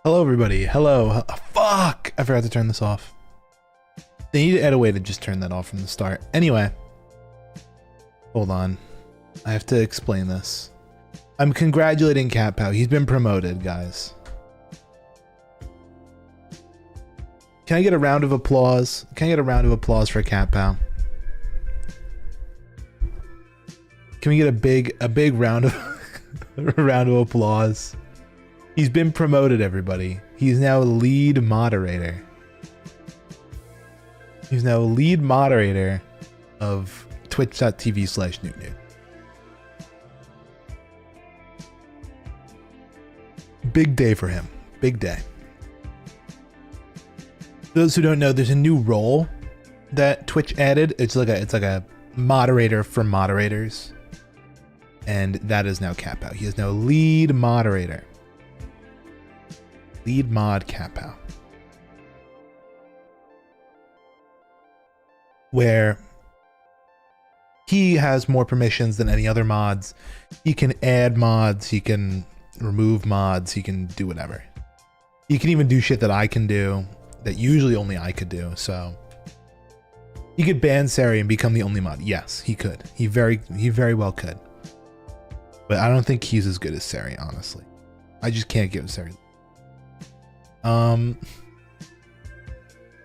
Hello, everybody. Hello. Fuck! I forgot to turn this off. They need to add a way to just turn that off from the start. Anyway. Hold on. I have to explain this. I'm congratulating Cat Pow. He's been promoted, guys. Can I get a round of applause? Can I get a round of applause for Cat Pow? Can we get a big round of a round of applause? He's been promoted, everybody. He's now lead moderator. He's now lead moderator of twitch.tv/newtnewt. Big day for him. Big day. For those who don't know, there's a new role that Twitch added. It's like a moderator for moderators. And that is now Cat Pow. He is now lead moderator. Lead mod Cat Pow. Where he has more permissions than any other mods. He can add mods, he can remove mods, he can do whatever. He can even do shit that I can do, that usually only I could do, so. He could ban Sari and become the only mod. Yes, he could. He very well could. But I don't think he's as good as Sari, honestly. I just can't give Sari.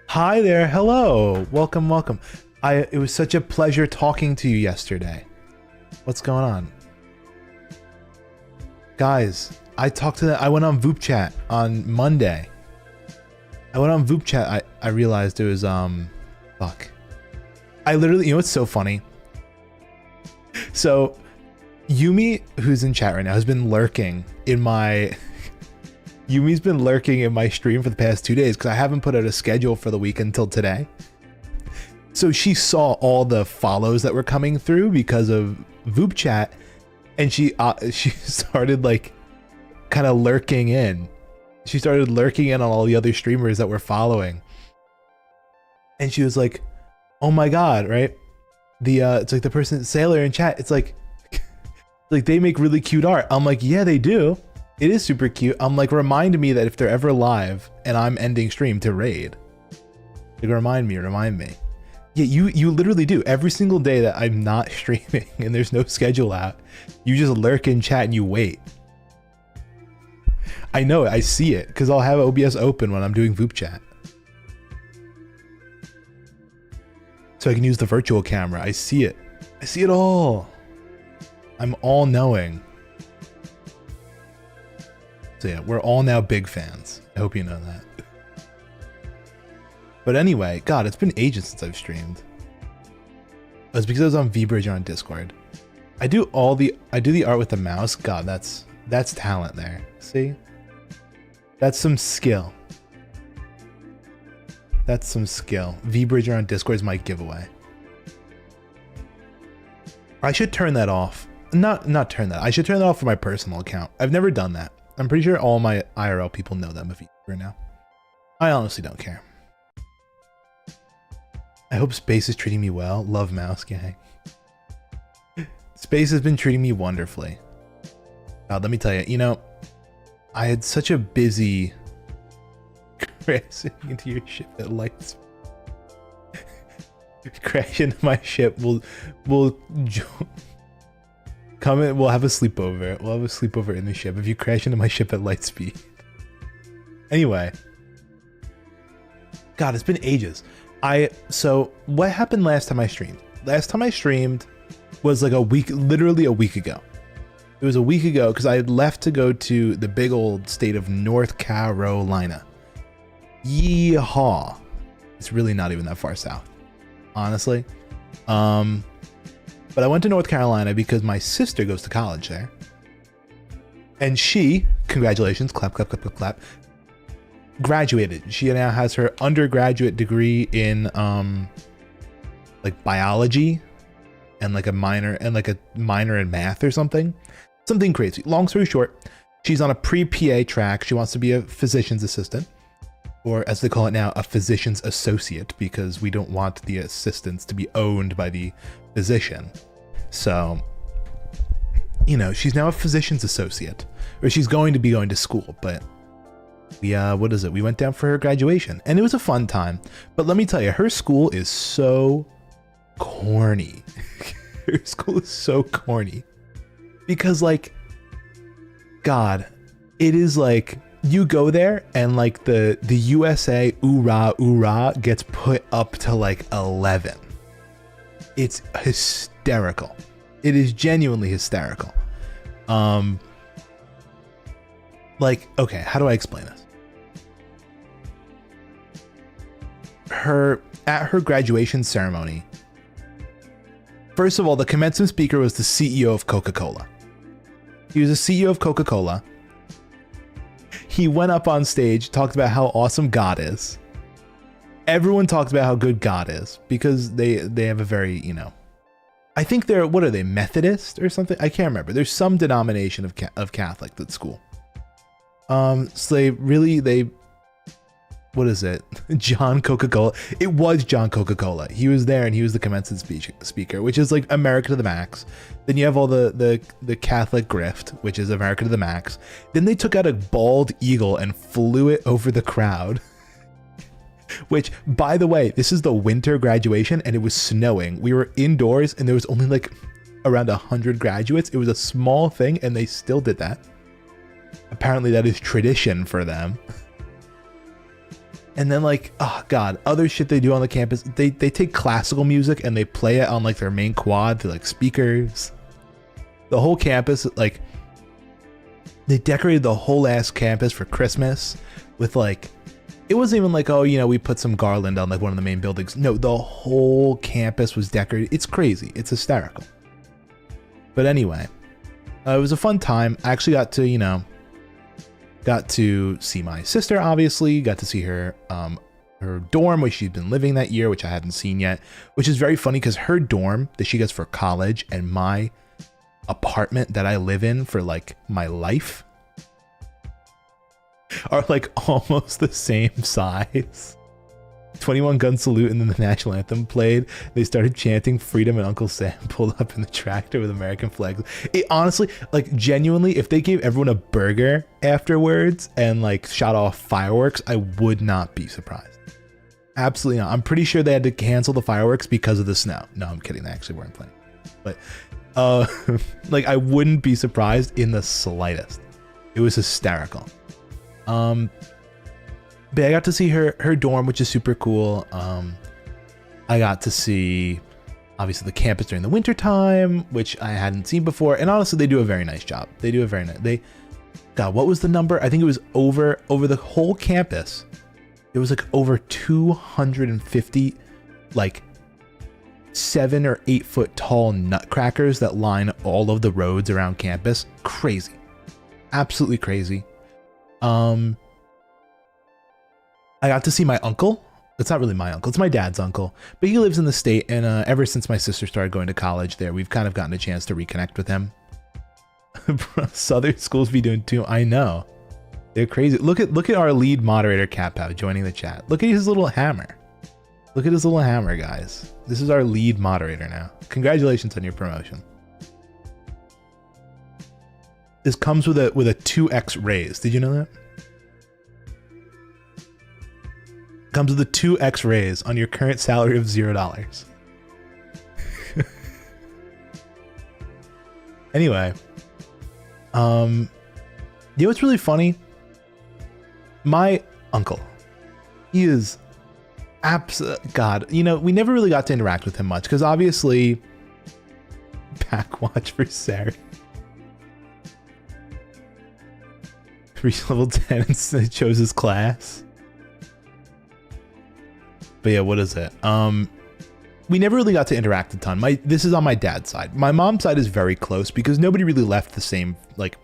Hi there, hello, welcome. It was such a pleasure talking to you yesterday. What's going on? Guys, I went on VTUBER chat on Monday. I went on VTUBER chat, I realized it was, fuck. I literally, you know what's so funny? So, Yumi, who's in chat right now, has been lurking in my... Yumi's been lurking in my stream for the past 2 days because I haven't put out a schedule for the week until today. So she saw all the follows that were coming through because of VTUBER chat, and she started like kind of lurking in. She started lurking in on all the other streamers that were following, and she was like, "Oh my god!" Right? It's like the person Sailor in chat. It's like they make really cute art. I'm like, yeah, they do. It is super cute. I'm like, remind me that if they're ever live and I'm ending stream to raid. Like, remind me. Yeah, you literally do. Every single day that I'm not streaming and there's no schedule out, you just lurk in chat and you wait. I know it. I see it because I'll have OBS open when I'm doing VTUBER chat. So I can use the virtual camera. I see it. I see it all. I'm all knowing. So yeah, we're all now big fans. I hope you know that. But anyway, God, it's been ages since I've streamed. It's because I was on VBridge on Discord. I do the art with the mouse. God, that's talent there. See? That's some skill. That's some skill. VBridger on Discord is my giveaway. I should turn that off. Not turn that. I should turn that off for my personal account. I've never done that. I'm pretty sure all my IRL people know that I'm a VTuber now. I honestly don't care. I hope Space is treating me well. Love Mouse Gang. Space has been treating me wonderfully. Let me tell you, you know, I had such a busy crashing into your ship at lights. Crash into my ship. We'll come in, we'll have a sleepover. We'll have a sleepover in the ship if you crash into my ship at light speed. Anyway. God, it's been ages. So what happened last time I streamed? Last time I streamed was like a week, literally a week ago. It was a week ago because I had left to go to the big old state of North Carolina. Yeehaw. It's really not even that far south, honestly. But I went to North Carolina because my sister goes to college there. And she, congratulations, clap, clap, clap, clap, clap, graduated. She now has her undergraduate degree in like biology and like a minor in math or something. Something crazy. Long story short, she's on a pre-PA track. She wants to be a physician's assistant, or as they call it now, a physician's associate, because we don't want the assistants to be owned by the physician. So, you know, she's now a physician's associate, or she's going to be going to school, but We went down for her graduation, and it was a fun time. But let me tell you, her school is so corny. Her school is so corny because, like, God, it is like you go there and like the USA oorah gets put up to like 11. It's hysterical. It is genuinely hysterical. Like, okay, how do I explain this? At her graduation ceremony, first of all, the commencement speaker was the CEO of Coca-Cola. He was the CEO of Coca-Cola. He went up on stage, talked about how awesome God is. Everyone talks about how good God is because they have a very, you know, I think they're, what are they, Methodist or something? I can't remember. There's some denomination of Catholic at school. So they what is it? John Coca-Cola. It was John Coca-Cola. He was there and he was the commencement speaker, which is like America to the max. Then you have all the Catholic grift, which is America to the max. Then they took out a bald eagle and flew it over the crowd. Which, by the way, this is the winter graduation and it was snowing. We were indoors and there was only like around 100 graduates. It was a small thing and they still did that. Apparently that is tradition for them. And then, like, oh God, other shit they do on the campus. They take classical music and they play it on like their main quad through like speakers. The whole campus, like, they decorated the whole ass campus for Christmas with like, it wasn't even like, oh, you know, we put some garland on like one of the main buildings. No, the whole campus was decorated. It's crazy. It's hysterical. But anyway, it was a fun time. I actually got to see my sister, obviously, got to see her dorm where she'd been living that year, which I hadn't seen yet, which is very funny because her dorm that she gets for college and my apartment that I live in for like my life are like almost the same size. 21 Gun Salute and then the national anthem played. They started chanting freedom and Uncle Sam pulled up in the tractor with American flags. It honestly, like genuinely, if they gave everyone a burger afterwards and like shot off fireworks, I would not be surprised. Absolutely not. I'm pretty sure they had to cancel the fireworks because of the snow. No, I'm kidding. They actually weren't playing. But like I wouldn't be surprised in the slightest. It was hysterical. But I got to see her dorm, which is super cool. I got to see, obviously, the campus during the winter time, which I hadn't seen before. And honestly, they do a very nice job. They do a very nice. God, what was the number? I think it was over the whole campus. It was like over 250, like 7 or 8 foot tall nutcrackers that line all of the roads around campus. Crazy, absolutely crazy. I got to see my uncle. It's not really my uncle. It's my dad's uncle, but he lives in the state. And ever since my sister started going to college there, we've kind of gotten a chance to reconnect with him. Southern schools be doing too. I know. They're crazy. Look at our lead moderator, Capow, joining the chat. Look at his little hammer. Look at his little hammer, guys. This is our lead moderator now. Congratulations on your promotion. This comes with a 2x raise. Did you know that? Comes with a 2x raise on your current salary of $0. Anyway, you know what's really funny? My uncle, he is God, you know, we never really got to interact with him much because obviously backwatch for Sarah. Reach level 10 and chose his class. But yeah, what is it? We never really got to interact a ton. This is on my dad's side. My mom's side is very close because nobody really left the same, like,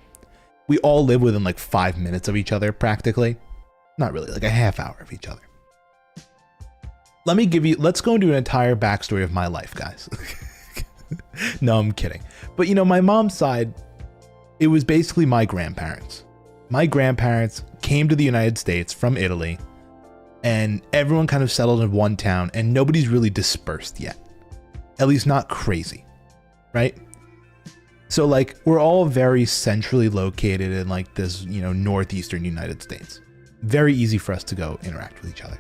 we all live within like 5 minutes of each other practically. Not really, like a half hour of each other. Let's go into an entire backstory of my life, guys. No, I'm kidding. But you know, my mom's side, it was basically my grandparents. My grandparents came to the United States from Italy. And everyone kind of settled in one town and nobody's really dispersed yet. At least not crazy, right? So like we're all very centrally located in like this, you know, northeastern United States. very easy for us to go interact with each other.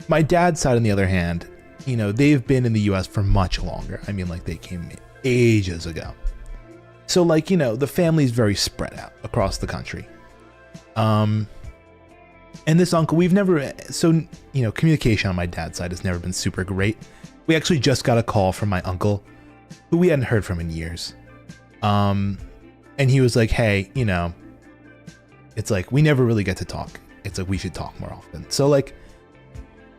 My dad's side, on the other hand, you know, they've been in the US for much longer. I mean, like, they came ages ago. So, like, you know, the family's very spread out across the country. And this uncle, we've never, so, you know, communication on my dad's side has never been super great. We actually just got a call from my uncle, who we hadn't heard from in years. And he was like, hey, you know, it's like, we never really get to talk. It's like, we should talk more often. So, like,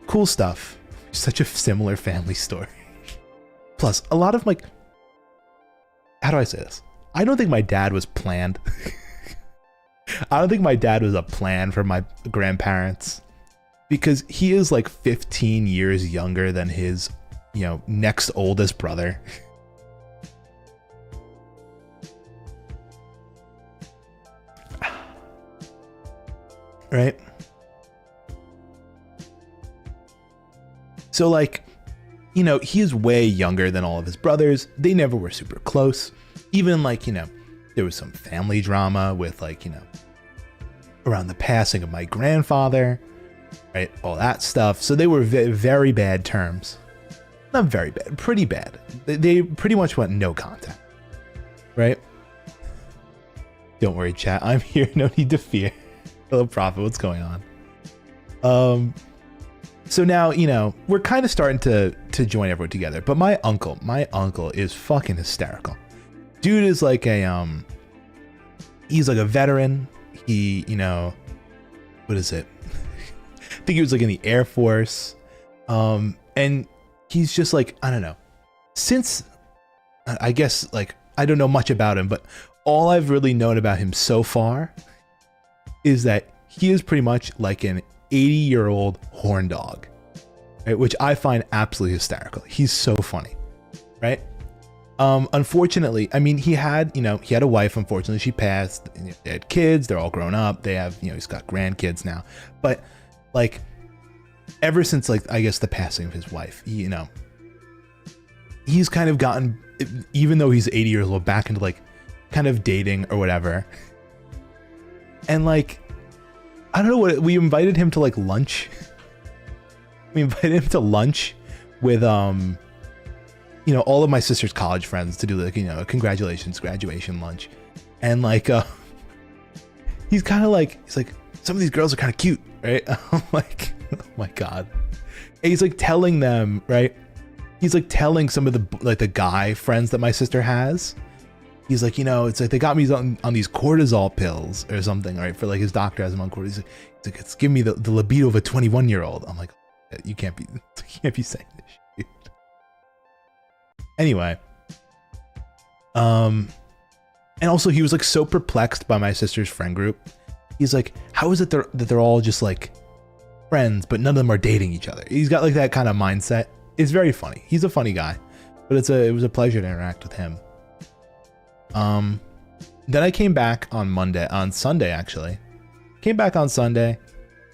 cool stuff. Such a similar family story. Plus, a lot of, like, how do I say this? I don't think my dad was planned. I don't think my dad was a plan for my grandparents, because he is like 15 years younger than his, you know, next oldest brother. Right? So, like, you know, he is way younger than all of his brothers. They never were super close. Even, like, you know, there was some family drama with, like, you know, around the passing of my grandfather, right? All that stuff. So they were very bad terms. Not very bad, pretty bad. They pretty much went no contact, right? Don't worry, chat. I'm here. No need to fear. Hello, Prophet. What's going on? So now, you know, we're kind of starting to join everyone together. But my uncle is fucking hysterical. Dude is like he's like a veteran. He, you know, what is it? I think he was like in the Air Force. And he's just like, I don't know. Since, I guess, like, I don't know much about him, but all I've really known about him so far is that he is pretty much like an 80-year-old horn dog, right? Which I find absolutely hysterical. He's so funny, right? Unfortunately, I mean, he had a wife. Unfortunately, she passed. They had kids. They're all grown up. They have, you know, he's got grandkids now. But, like, ever since, like, I guess the passing of his wife, you know, he's kind of gotten, even though he's 80 years old, back into, like, kind of dating or whatever. And, like, I don't know what, we invited him to, like, lunch. We invited him to lunch with, you know, all of my sister's college friends to do, like, you know, a congratulations graduation lunch. And, like, he's kind of like, he's like, some of these girls are kind of cute, right? I'm like, oh my God. And he's like telling them, right? He's like telling some of the, like, the guy friends that my sister has. He's like, you know, it's like they got me on these cortisol pills or something, right? For, like, his doctor has him on cortisol. He's like, it's giving me the libido of a 21-year-old. I'm like, you can't be saying this shit. Anyway, and also he was, like, so perplexed by my sister's friend group. He's like, how is it that they're all just, like, friends, but none of them are dating each other? He's got, like, that kind of mindset. It's very funny. He's a funny guy, but it was a pleasure to interact with him. Then I came back on Sunday, actually. Came back on Sunday,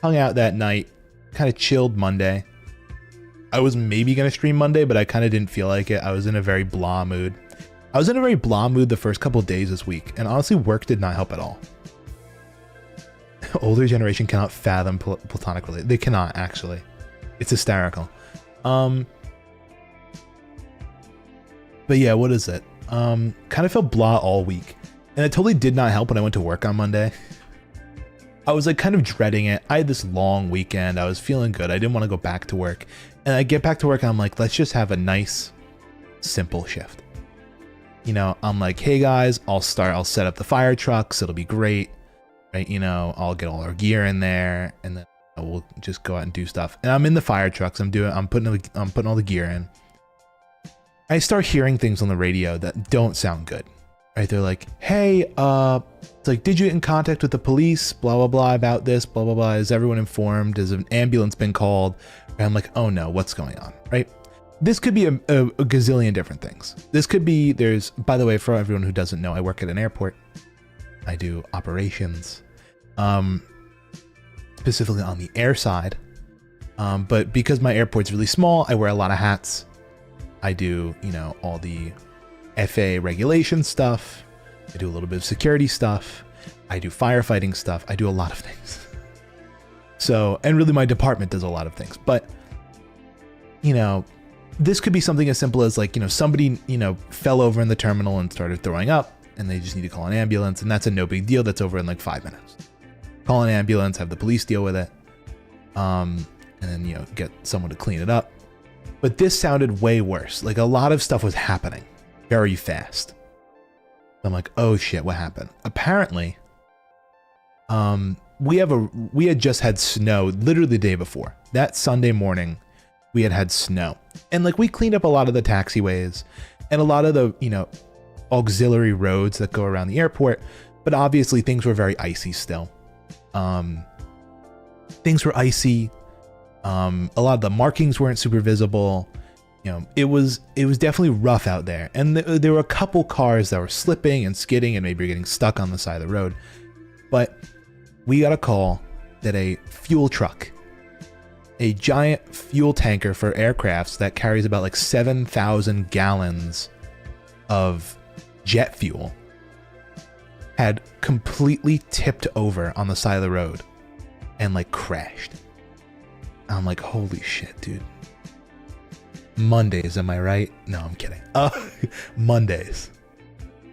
hung out that night, kind of chilled Monday. I was maybe going to stream Monday, but I kind of didn't feel like it. I was in a very blah mood. I was in a very blah mood the first couple of days this week, and honestly, work did not help at all. Older generation cannot fathom platonic relate. They cannot, actually. It's hysterical. But yeah, what is it? Kind of felt blah all week, and it totally did not help when I went to work on Monday. I was, like, kind of dreading it. I had this long weekend. I was feeling good. I didn't want to go back to work. And I get back to work and I'm like, let's just have a nice, simple shift. You know, I'm like, hey guys, I'll set up the fire trucks. It'll be great. Right? You know, I'll get all our gear in there and then we'll just go out and do stuff. And I'm in the fire trucks. I'm putting all the gear in. I start hearing things on the radio that don't sound good. Right? They're like, hey, it's like, did you get in contact with the police? Blah, blah, blah about this, blah, blah, blah. Is everyone informed? Has an ambulance been called? And I'm like, oh no, what's going on? Right? This could be a gazillion different things. This could be, by the way, for everyone who doesn't know, I work at an airport. I do operations, specifically on the air side. But because my airport's really small, I wear a lot of hats. I do, you know, all the FAA regulation stuff. I do a little bit of security stuff. I do firefighting stuff. I do a lot of things. So, and really my department does a lot of things, but you know, this could be something as simple as like, you know, somebody, you know, fell over in the terminal and started throwing up and they just need to call an ambulance, and that's a no big deal. That's over in like 5 minutes. Call an ambulance, have the police deal with it. And then, you know, get someone to clean it up. But this sounded way worse. Like a lot of stuff was happening very fast. I'm like, oh shit, what happened? Apparently, we had just had snow literally the day before. That Sunday morning, we had snow. And like we cleaned up a lot of the taxiways and a lot of the, you know, auxiliary roads that go around the airport, but obviously things were very icy still. Things were icy. A lot of the markings weren't super visible. You know, it was definitely rough out there. And there were a couple cars that were slipping and skidding and maybe getting stuck on the side of the road. But we got a call that a fuel truck, a giant fuel tanker for aircrafts that carries about like 7,000 gallons of jet fuel, had completely tipped over on the side of the road and like crashed. I'm like, holy shit, dude. Mondays, am I right? No, I'm kidding. Mondays.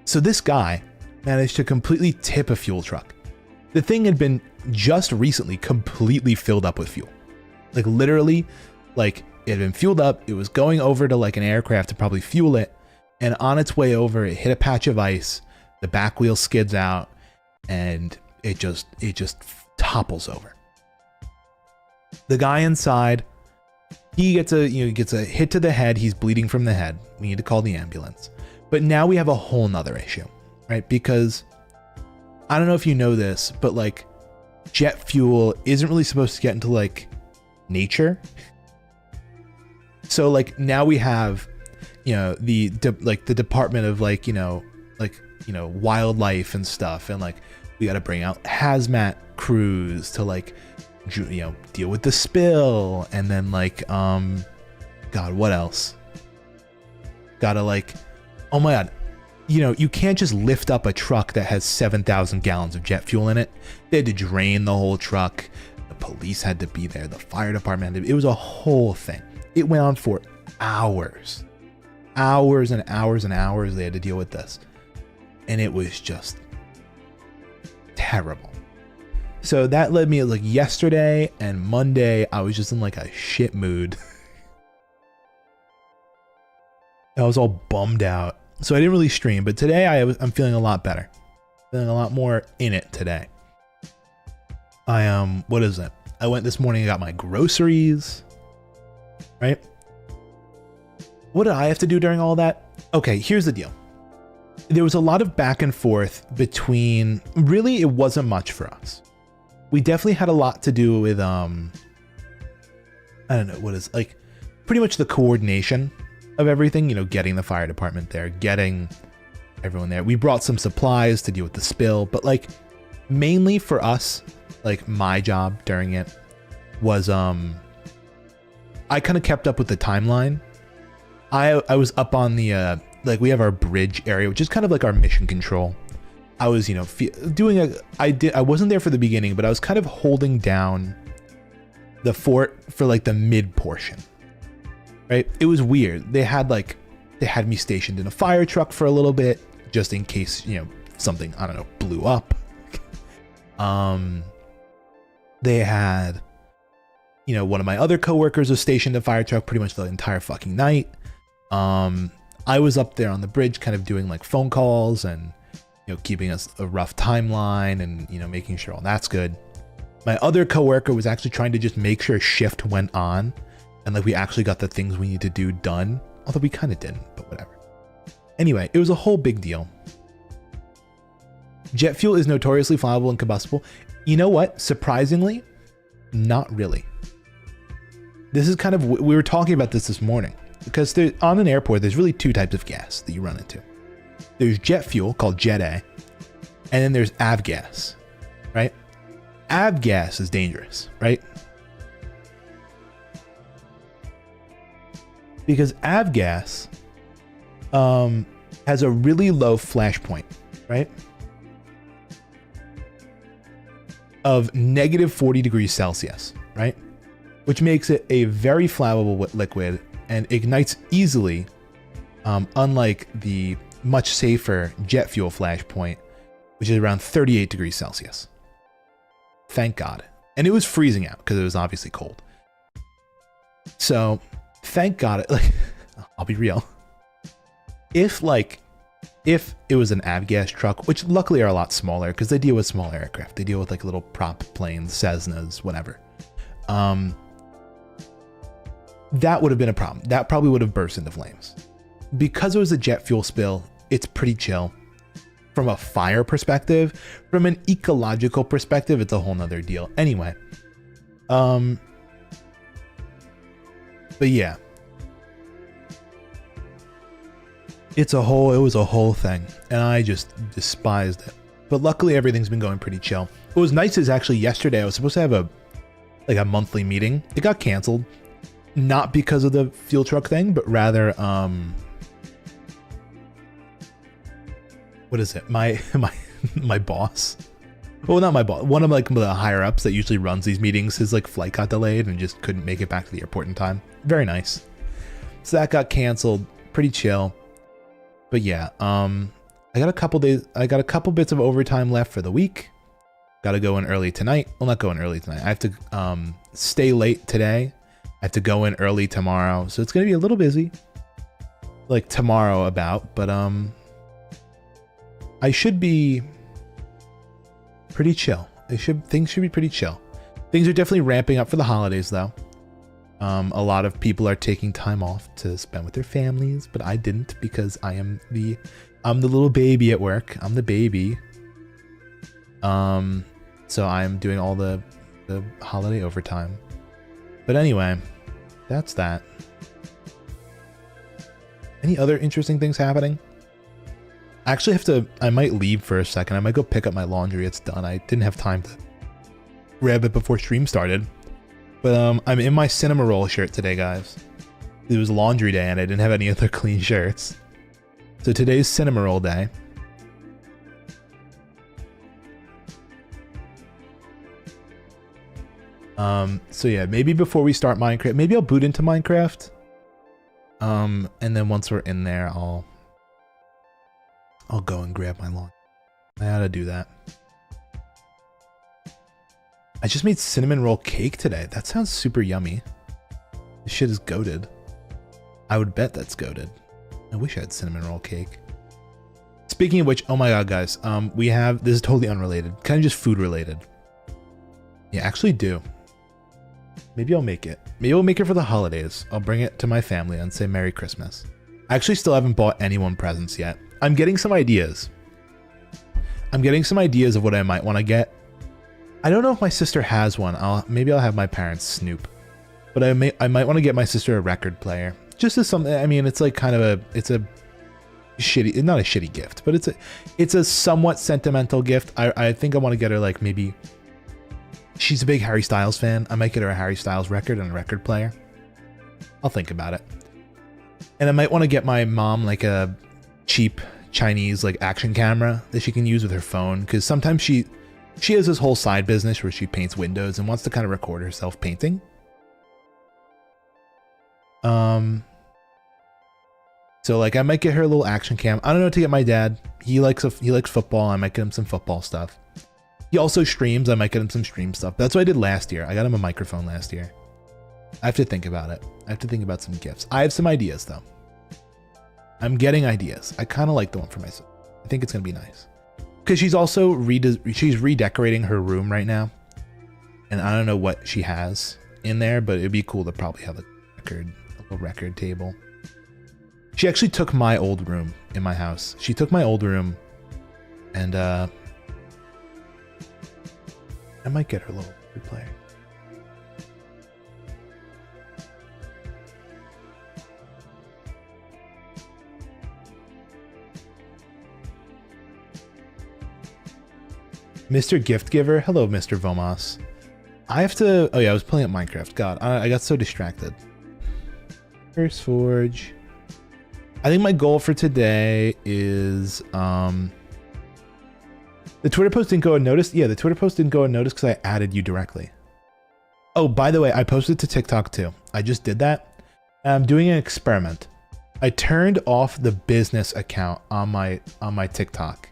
So this guy managed to completely tip a fuel truck. The thing had been just recently completely filled up with fuel. Like literally, like it had been fueled up. It was going over to like an aircraft to probably fuel it. And on its way over, it hit a patch of ice. The back wheel skids out and it just topples over. The guy inside, he gets a hit to the head. He's bleeding from the head. We need to call the ambulance. But now we have a whole nother issue, right? Because I don't know if you know this, but like jet fuel isn't really supposed to get into like nature. So like now we have, you know, the Department of wildlife and stuff. And like, we got to bring out hazmat crews to like, you know, deal with the spill. And then like, God, what else? Gotta like, oh my God, you know, you can't just lift up a truck that has 7,000 gallons of jet fuel in it. They had to drain the whole truck. The police had to be there. The fire department had to, it was a whole thing. It went on for hours and hours and hours. They had to deal with this. And it was just terrible. So that led me like yesterday and Monday, I was just in like a shit mood. I was all bummed out. So I didn't really stream, but today I'm feeling a lot better. Feeling a lot more in it today. What is it? I went this morning and got my groceries, right? What did I have to do during all that? Okay, here's the deal. There was a lot of back and forth between, really it wasn't much for us. We definitely had a lot to do with, I don't know, what is like pretty much the coordination of everything, you know, getting the fire department there, getting everyone there. We brought some supplies to deal with the spill, but like mainly for us, like my job during it was, I kind of kept up with the timeline. I was up on the, like we have our bridge area, which is kind of like our mission control. I was, you know, I wasn't there for the beginning, but I was kind of holding down the fort for like the mid portion, right? It was weird. They had me stationed in a fire truck for a little bit, just in case, you know, something, I don't know, blew up. They had, you know, one of my other coworkers was stationed in a fire truck pretty much the entire fucking night. I was up there on the bridge kind of doing like phone calls and, you know, keeping us a rough timeline and, you know, making sure all that's good. My other coworker was actually trying to just make sure shift went on and like we actually got the things we need to do done. Although we kind of didn't, but whatever. Anyway, it was a whole big deal. Jet fuel is notoriously flammable and combustible. You know what? Surprisingly, not really. This is kind of, we were talking about this morning because on an airport, there's really two types of gas that you run into. There's jet fuel called Jet A, and then there's avgas, right? Avgas is dangerous, right? Because avgas has a really low flash point, right? of negative 40 degrees Celsius, right? Which makes it a very flammable liquid and ignites easily, unlike the much safer jet fuel flashpoint, which is around 38 degrees Celsius. Thank God. And it was freezing out because it was obviously cold. So thank God, like, I'll be real. If it was an avgas truck, which luckily are a lot smaller because they deal with small aircraft. They deal with like little prop planes, Cessnas, whatever. That would have been a problem. That probably would have burst into flames. Because it was a jet fuel spill, it's pretty chill. From a fire perspective, from an ecological perspective, it's a whole nother deal. Anyway, but yeah, it was a whole thing, and I just despised it. But luckily, everything's been going pretty chill. What was nice is actually yesterday I was supposed to have a monthly meeting. It got canceled, not because of the fuel truck thing, but rather what is it? My boss. Well, not my boss. One of like the higher ups that usually runs these meetings, his like flight got delayed and just couldn't make it back to the airport in time. Very nice. So that got canceled. Pretty chill. But yeah, I got a couple bits of overtime left for the week. Got to go in early tonight. Well, not go in early tonight. I have to stay late today. I have to go in early tomorrow. So it's going to be a little busy. Like tomorrow about, but I should be pretty chill. Things should be pretty chill. Things are definitely ramping up for the holidays though. A lot of people are taking time off to spend with their families, but I didn't because I'm the little baby at work. I'm the baby. So I'm doing all the holiday overtime. But anyway, that's that. Any other interesting things happening? I actually I might leave for a second. I might go pick up my laundry. It's done. I didn't have time to grab it before stream started. But I'm in my cinema roll shirt today, guys. It was laundry day and I didn't have any other clean shirts. So today's cinema roll day. So yeah, maybe before we start Minecraft, maybe I'll boot into Minecraft. And then once we're in there, I'll go and grab my laundry. I ought to do that. I just made cinnamon roll cake today. That sounds super yummy. This shit is goated. I would bet that's goated. I wish I had cinnamon roll cake. Speaking of which, oh my god, guys, this is totally unrelated, kind of just food related. Yeah, actually do. Maybe I'll make it. Maybe I'll make it for the holidays. I'll bring it to my family and say Merry Christmas. I actually still haven't bought anyone presents yet. I'm getting some ideas. I'm getting some ideas of what I might want to get. I don't know if my sister has one. Maybe I'll have my parents snoop. But I might want to get my sister a record player. Just as something, I mean, it's like kind of it's a shitty, not a shitty gift, but it's a somewhat sentimental gift. I think I want to get her like maybe, she's a big Harry Styles fan. I might get her a Harry Styles record and a record player. I'll think about it. And I might want to get my mom like a cheap Chinese like action camera that she can use with her phone, because sometimes she has this whole side business where she paints windows and wants to kind of record herself painting. So like I might get her a little action cam. I don't know what to get my dad. He likes football. I might get him some football stuff. He also streams. I might get him some stream stuff. That's what I did last year. I got him a microphone last year. I have to think about it. I have to think about some gifts. I have some ideas though. I'm getting ideas. I kind of like the one for myself. I think it's gonna be nice. Because she's also she's redecorating her room right now, and I don't know what she has in there, but it'd be cool to probably have a little record table. She actually took my old room in my house. She took my old room, and I might get her a little record player. Mr. Gift Giver. Hello, Mr. Vomas. I have to... Oh, yeah, I was playing at Minecraft. God, I got so distracted. Curse Forge. I think my goal for today is... The Twitter post didn't go unnoticed? Yeah, the Twitter post didn't go unnoticed because I added you directly. Oh, by the way, I posted to TikTok too. I just did that. I'm doing an experiment. I turned off the business account on my TikTok.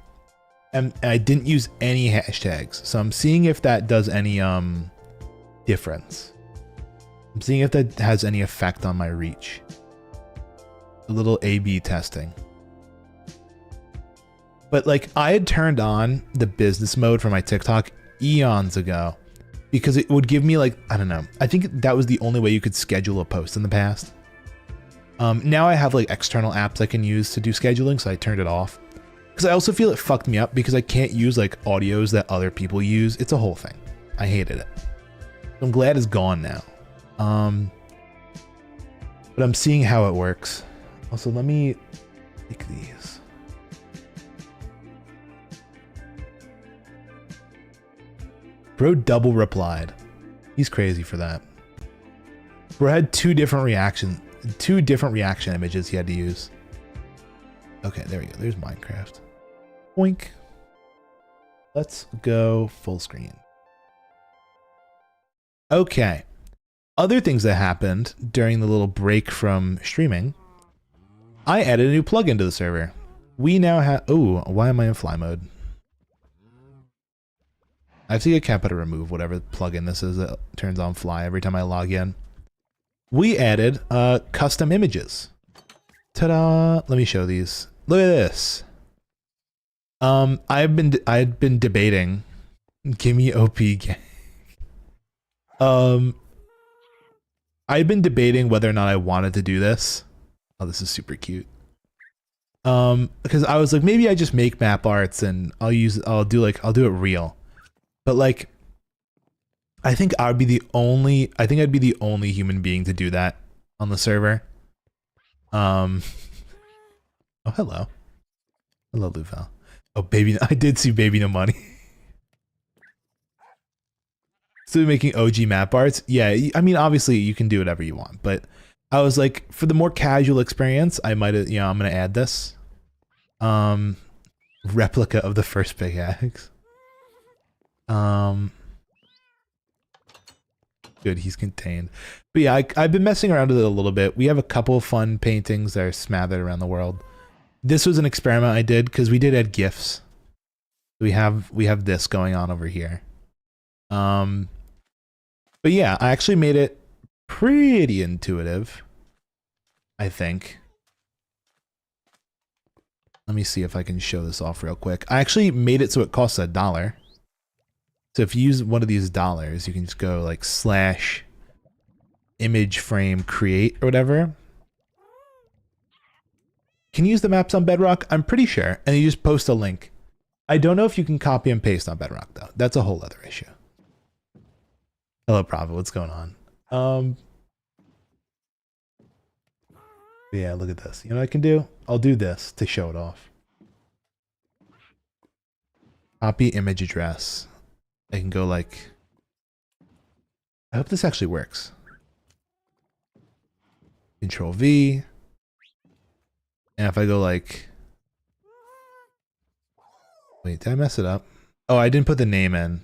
And I didn't use any hashtags. So I'm seeing if that does any difference. I'm seeing if that has any effect on my reach. A little A/B testing. But like I had turned on the business mode for my TikTok eons ago because it would give me like, I don't know. I think that was the only way you could schedule a post in the past. Now I have like external apps I can use to do scheduling, so I turned it off. Because I also feel it fucked me up because I can't use like audios that other people use. It's a whole thing. I hated it. I'm glad it's gone now. But I'm seeing how it works. Also, let me pick these. Bro double replied. He's crazy for that. Bro had two different reaction images he had to use. Okay, there we go. There's Minecraft. Boink. Let's go full screen. Okay. Other things that happened during the little break from streaming. I added a new plugin to the server. We now have... Oh, why am I in fly mode? I have to get Kappa to remove whatever plugin this is that turns on fly every time I log in. We added custom images. Ta-da! Let me show these. Look at this. I'd been debating. Give me OP gang. I'd been debating whether or not I wanted to do this. Oh, this is super cute. Because I was like, maybe I just make map arts and I'll do it real. But like, I think I'd be the only human being to do that on the server. Oh, hello. Hello, Luval. Oh, baby, I did see Baby No Money. Still making OG map arts. Yeah, I mean, obviously you can do whatever you want, but I was like, for the more casual experience, I might have, I'm going to add this. Replica of the first pickaxe. Good, he's contained. But yeah, I've been messing around with it a little bit. We have a couple of fun paintings that are smothered around the world. This was an experiment I did because we did add GIFs. We have this going on over here. But yeah, I actually made it pretty intuitive, I think. Let me see if I can show this off real quick. I actually made it so it costs $1. So if you use one of these dollars, you can just go like /image_frame_create or whatever. Can you use the maps on Bedrock? I'm pretty sure. And you just post a link. I don't know if you can copy and paste on Bedrock though. That's a whole other issue. Hello, Prava. What's going on? Yeah, look at this. You know what I can do? I'll do this to show it off. Copy image address. I can go like... I hope this actually works. Control V. And if I go like... Wait, did I mess it up? Oh, I didn't put the name in.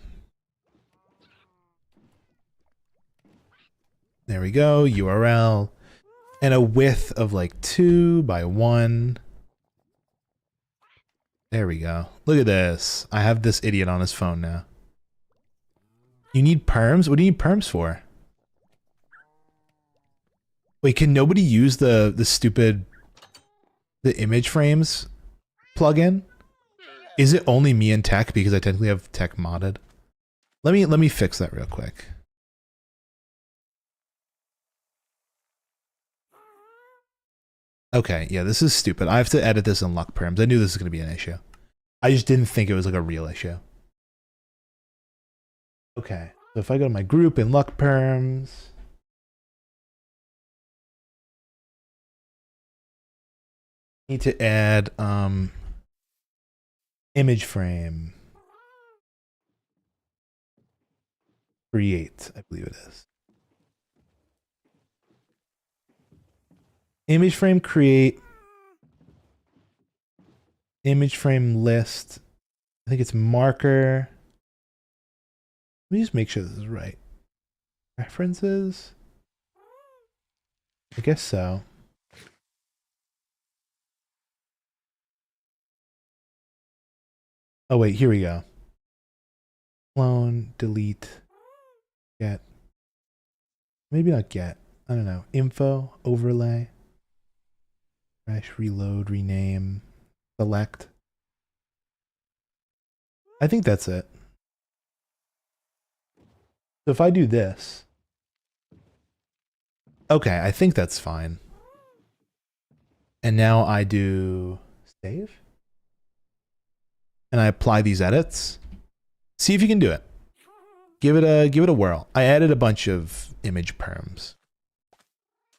There we go, URL. And a width of like 2 by 1. There we go. Look at this. I have this idiot on his phone now. You need perms? What do you need perms for? Wait, can nobody use the image frames plugin? Is it only me and tech because I technically have tech modded? Let me fix that real quick. Okay, yeah, this is stupid. I have to edit this in luck perms. I knew this was going to be an issue. I just didn't think it was like a real issue. Okay, so if I go to my group in luck perms, need to add image frame create, I believe it is. Image frame create, image frame list, I think it's marker. Let me just make sure this is right. References? I guess so. Oh wait, here we go. Clone, delete, get. Maybe not get. I don't know. Info, overlay, refresh, reload, rename, select. I think that's it. So if I do this, okay, I think that's fine. And now I do save. And I apply these edits. See if you can do it. Give it a whirl. I added a bunch of image perms.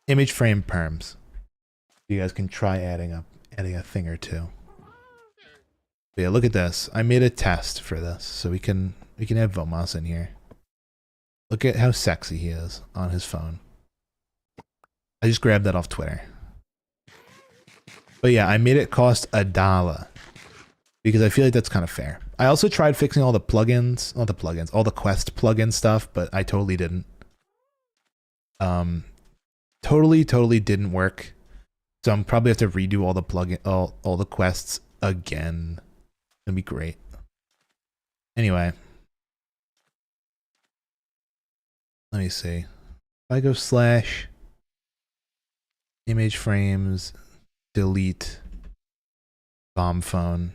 Image frame perms. You guys can try adding a thing or two. But yeah, look at this. I made a test for this, so we can have Vomas in here. Look at how sexy he is on his phone. I just grabbed that off Twitter. But yeah, I made it cost $1 because I feel like that's kind of fair. I also tried fixing all the plugins, not the plugins, all the Quest plugin stuff, but I totally didn't. Totally didn't work. So I'm probably have to redo all the plugin, all the quests again. It'd be great. Anyway, let me see. If I go slash image frames, delete bomb phone.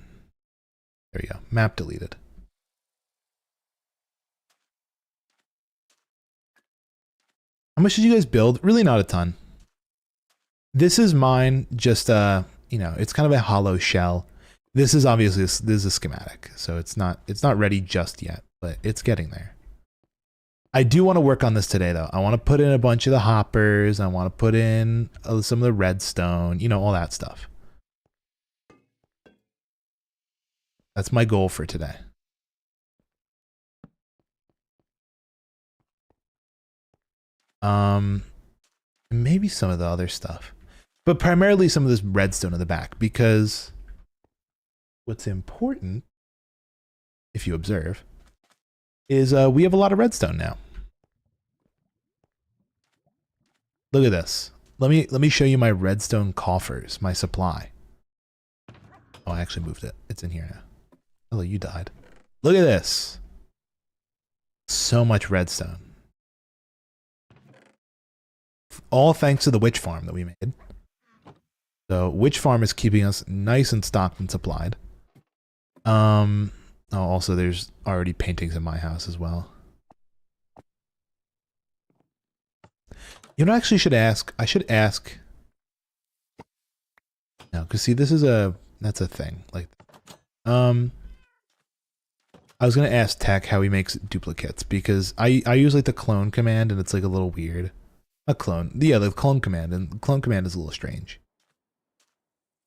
There you go. Map deleted. How much did you guys build? Really not a ton. This is mine, just you know, it's kind of a hollow shell. This is obviously this is a schematic, so it's not ready just yet, but it's getting there. I do want to work on this today though. I want to put in a bunch of the hoppers, I want to put in some of the redstone, you know, all that stuff. That's my goal for today. Maybe some of the other stuff, but primarily some of this redstone in the back, because what's important, if you observe, is we have a lot of redstone now. Look at this. Let me show you my redstone coffers, my supply. Oh, I actually moved it. It's in here now. Oh, you died. Look at this. So much redstone. All thanks to the witch farm that we made. So witch farm is keeping us nice and stocked and supplied. Oh, also there's already paintings in my house as well. You know, I actually should ask. I should ask. No, because see, this is that's a thing. Like, I was gonna ask Tech how he makes duplicates, because I use like the clone command and it's like a little weird. A clone, yeah, the clone command, and the clone command is a little strange.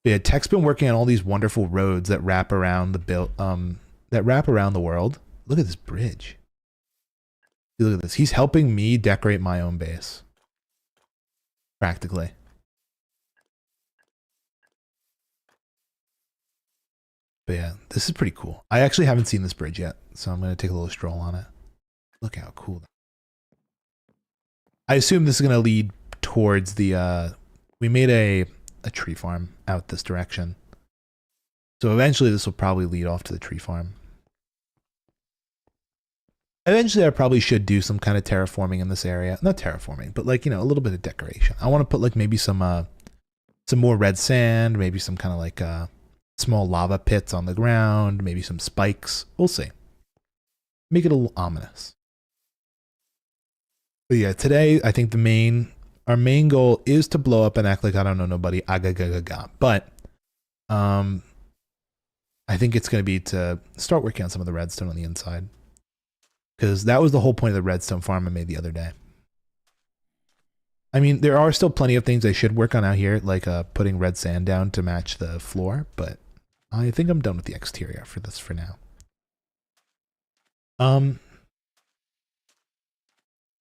But yeah, Tech's been working on all these wonderful roads that wrap around the world. Look at this bridge. Look at this. He's helping me decorate my own base. Practically. But yeah, this is pretty cool. I actually haven't seen this bridge yet, so I'm going to take a little stroll on it. Look how cool. I assume this is going to lead towards the, we made a tree farm out this direction. So eventually this will probably lead off to the tree farm. Eventually I probably should do some kind of terraforming in this area. Not terraforming, but like, you know, a little bit of decoration. I want to put like maybe some more red sand, maybe some kind of like small lava pits on the ground, maybe some spikes. We'll see. Make it a little ominous. But yeah, today I think our main goal is to blow up and act like I don't know nobody. Aga-ga-ga-ga. But I think it's going to be to start working on some of the redstone on the inside, because that was the whole point of the redstone farm I made the other day. I mean, there are still plenty of things I should work on out here, like putting red sand down to match the floor, but I think I'm done with the exterior for this for now.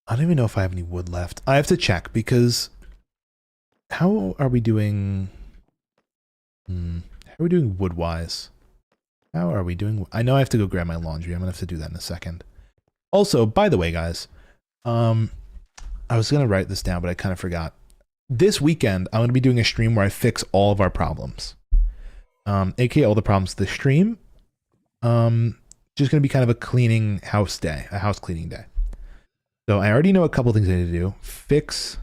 I don't even know if I have any wood left. I have to check, because how are we doing? How are we doing wood-wise? How are we doing? I know I have to go grab my laundry. I'm gonna have to do that in a second. Also, by the way, guys, I was gonna write this down, but I kind of forgot. This weekend, I'm gonna be doing a stream where I fix all of our problems. AKA all the problems of the stream. Just gonna be kind of a cleaning house day, a house cleaning day. So I already know a couple things I need to do. Fix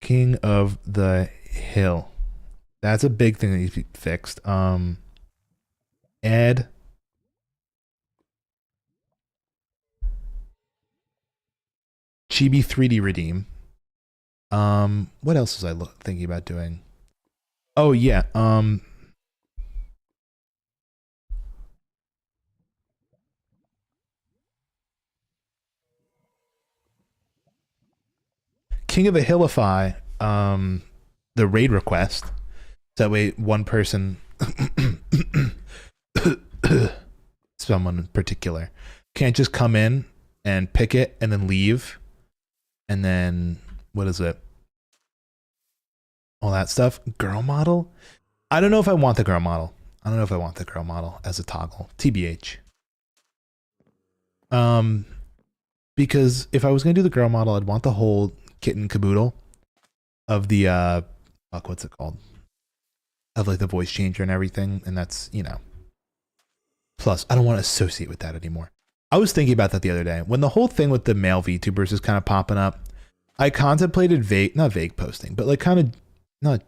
King of the Hill. That's a big thing that needs to be fixed. Add Chibi 3D redeem. What else was I thinking about doing? Oh yeah, King of the Hillify, the raid request. That way one person someone in particular can't just come in and pick it and then leave. And then what is it? All that stuff. Girl model? I don't know if I want the girl model. I don't know if I want the girl model as a toggle. TBH. Because if I was gonna do the girl model, I'd want the whole kit and caboodle of the fuck, what's it called? Of like the voice changer and everything, and that's, you know. Plus, I don't want to associate with that anymore. I was thinking about that the other day. When the whole thing with the male VTubers is kind of popping up, I contemplated not vague posting, but like kind of not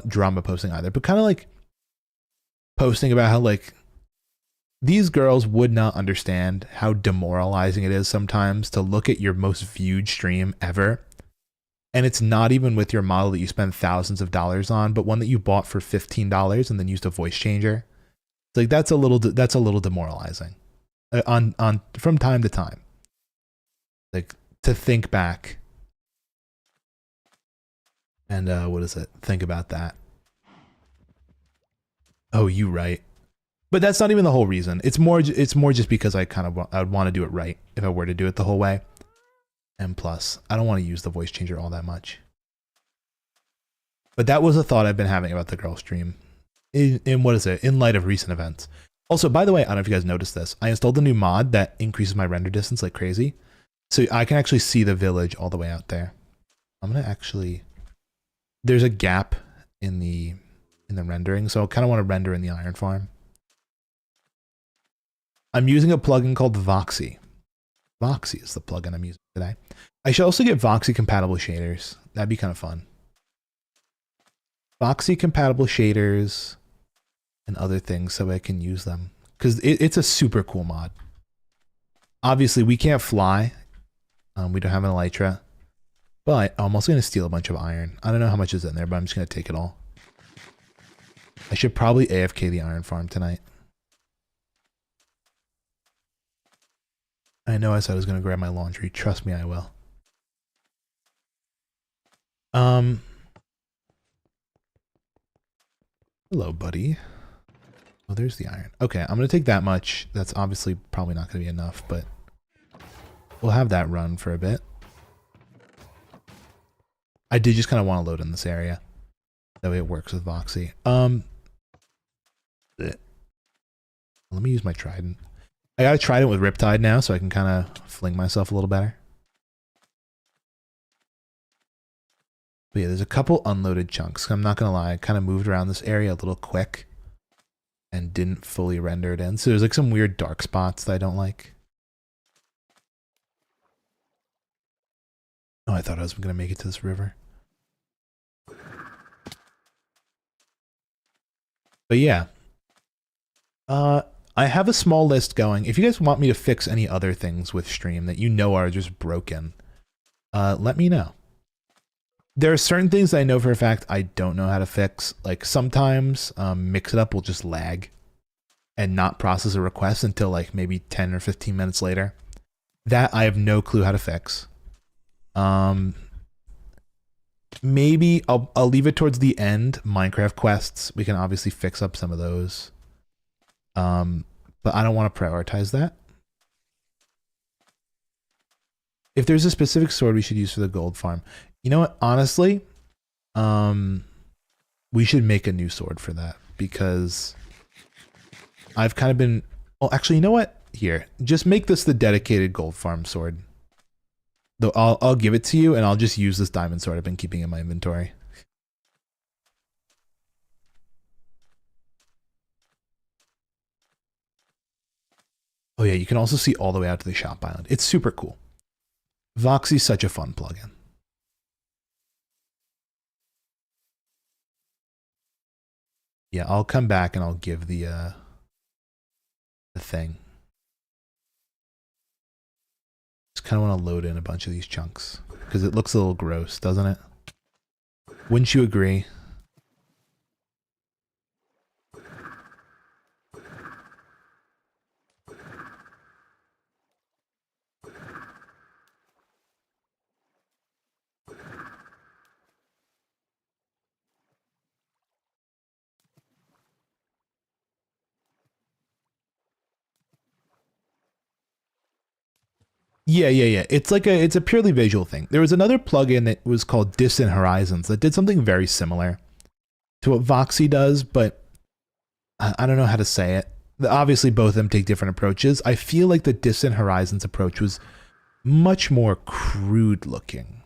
drama posting either, but kind of like posting about how like these girls would not understand how demoralizing it is sometimes to look at your most viewed stream ever. And it's not even with your model that you spend thousands of dollars on, but one that you bought for $15 and then used a voice changer. It's like that's a little demoralizing on from time to time. Like to think back and what is it? Think about that. Oh, you right. But that's not even the whole reason. It's more just because I would want to do it right if I were to do it the whole way. And plus, I don't want to use the voice changer all that much. But that was a thought I've been having about the girl stream. In what is it? In light of recent events. Also, by the way, I don't know if you guys noticed this. I installed a new mod that increases my render distance like crazy. So I can actually see the village all the way out there. I'm going to actually... There's a gap in the rendering, so I kind of want to render in the iron farm. I'm using a plugin called Voxy. Voxy is the plugin I'm using today. I should also get Voxy compatible shaders. That'd be kind of fun. Voxy compatible shaders and other things so I can use them. Because it's a super cool mod. Obviously, we can't fly. We don't have an elytra. But I'm also going to steal a bunch of iron. I don't know how much is in there, but I'm just going to take it all. I should probably AFK the iron farm tonight. I know I said I was going to grab my laundry. Trust me, I will. Hello, buddy. Oh, there's the iron. Okay, I'm going to take that much. That's obviously probably not going to be enough, but we'll have that run for a bit. I did just kind of want to load in this area. That way it works with Voxy. Let me use my trident. I got a trident with Riptide now, so I can kind of fling myself a little better. But yeah, there's a couple unloaded chunks. I'm not going to lie, I kind of moved around this area a little quick and didn't fully render it in. So there's like some weird dark spots that I don't like. Oh, I thought I was going to make it to this river. But yeah. I have a small list going. If you guys want me to fix any other things with stream that you know are just broken, let me know. There are certain things that I know for a fact I don't know how to fix. Like sometimes Mix It Up will just lag and not process a request until like maybe 10 or 15 minutes later. That I have no clue how to fix. Maybe I'll leave it towards the end. Minecraft quests, we can obviously fix up some of those. But I don't want to prioritize that. If there's a specific sword we should use for the gold farm, you know what? Honestly, we should make a new sword for that because I've kind of been, well, actually, you know what? Here, just make this the dedicated gold farm sword. Though I'll give it to you, and I'll just use this diamond sword I've been keeping in my inventory. Oh yeah, you can also see all the way out to the shop island. It's super cool. Voxy's such a fun plugin. Yeah, I'll come back and I'll give the thing. Just kind of want to load in a bunch of these chunks because it looks a little gross, doesn't it? Wouldn't you agree? Yeah. It's like it's a purely visual thing. There was another plugin that was called Distant Horizons that did something very similar to what Voxy does, but I don't know how to say it. Obviously, both of them take different approaches. I feel like the Distant Horizons approach was much more crude looking,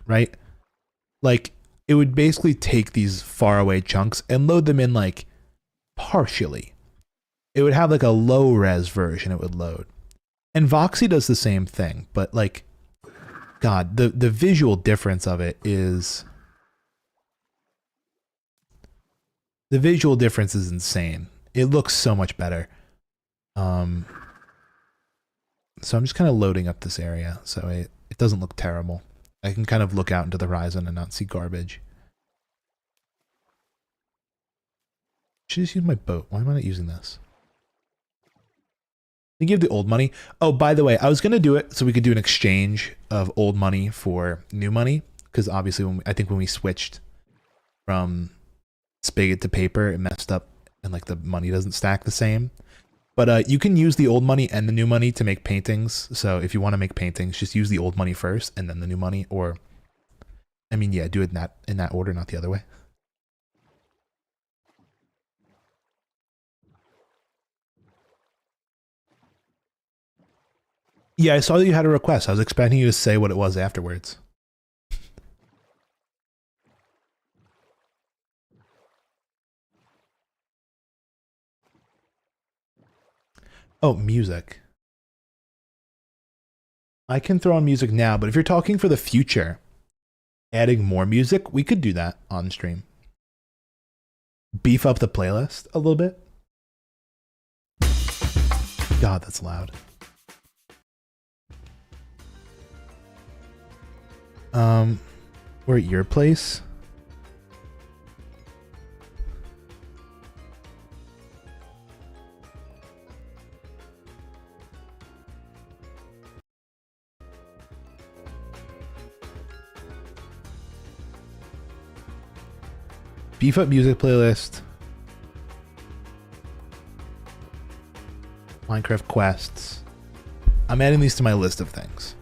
right? Like, it would basically take these faraway chunks and load them in, like, partially. It would have, like, a low-res version it would load. And Voxy does the same thing, but, like, God, the visual difference of it is... The visual difference is insane. It looks so much better. So I'm just kind of loading up this area so it doesn't look terrible. I can kind of look out into the horizon and not see garbage. Should just use my boat. Why am I not using this? We give the old money. Oh, by the way, I was going to do it so we could do an exchange of old money for new money. Because obviously, I think when we switched from spigot to paper, it messed up and like the money doesn't stack the same. But you can use the old money and the new money to make paintings. So if you want to make paintings, just use the old money first and then the new money. Or, I mean, yeah, do it in that order, not the other way. Yeah, I saw that you had a request. I was expecting you to say what it was afterwards. Oh, music. I can throw on music now, but if you're talking for the future, adding more music, we could do that on stream. Beef up the playlist a little bit. God, that's loud. We're at your place. Beef up music playlist. Minecraft quests. I'm adding these to my list of things.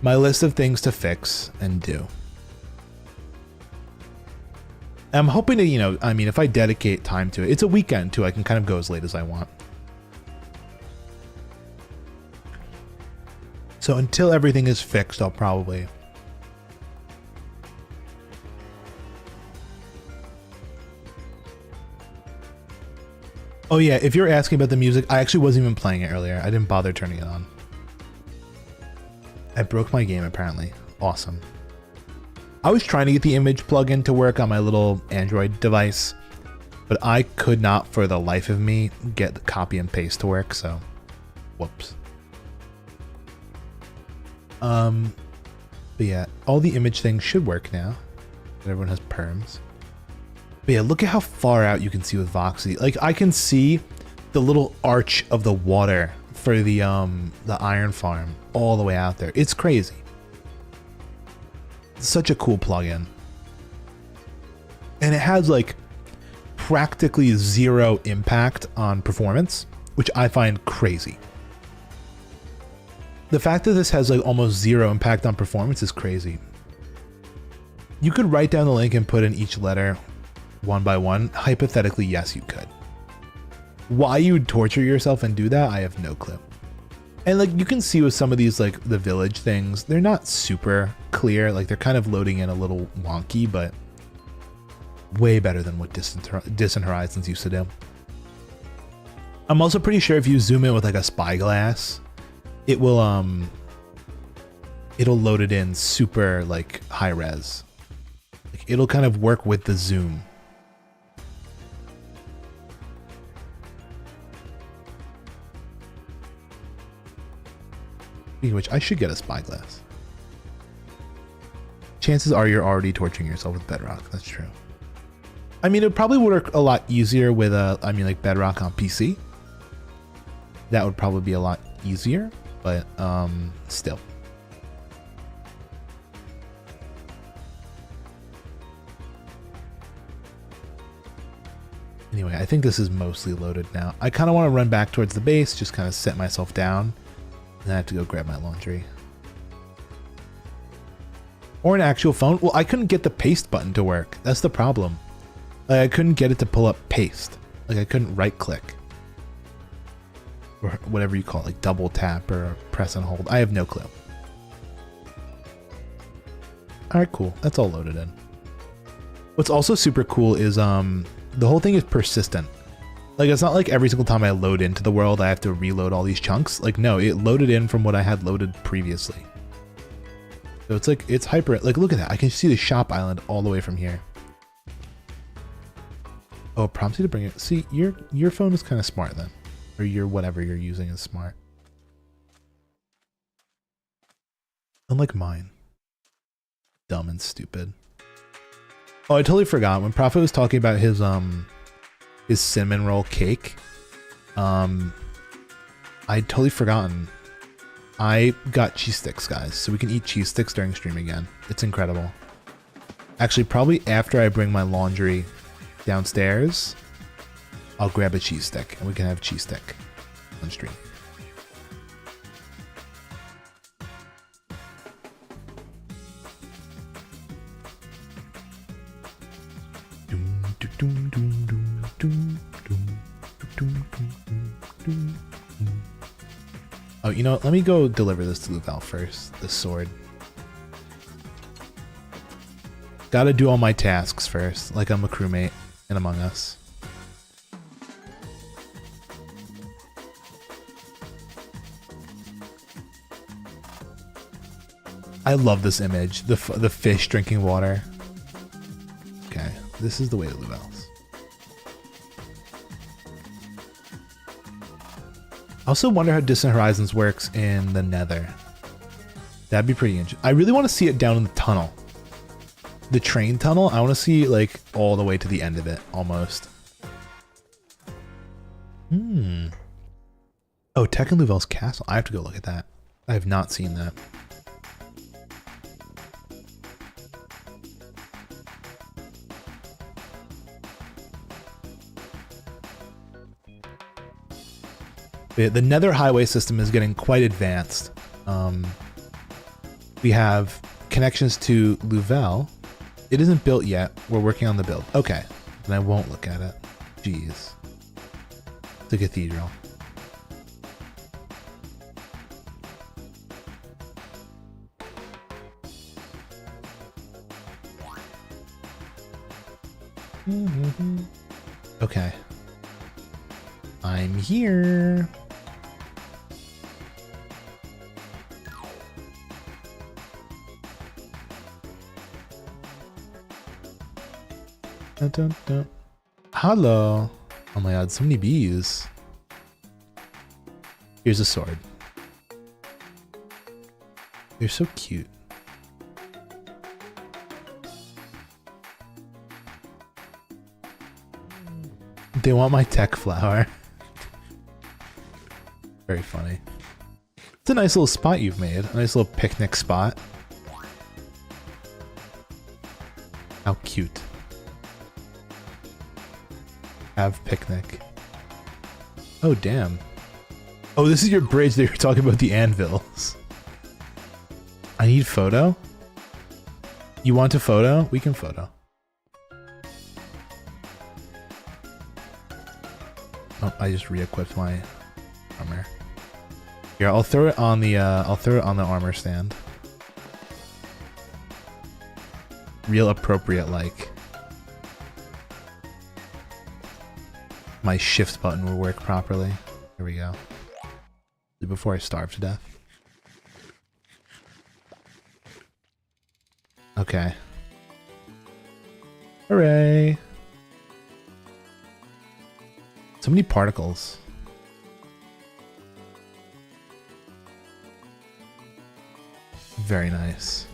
My list of things to fix and do. I'm hoping to, you know, I mean, if I dedicate time to it, it's a weekend too. I can kind of go as late as I want. So until everything is fixed, I'll probably... Oh yeah, if you're asking about the music, I actually wasn't even playing it earlier. I didn't bother turning it on. I broke my game apparently. Awesome. I was trying to get the image plugin to work on my little Android device, but I could not for the life of me get the copy and paste to work, so whoops. But yeah, all the image things should work now. Everyone has perms. But yeah, look at how far out you can see with Voxy. Like, I can see the little arch of the water for the iron farm all the way out there. It's crazy. It's such a cool plugin. And it has, like, practically zero impact on performance, which I find crazy. The fact that this has, like, almost zero impact on performance is crazy. You could write down the link and put in each letter one by one? Hypothetically, yes, you could. Why you would torture yourself and do that, I have no clue. And like you can see with some of these like the village things, they're not super clear. Like they're kind of loading in a little wonky, but way better than what Distant Horizons used to do. I'm also pretty sure if you zoom in with like a spyglass, it will it'll load it in super like high res. Like it'll kind of work with the zoom. Speaking of which, I should get a spyglass. Chances are you're already torturing yourself with Bedrock. That's true. I mean, it probably would work a lot easier with like Bedrock on PC. That would probably be a lot easier, but still. Anyway, I think this is mostly loaded now. I kind of want to run back towards the base, just kind of set myself down. And I have to go grab my laundry. Or an actual phone. Well, I couldn't get the paste button to work. That's the problem. Like, I couldn't get it to pull up paste. Like I couldn't right click. Or whatever you call it, like double tap or press and hold. I have no clue. Alright, cool. That's all loaded in. What's also super cool is the whole thing is persistent. Like it's not like every single time I load into the world I have to reload all these chunks. Like no, it loaded in from what I had loaded previously. So it's like it's hyper, like look at that. I can see the shop island all the way from here. Oh, it prompts you to bring it. See, your phone is kind of smart then. Or your whatever you're using is smart. Unlike mine. Dumb and stupid. Oh, I totally forgot when Prophet was talking about his cinnamon roll cake. I'd totally forgotten. I got cheese sticks, guys, so we can eat cheese sticks during stream again. It's incredible. Actually, probably after I bring my laundry downstairs, I'll grab a cheese stick and we can have cheese stick on stream. Oh, you know what? Let me go deliver this to Luval first. The sword. Gotta do all my tasks first, like I'm a crewmate in Among Us. I love this image. The fish drinking water. Okay, this is the way to Luval's. I also wonder how Distant Horizons works in the Nether. That'd be pretty interesting. I really want to see it down in the tunnel. The train tunnel, I want to see like all the way to the end of it, almost. Oh, Tech and Luvel's castle. I have to go look at that. I have not seen that. The Nether highway system is getting quite advanced. We have connections to Luvel. It isn't built yet. We're working on the build. Okay, then I won't look at it. Jeez. It's a cathedral. Okay. I'm here. Dun, dun, dun. Hello. Oh my god, so many bees. Here's a sword. They're so cute. They want my tech flower. Very funny. It's a nice little spot you've made. A nice little picnic spot. How cute. Have picnic. Oh, damn. Oh, this is your bridge that you're talking about, the anvils. I need photo? You want a photo? We can photo. Oh, I just re-equipped my armor. Here, I'll throw it on the armor stand. Real appropriate, like. My shift button will work properly. Here we go. Before I starve to death. Okay. Hooray! So many particles. Very nice.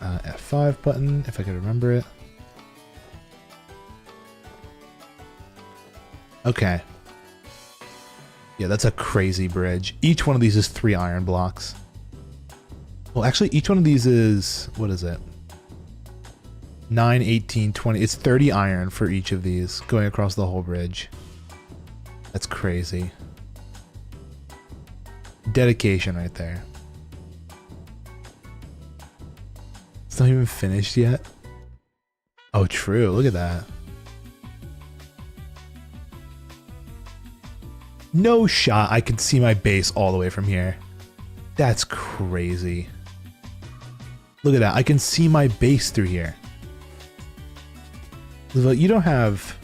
F5 button, if I could remember it. Okay. Yeah, that's a crazy bridge. Each one of these is 3 iron blocks. Well, actually, each one of these is... what is it? 9, 18, 20. It's 30 iron for each of these going across the whole bridge. That's crazy. Dedication right there. It's not even finished yet. Oh, true. Look at that. No shot. I can see my base all the way from here. That's crazy. Look at that. I can see my base through here. You don't have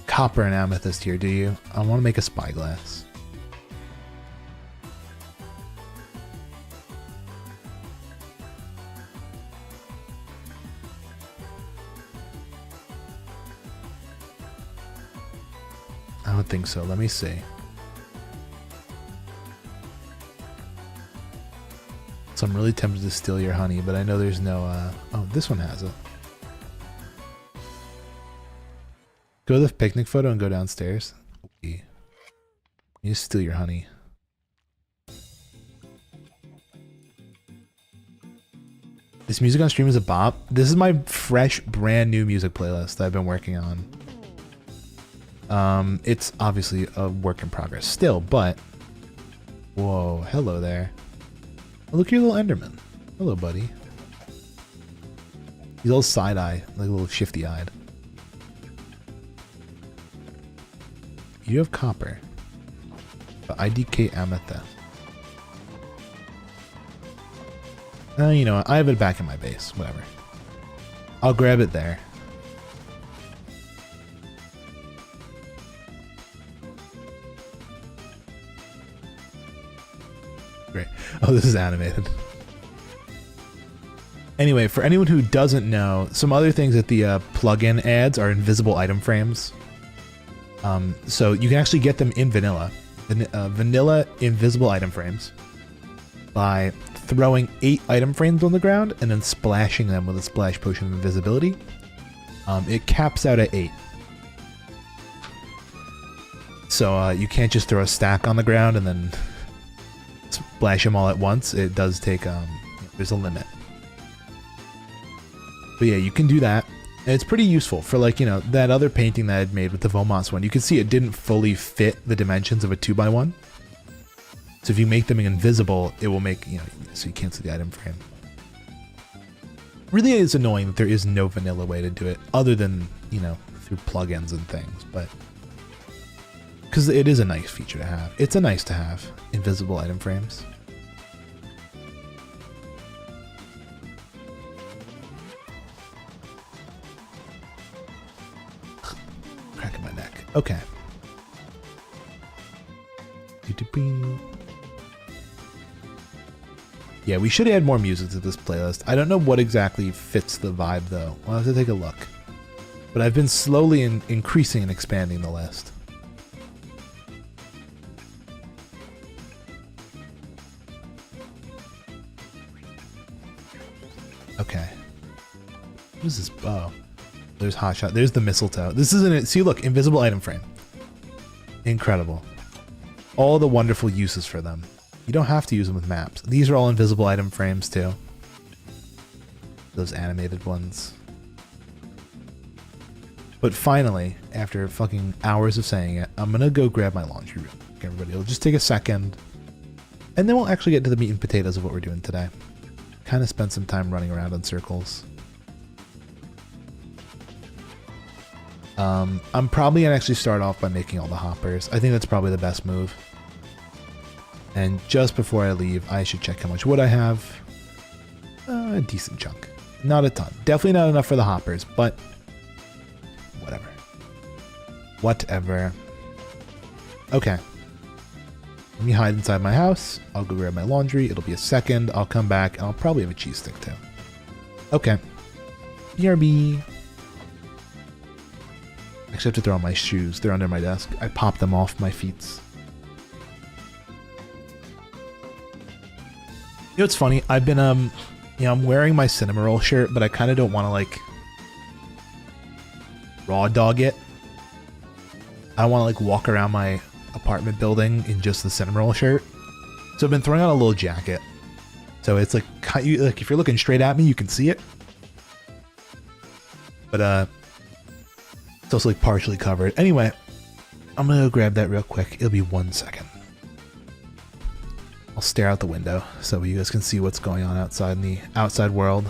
copper and amethyst here, do you? I want to make a spyglass. I don't think so. Let me see. So I'm really tempted to steal your honey, but I know there's no, oh, this one has it. Go to the picnic photo and go downstairs. Okay. You just steal your honey. This music on stream is a bop. This is my fresh, brand new music playlist that I've been working on. It's obviously a work in progress still, but... Whoa, hello there. Oh, look at your little Enderman. Hello, buddy. He's all side-eye, like a little shifty-eyed. You have copper. But IDK amethyst. You know what? I have it back in my base. Whatever. I'll grab it there. Great. Oh, this is animated. Anyway, for anyone who doesn't know, some other things that the plugin adds are invisible item frames. So you can actually get them in vanilla. Vanilla invisible item frames by throwing 8 item frames on the ground and then splashing them with a splash potion of invisibility. It caps out at 8. So you can't just throw a stack on the ground and then splash them all at once. It does take, there's a limit. But yeah, you can do that. And it's pretty useful for, like, you know, that other painting that I'd made with the Vomos one. You can see it didn't fully fit the dimensions of a 2x1. So if you make them invisible, it will make, you know, so you can't see the item frame. Really is annoying that there is no vanilla way to do it other than, you know, through plugins and things, but because it is a nice feature to have. It's a nice to have, invisible item frames. Cracking my neck. Okay. Yeah, we should add more music to this playlist. I don't know what exactly fits the vibe, though. We'll have to take a look. But I've been slowly increasing and expanding the list. Okay. What is this? Oh. There's Hotshot. There's the mistletoe. This isn't it. See, look. Invisible item frame. Incredible. All the wonderful uses for them. You don't have to use them with maps. These are all invisible item frames, too. Those animated ones. But finally, after fucking hours of saying it, I'm gonna go grab my laundry room. Okay, everybody, it'll just take a second. And then we'll actually get to the meat and potatoes of what we're doing today. Kind of spent some time running around in circles. I'm probably gonna actually start off by making all the hoppers. I think that's probably the best move. And just before I leave, I should check how much wood I have. A decent chunk. Not a ton. Definitely not enough for the hoppers, but whatever. Whatever. Okay. Let me hide inside my house. I'll go grab my laundry. It'll be a second. I'll come back and I'll probably have a cheese stick too. Okay. BRB. Actually, I have to throw on my shoes. They're under my desk. I popped them off my feet. You know what's funny? I've been, I'm wearing my cinnamon roll shirt, but I kind of don't want to, like, raw dog it. I want to, like, walk around my apartment building in just the cinnamon roll shirt. So I've been throwing on a little jacket. So it's, like if you're looking straight at me, you can see it. But, it's also, like, partially covered. Anyway, I'm gonna go grab that real quick. It'll be 1 second. I'll stare out the window so you guys can see what's going on outside in the outside world.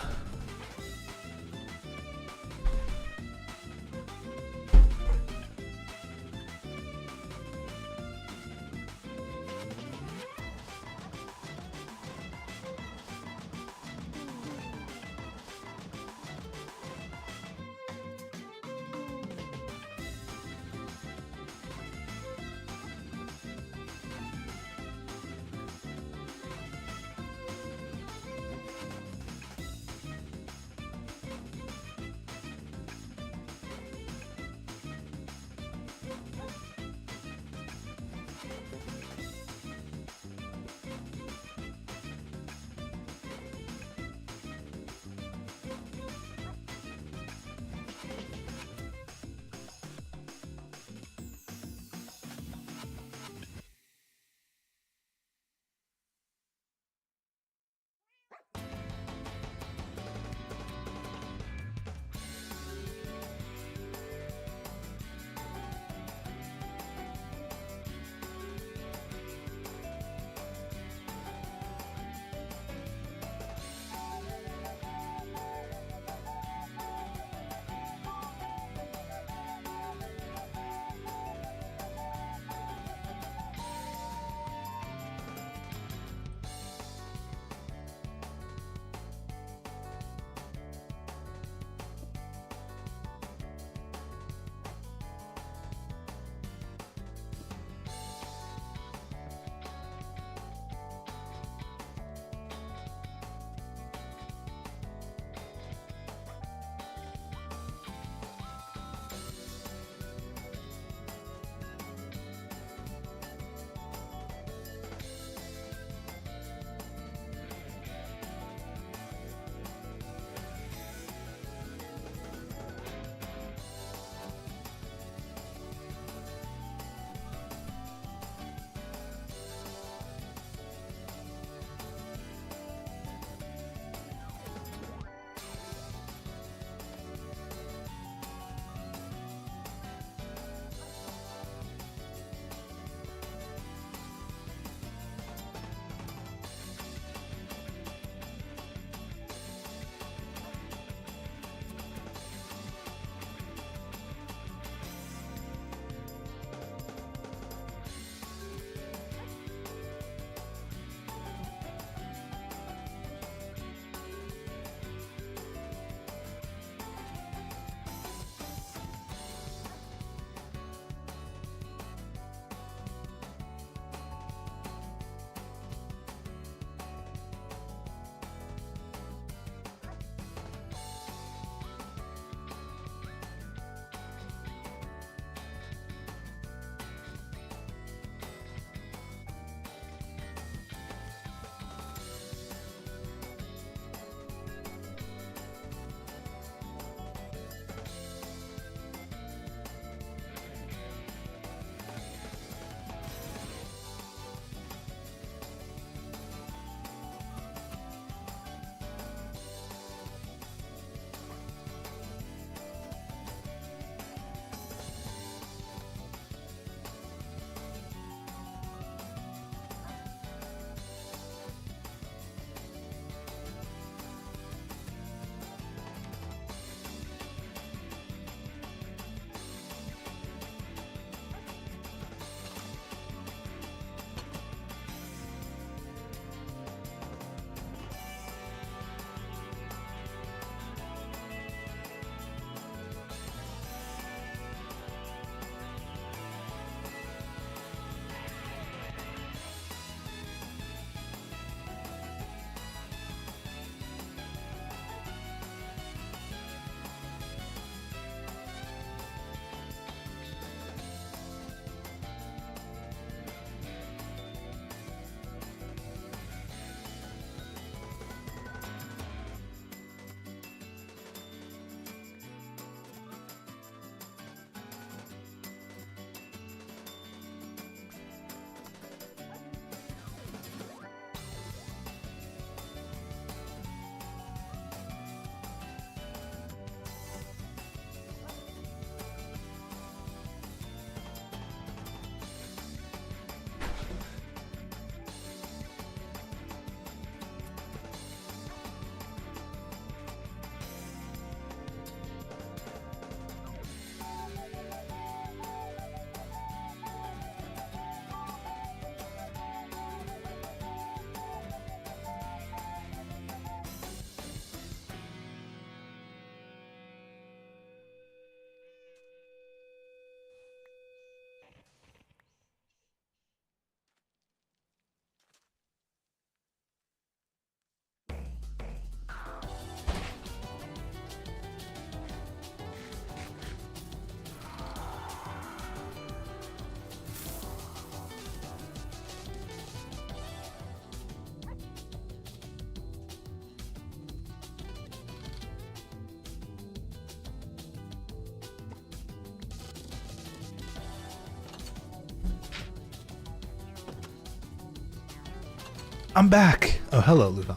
I'm back! Oh, hello, Luva.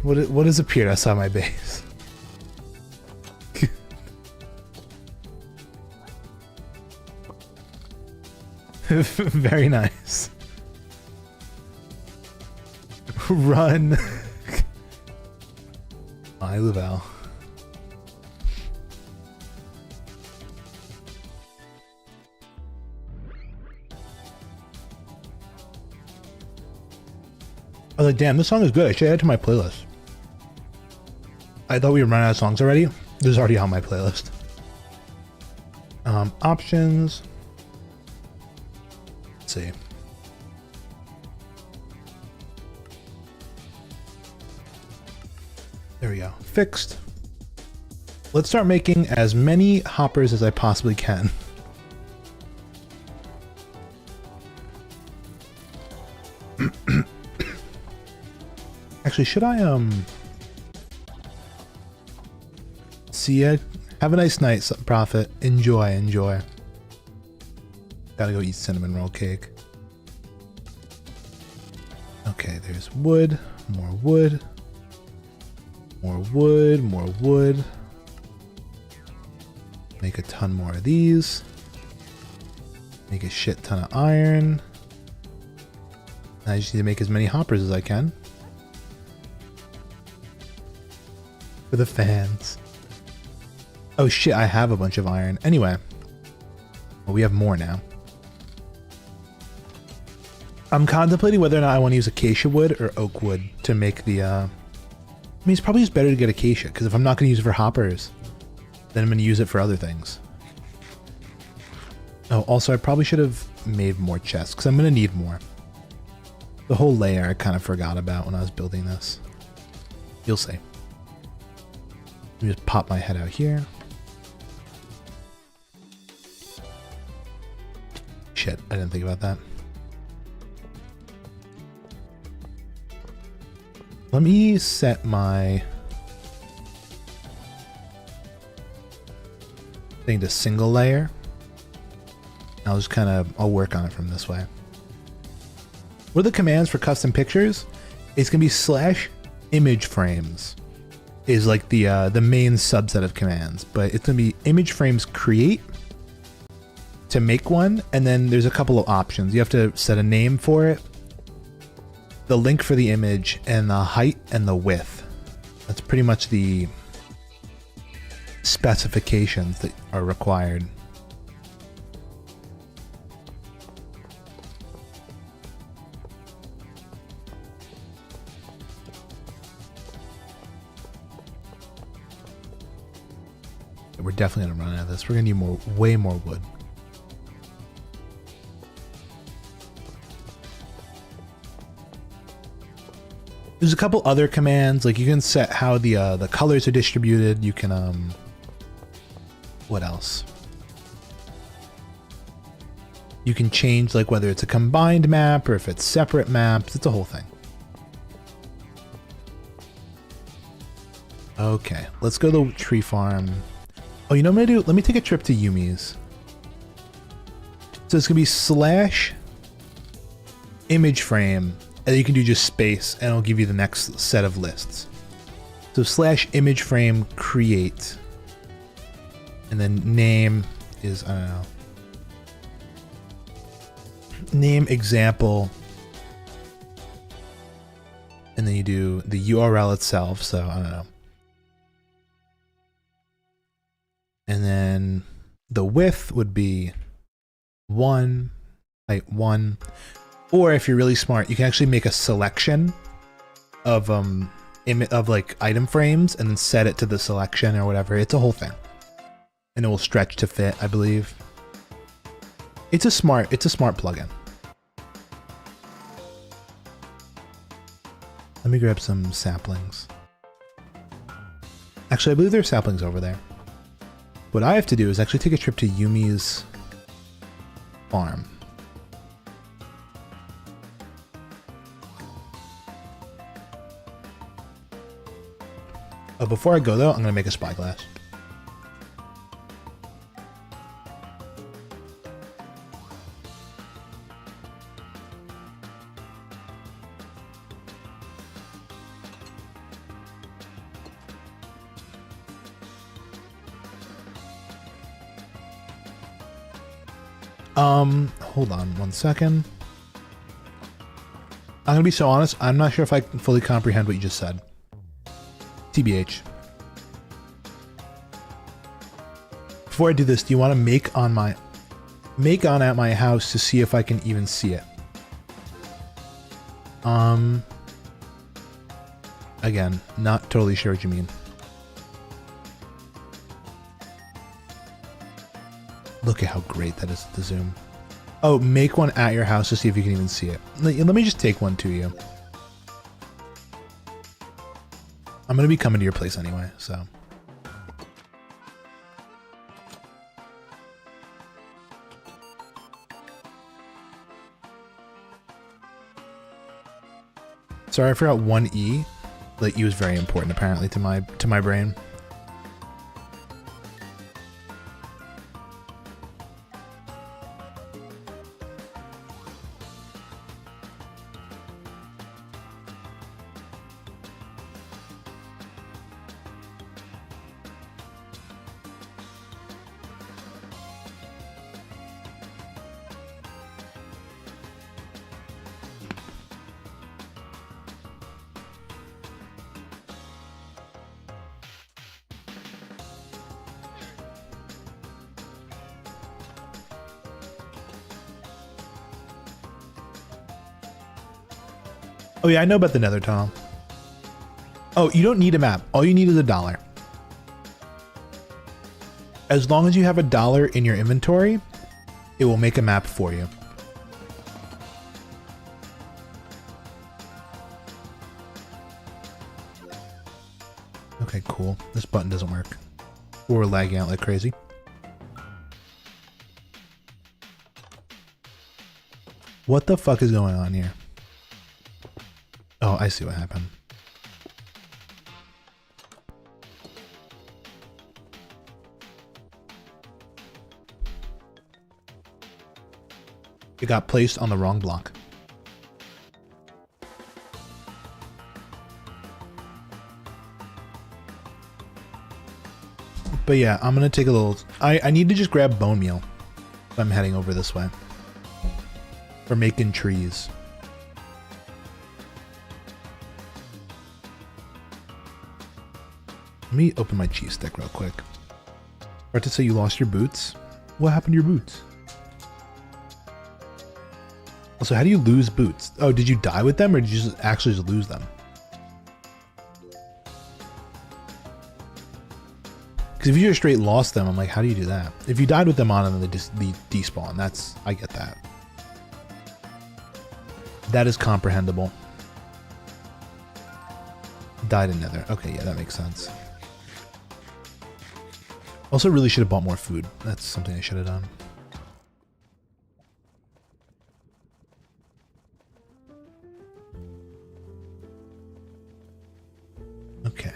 What has appeared outside my base? Very nice. Run! Hi, Luval. I was like, damn, this song is good. I should add it to my playlist. I thought we were running out of songs already. This is already on my playlist. Options. Let's see. There we go. Fixed. Let's start making as many hoppers as I possibly can. Actually, should I, see ya. Have a nice night, Prophet. Enjoy, enjoy. Gotta go eat cinnamon roll cake. Okay, there's wood. More wood. More wood, more wood. Make a ton more of these. Make a shit ton of iron. I just need to make as many hoppers as I can. For the fans. Oh shit, I have a bunch of iron. Anyway. Well, we have more now. I'm contemplating whether or not I want to use acacia wood or oak wood to make the, I mean, it's probably just better to get acacia, because if I'm not going to use it for hoppers, then I'm going to use it for other things. Oh, also, I probably should have made more chests, because I'm going to need more. The whole layer I kind of forgot about when I was building this. You'll see. Let me just pop my head out here. Shit, I didn't think about that. Let me set my thing to single layer. I'll just I'll work on it from this way. What are the commands for custom pictures? It's gonna be /image frames is like the main subset of commands, but it's gonna be image frames create to make one, and then there's a couple of options. You have to set a name for it, the link for the image, and the height and the width. That's pretty much the specifications that are required. We're definitely gonna run out of this. We're gonna need way more wood. There's a couple other commands, like you can set how the colors are distributed. You can what else? You can change like whether it's a combined map or if it's separate maps. It's a whole thing. Okay, let's go to the tree farm. Oh, you know what I'm gonna do? Let me take a trip to Yumi's. So it's gonna be /image frame, and you can do just space, and it'll give you the next set of lists. So /image frame create, and then name is, I don't know, name example, and then you do the URL itself. So I don't know. And then the width would be 1, height 1. Or if you're really smart, you can actually make a selection of like item frames and then set it to the selection or whatever. It's a whole thing. And it will stretch to fit, I believe. It's a smart plugin. Let me grab some saplings. Actually, I believe there are saplings over there. What I have to do is actually take a trip to Yumi's farm. Oh, before I go though, I'm gonna make a spyglass. Hold on 1 second. I'm gonna be so honest, I'm not sure if I can fully comprehend what you just said. TBH. Before I do this, do you want to make on at my house to see if I can even see it? Again, not totally sure what you mean. Look at how great that is to zoom. Oh, make one at your house to see if you can even see it. Let me just take one to you. I'm gonna be coming to your place anyway, so. Sorry, I forgot one E. Like, E was very important apparently to my brain. Oh yeah, I know about the Nether Tunnel. Oh, you don't need a map. All you need is $1. As long as you have $1 in your inventory, it will make a map for you. Okay, cool. This button doesn't work. We're lagging out like crazy. What the fuck is going on here? Oh, I see what happened. It got placed on the wrong block. But yeah, I'm gonna take a little... I need to just grab bone meal if I'm heading over this way. For making trees. Let me open my cheese stick real quick. About to say you lost your boots? What happened to your boots? Also, how do you lose boots? Oh, did you die with them or did you just actually just lose them? Because if you just straight lost them, I'm like, how do you do that? If you died with them on and then they just despawn, that's, I get that. That is comprehensible. Died in Nether. Okay, yeah, that makes sense. Also, really should have bought more food. That's something I should have done. Okay.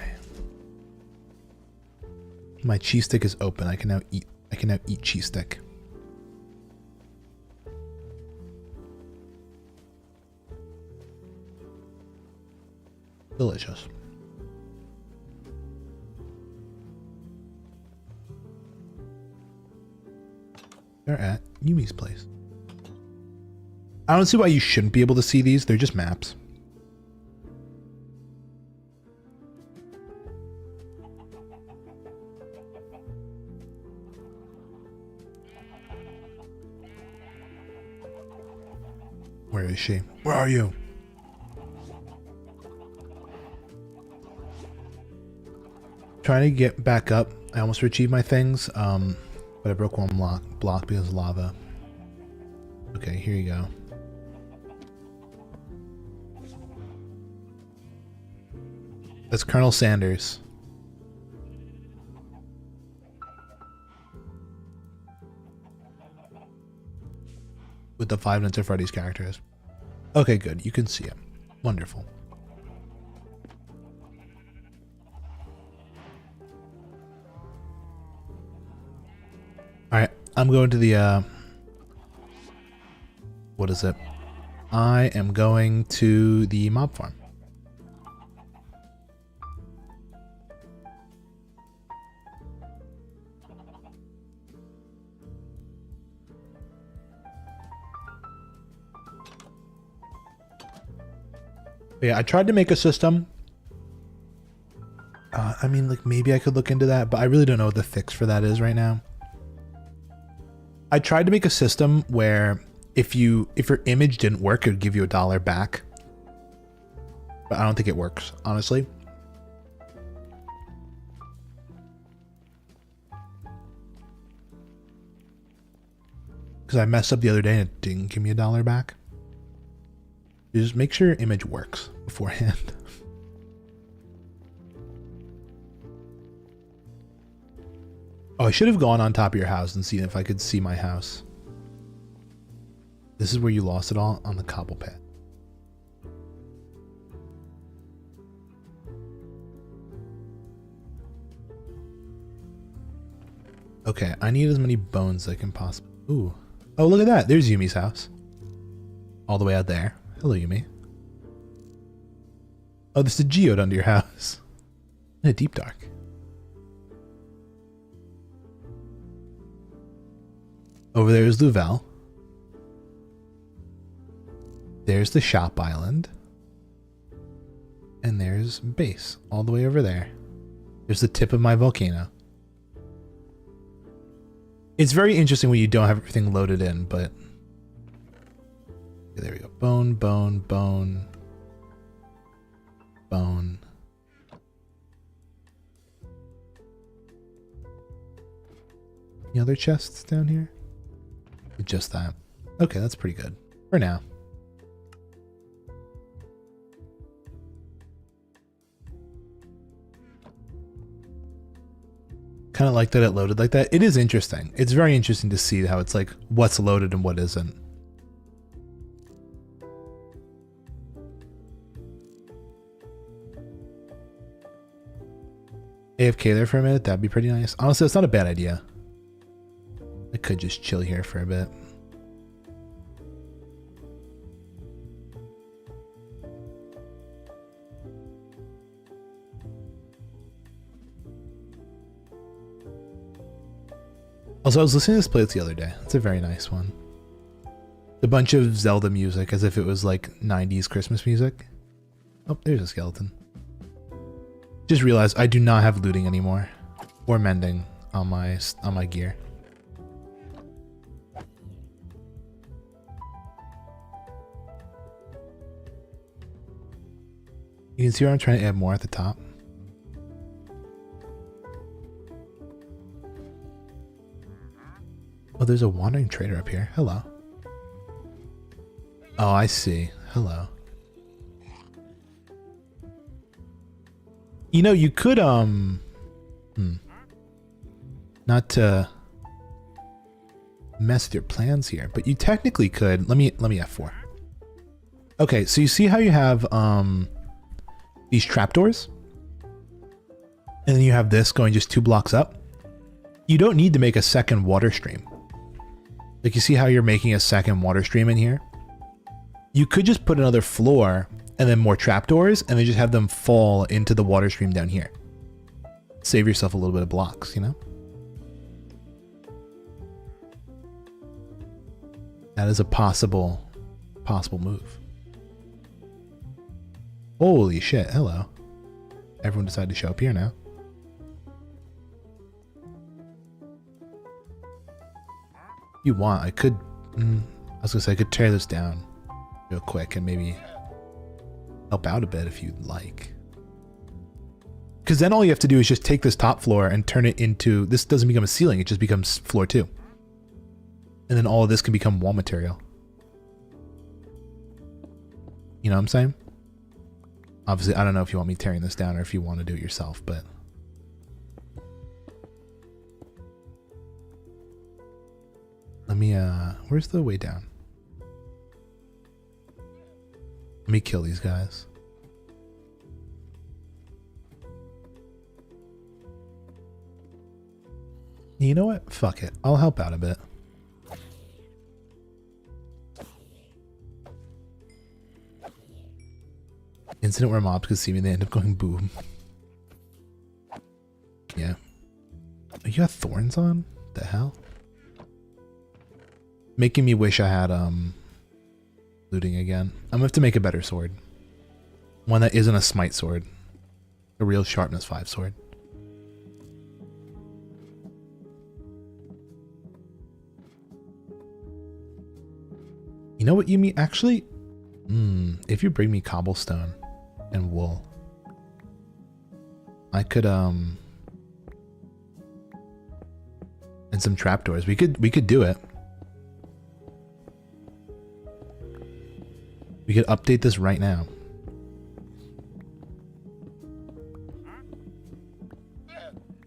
My cheese stick is open. I can now eat cheese stick. Delicious. They're at Yumi's place. I don't see why you shouldn't be able to see these. They're just maps. Where is she? Where are you? Trying to get back up. I almost achieved my things. But I broke one block because of lava. Okay, here you go. That's Colonel Sanders. With the Five Nights at Freddy's characters. Okay, good. You can see him. Wonderful. Alright, I'm going to the, what is it? I am going to the mob farm. But yeah, I tried to make a system. I mean, like, maybe I could look into that, but I really don't know what the fix for that is right now. I tried to make a system where if your image didn't work, it would give you $1 back. But I don't think it works, honestly. Because I messed up the other day and it didn't give me $1 back. You just make sure your image works beforehand. Oh, I should have gone on top of your house and seen if I could see my house. This is where you lost it all, on the cobble pad. Okay, I need as many bones as I can possibly. Ooh. Oh, look at that. There's Yumi's house. All the way out there. Hello, Yumi. Oh, there's a geode under your house. In a deep dark. Over there is Louvel. There's the shop island. And there's base all the way over there. There's the tip of my volcano. It's very interesting when you don't have everything loaded in, but... Okay, there we go. Bone, bone, bone. Bone. Any other chests down here? Just that. Okay, that's pretty good. For now. Kind of like that it loaded like that. It is interesting. It's very interesting to see how it's like what's loaded and what isn't. AFK there for a minute, that'd be pretty nice. Honestly, it's not a bad idea. I could just chill here for a bit. Also, I was listening to this playlist the other day. It's a very nice one. A bunch of Zelda music as if it was like 90s Christmas music. Oh, there's a skeleton. Just realized I do not have looting anymore or mending on my gear. You can see where I'm trying to add more at the top. Oh, there's a wandering trader up here. Hello. Oh, I see. Hello. You know, you could, not to mess with your plans here, but you technically could, let me F4. Okay, so you see how you have, these trapdoors? And then you have this going just 2 blocks up? You don't need to make a second water stream. Like, you see how you're making a second water stream in here? You could just put another floor and then more trapdoors and then just have them fall into the water stream down here. Save yourself a little bit of blocks, you know? That is a possible move. Holy shit, hello. Everyone decided to show up here now. If you want, I could, I was gonna say I could tear this down real quick and maybe help out a bit if you'd like. Because then all you have to do is just take this top floor and turn it into, this doesn't become a ceiling, it just becomes floor 2. And then all of this can become wall material. You know what I'm saying? Obviously, I don't know if you want me tearing this down or if you want to do it yourself, but... Let me, where's the way down? Let me kill these guys. You know what? Fuck it. I'll help out a bit. Incident where mobs could see me and they end up going boom. Yeah. Oh, you got thorns on? The hell? Making me wish I had looting again. I'm gonna have to make a better sword. One that isn't a smite sword. A real sharpness 5 sword. You know what, Yumi? Actually, if you bring me cobblestone and wool, I could and some trapdoors. We could do it. We could update this right now.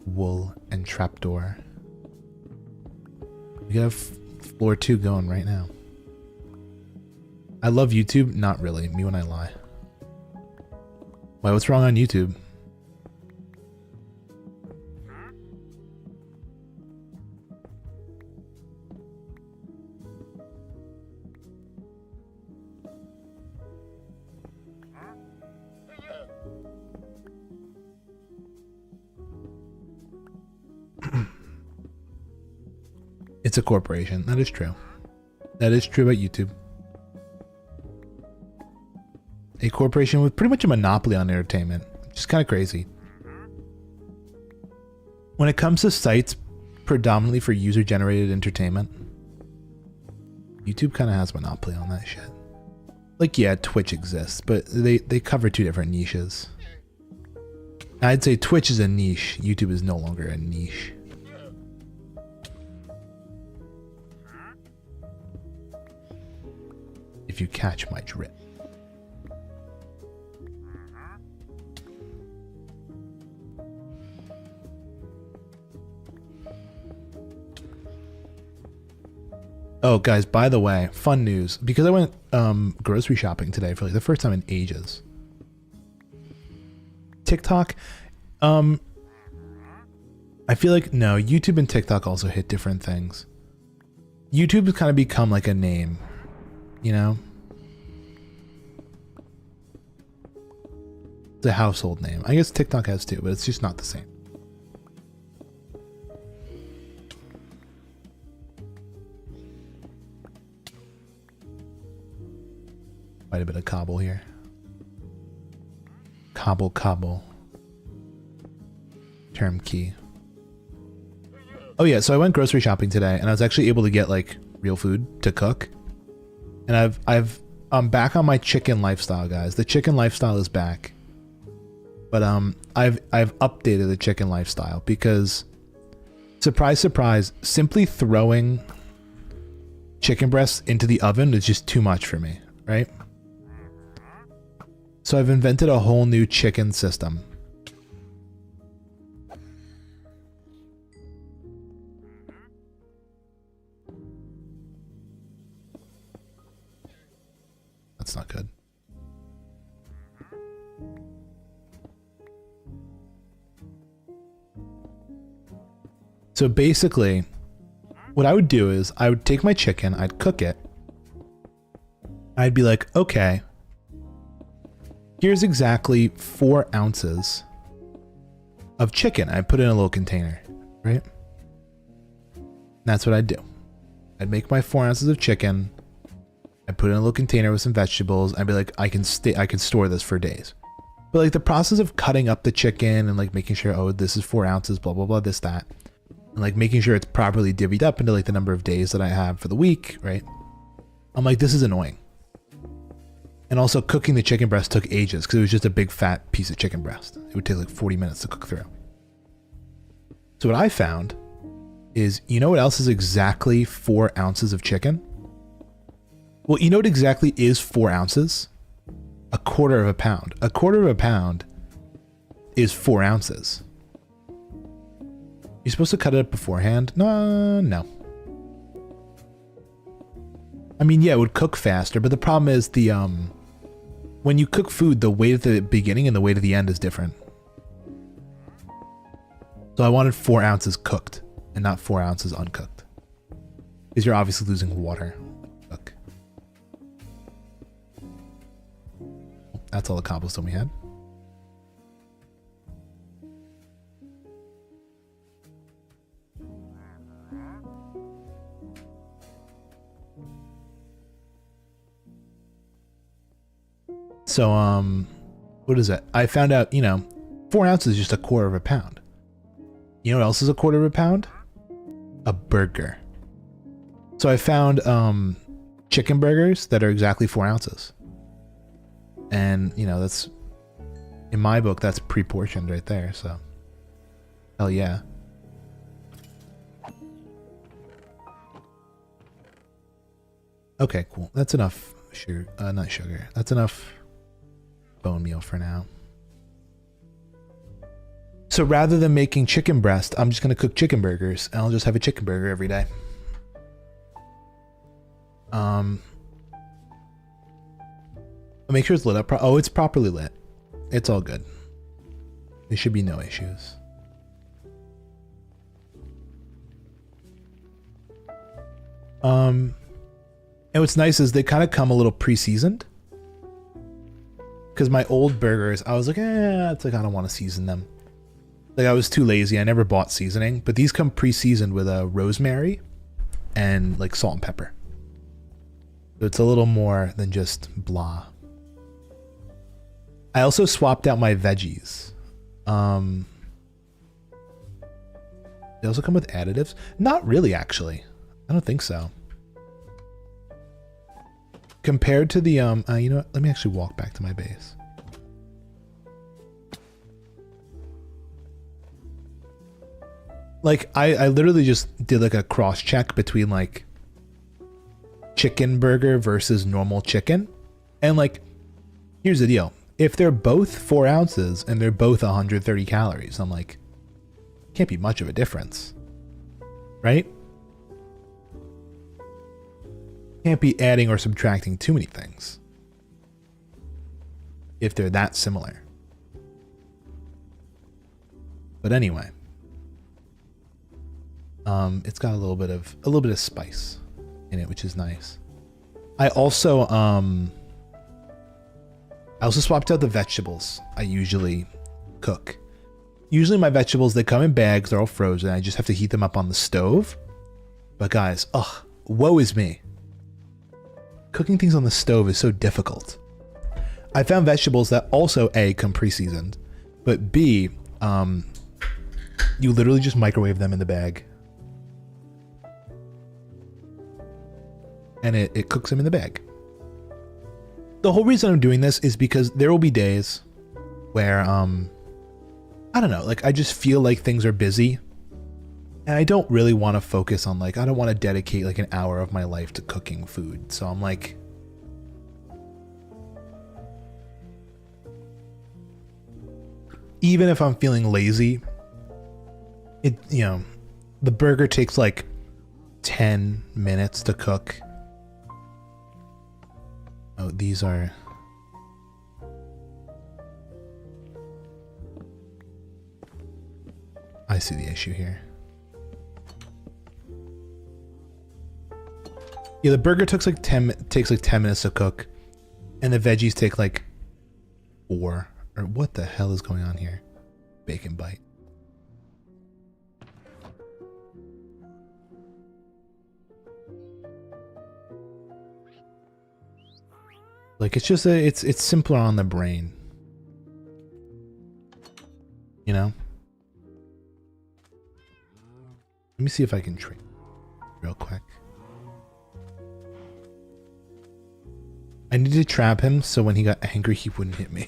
Wool and trapdoor. We could have floor 2 going right now. I love YouTube. Not really. Me when I lie. Why, what's wrong on YouTube? It's a corporation. That is true. That is true about YouTube. A corporation with pretty much a monopoly on entertainment. Which is kind of crazy. When it comes to sites predominantly for user-generated entertainment, YouTube kind of has a monopoly on that shit. Like, yeah, Twitch exists, but they cover 2 different niches. I'd say Twitch is a niche. YouTube is no longer a niche. If you catch my drift. Oh, guys, by the way, fun news. Because I went grocery shopping today for like the first time in ages. TikTok, I feel like, no, YouTube and TikTok also hit different things. YouTube has kind of become like a name, you know? It's a household name. I guess TikTok has too, but it's just not the same. Quite a bit of cobble here. Cobble, cobble. Term key. Oh yeah, so I went grocery shopping today and I was actually able to get like real food to cook. And I'm back on my chicken lifestyle, guys. The chicken lifestyle is back. But I've updated the chicken lifestyle because, surprise, surprise, simply throwing chicken breasts into the oven is just too much for me, right? So I've invented a whole new chicken system. That's not good. So basically, what I would do is I would take my chicken, I'd cook it. I'd be like, okay, here's exactly 4 ounces of chicken. I put it in a little container, right? That's what I'd do. I'd make my 4 ounces of chicken. I'd put it in a little container with some vegetables. I'd be like, I can store this for days. But like the process of cutting up the chicken and like making sure, oh, this is 4 ounces, blah, blah, blah, this, that. And like making sure it's properly divvied up into like the number of days that I have for the week, right? I'm like, this is annoying. And also cooking the chicken breast took ages because it was just a big fat piece of chicken breast. It would take like 40 minutes to cook through. So what I found is, you know what else is exactly 4 ounces of chicken? Well, you know what exactly is 4 ounces? 1/4 pound. 1/4 pound is 4 ounces. You're supposed to cut it up beforehand? No. I mean, yeah, it would cook faster, but the problem is the when you cook food, the weight at the beginning and the weight at the end is different. So I wanted 4 ounces cooked and not 4 ounces uncooked. Because you're obviously losing water. Cook. That's all the cobblestone we had. So what is it? I found out, you know, 4 ounces is just a quarter of a pound. You know what else is a quarter of a pound? A burger. So I found chicken burgers that are exactly 4 ounces. And, you know, that's, in my book, that's pre-portioned right there, so. Hell yeah. Okay, cool. That's enough sugar, not sugar. That's enough bone meal for now. So rather than making chicken breast, I'm just going to cook chicken burgers, and I'll just have a chicken burger every day. I'll make sure it's lit up. Oh, it's properly lit. It's all good. There should be no issues. And what's nice is they kind of come a little pre-seasoned. Because my old burgers, I was like, it's like I don't want to season them. Like I was too lazy. I never bought seasoning, but these come pre-seasoned with rosemary and like salt and pepper. So it's a little more than just blah. I also swapped out my veggies. They also come with additives? Not really, actually. I don't think so. Compared to the, you know what? Let me actually walk back to my base. Like, I literally just did like a cross check between like chicken burger versus normal chicken. And like, here's the deal. If they're both 4 ounces and they're both 130 calories, I'm like, can't be much of a difference, right? Can't be adding or subtracting too many things if they're that similar. But anyway, it's got a little bit of spice in it, which is nice. I also swapped out the vegetables I usually cook. Usually my vegetables, they come in bags, they're all frozen. I just have to heat them up on the stove. But guys, woe is me. Cooking things on the stove is so difficult. I found vegetables that also A, come pre-seasoned, but B, you literally just microwave them in the bag. And it cooks them in the bag. The whole reason I'm doing this is because there will be days where, I don't know, like I just feel like things are busy. And I don't really want to focus on like, I don't want to dedicate like an hour of my life to cooking food. So I'm like, even if I'm feeling lazy, you know, the burger takes like 10 minutes to cook. Oh, these are... I see the issue here. Yeah, the burger takes like 10 minutes to cook, and the veggies take like 4. Or what the hell is going on here? Bacon bite. Like it's just it's simpler on the brain. You know? Let me see if I can trade real quick. I need to trap him so when he got angry he wouldn't hit me.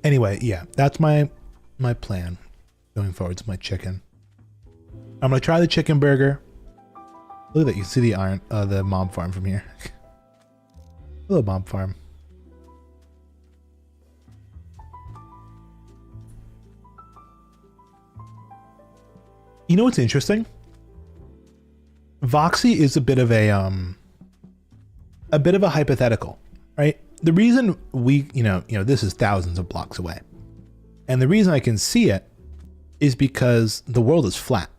Anyway, yeah, that's my plan going forward to my chicken. I'm gonna try the chicken burger. Look at that, you can see the mob farm from here. Hello, mob farm. You know what's interesting? Voxy is a bit of a hypothetical, right? The reason we, you know, this is thousands of blocks away. And the reason I can see it is because the world is flat.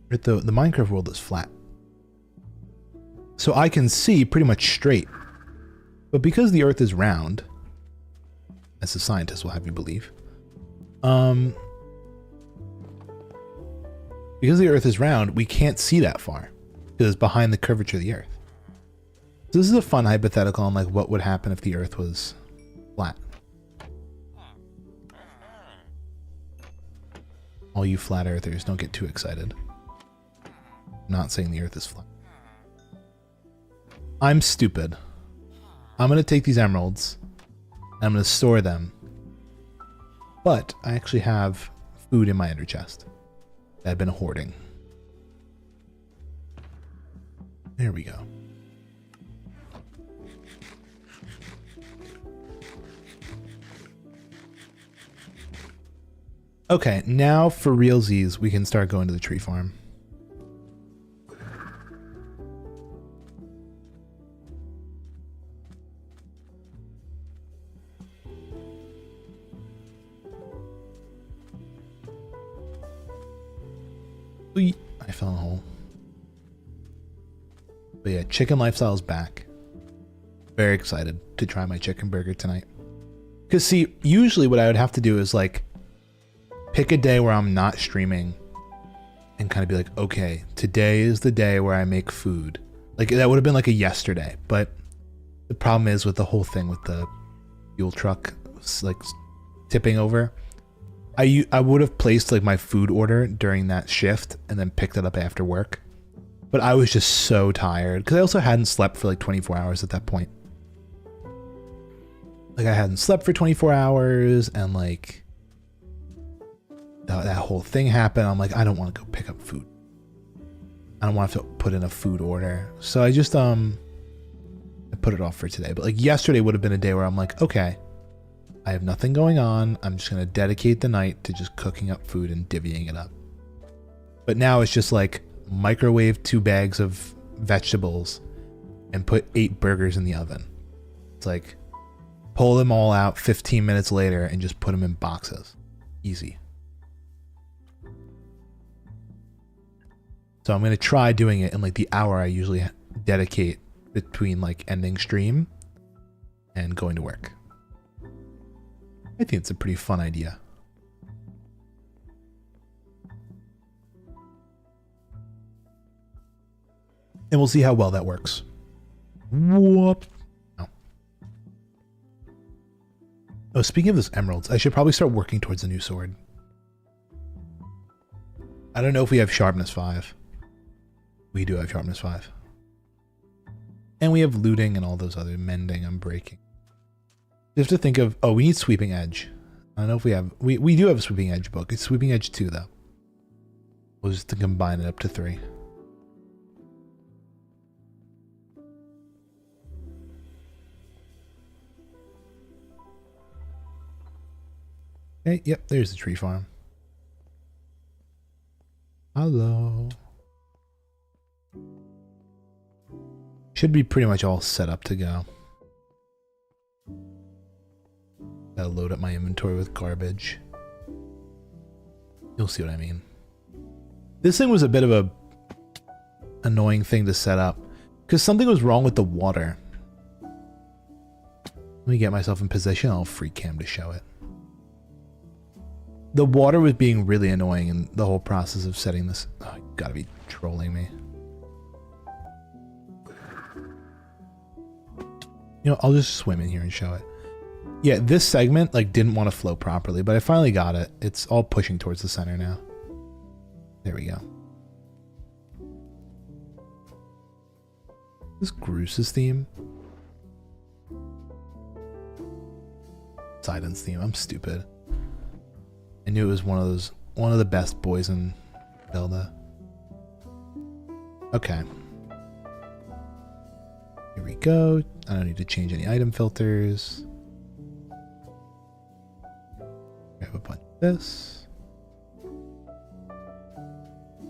Right? The Minecraft world is flat. So I can see pretty much straight. But because the earth is round, as the scientists will have you believe, because the earth is round, we can't see that far because it's behind the curvature of the earth. This is a fun hypothetical on like what would happen if the Earth was flat. All you flat earthers, don't get too excited. I'm not saying the Earth is flat. I'm stupid. I'm gonna take these emeralds and I'm gonna store them. But I actually have food in my ender chest that I've been hoarding. There we go. Okay, now for realsies, we can start going to the tree farm. I fell in a hole. But yeah, chicken lifestyle is back. Very excited to try my chicken burger tonight. Because see, usually what I would have to do is like pick a day where I'm not streaming and kind of be like, okay, today is the day where I make food. Like that would have been like a yesterday. But the problem is with the whole thing with the fuel truck like tipping over. I would have placed like my food order during that shift and then picked it up after work. But I was just so tired because I also hadn't slept for like 24 hours at that point. Like I hadn't slept for 24 hours and like that whole thing happened. I'm like, I don't want to go pick up food. I don't want to put in a food order. So I just I put it off for today. But like yesterday would have been a day where I'm like, okay, I have nothing going on. I'm just going to dedicate the night to just cooking up food and divvying it up. But now it's just like microwave 2 bags of vegetables and put 8 burgers in the oven. It's like pull them all out 15 minutes later and just put them in boxes. Easy. So I'm going to try doing it in like the hour I usually dedicate between like ending stream and going to work. I think it's a pretty fun idea. And we'll see how well that works. Whoop. Oh, speaking of those emeralds, I should probably start working towards a new sword. I don't know if we have sharpness 5. We do have sharpness 5. And we have looting and all those other mending and breaking. You have to think of, oh, we need sweeping edge. I don't know if we have, we do have a sweeping edge book. It's sweeping edge 2 though. We'll just combine it up to 3. Okay, yep, there's the tree farm. Hello. Should be pretty much all set up to go. Gotta load up my inventory with garbage. You'll see what I mean. This thing was a bit of a annoying thing to set up because something was wrong with the water. Let me get myself in position. I'll free cam to show it. The water was being really annoying in the whole process of setting this. Oh, you gotta be trolling me. You know, I'll just swim in here and show it. Yeah, this segment like didn't want to flow properly, but I finally got it. It's all pushing towards the center now. There we go. This Gruce's theme. Sidon's theme. I'm stupid. I knew it was one of the best boys in Zelda. Okay. Here we go. I don't need to change any item filters. Grab a bunch of this.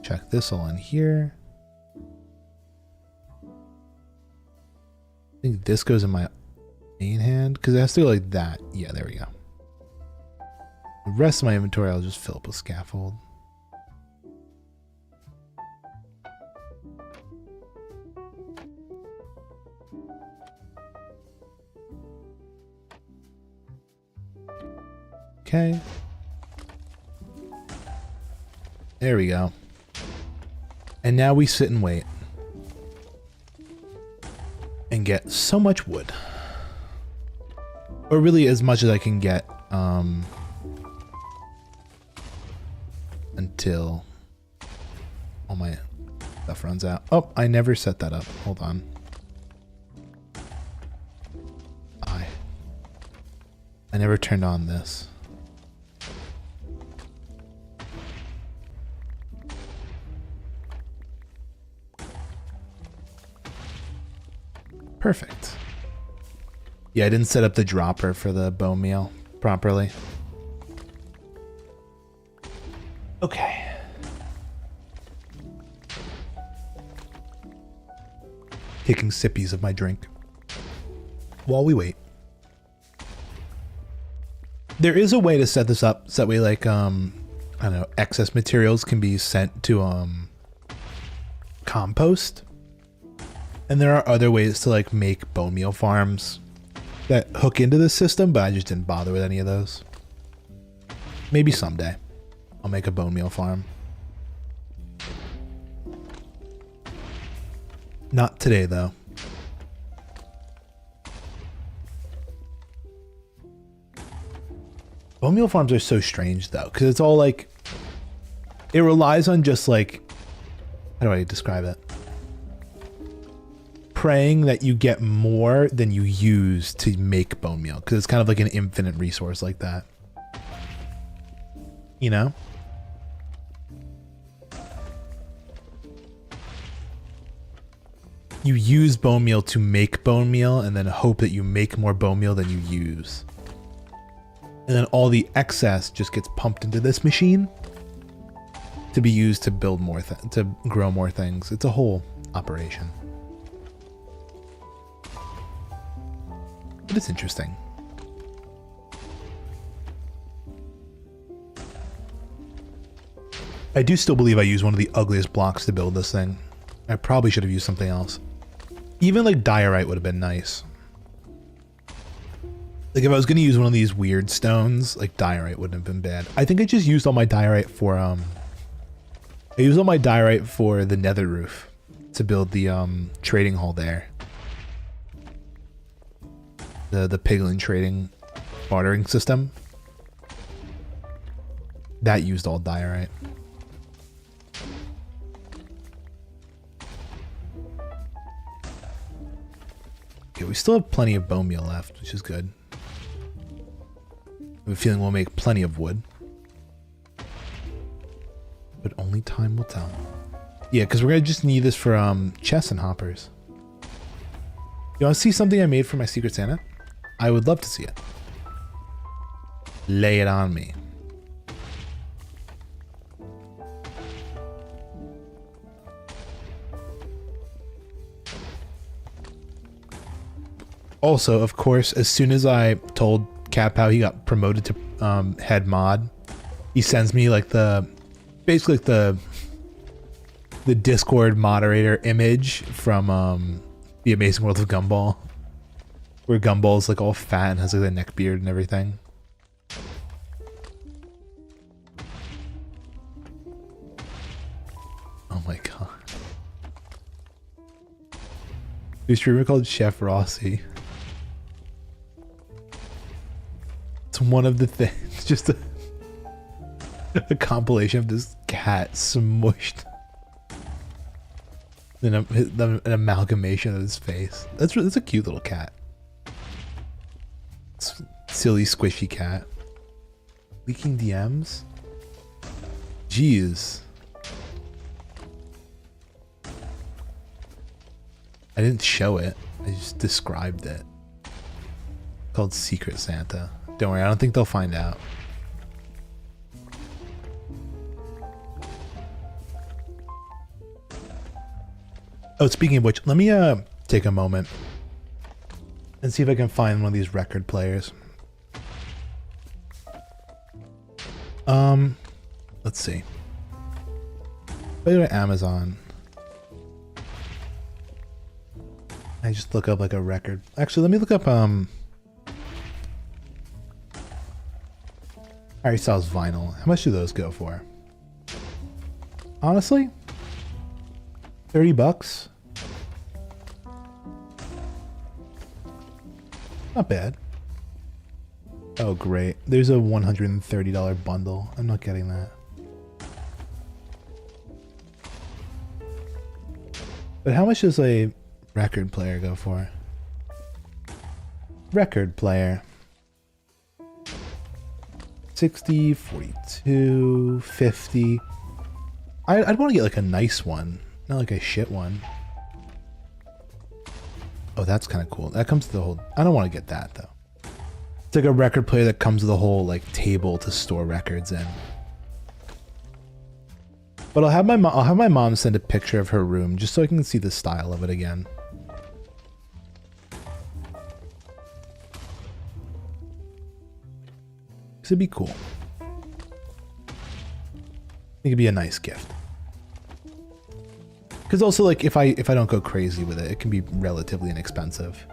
Check this all in here. I think this goes in my main hand because it has to go like that. Yeah, there we go. The rest of my inventory I'll just fill up with scaffold. Okay. There we go. And now we sit and wait. and get so much wood. Or really as much as I can get until all my stuff runs out. Oh, I never set that up. Hold on. I never turned on this. Perfect. Yeah, I didn't set up the dropper for the bone meal properly. Okay. Taking sippies of my drink while we wait. There is a way to set this up so that way, like, I don't know, excess materials can be sent to compost. And there are other ways to like make bone meal farms that hook into the system, but I just didn't bother with any of those. Maybe someday I'll make a bone meal farm. Not today though. Bone meal farms are so strange though, because it's all like, it relies on just like, how do I describe it? Praying that you get more than you use to make bone meal, because it's kind of like an infinite resource like that. You know? You use bone meal to make bone meal and then hope that you make more bone meal than you use. And then all the excess just gets pumped into this machine to be used to build more, to grow more things. It's a whole operation. But it's interesting. I do still believe I used one of the ugliest blocks to build this thing. I probably should have used something else. Even like diorite would have been nice. Like if I was going to use one of these weird stones, like diorite wouldn't have been bad. I think I just used all my diorite for I used all my diorite for the nether roof to build the trading hall there. The piglin trading bartering system. That used all diorite. Okay, we still have plenty of bone meal left, which is good. I have a feeling we'll make plenty of wood. But only time will tell. Yeah, because we're going to just need this for chests and hoppers. You want to see something I made for my Secret Santa? I would love to see it. Lay it on me. Also, of course, as soon as I told Capow he got promoted to head mod, he sends me like basically like the Discord moderator image from The Amazing World of Gumball, where Gumball's like all fat and has like the neck beard and everything. Oh my god. There's a streamer called Chef Rossi. It's one of the things, just a compilation of this cat smushed. Then an amalgamation of his face. That's a cute little cat. Silly squishy cat. Leaking DMs? Jeez. I didn't show it. I just described it. Called Secret Santa. Don't worry, I don't think they'll find out. Oh, speaking of which, let me take a moment and see if I can find one of these record players. Let's see. If I go to Amazon, I just look up like a record. Actually, let me look up Harry Styles vinyl. How much do those go for? Honestly, $30. Not bad. Oh, great. There's a $130 bundle. I'm not getting that. But how much does a record player go for? Record player. 60, 42, 50. I'd want to get like a nice one, not like a shit one. Oh, that's kind of cool. That comes with the whole... I don't want to get that, though. It's like a record player that comes with a whole, like, table to store records in. But I'll have my mom send a picture of her room just so I can see the style of it again. Because it'd be cool. I think it'd be a nice gift. Because also, like, if I don't go crazy with it, it can be relatively inexpensive.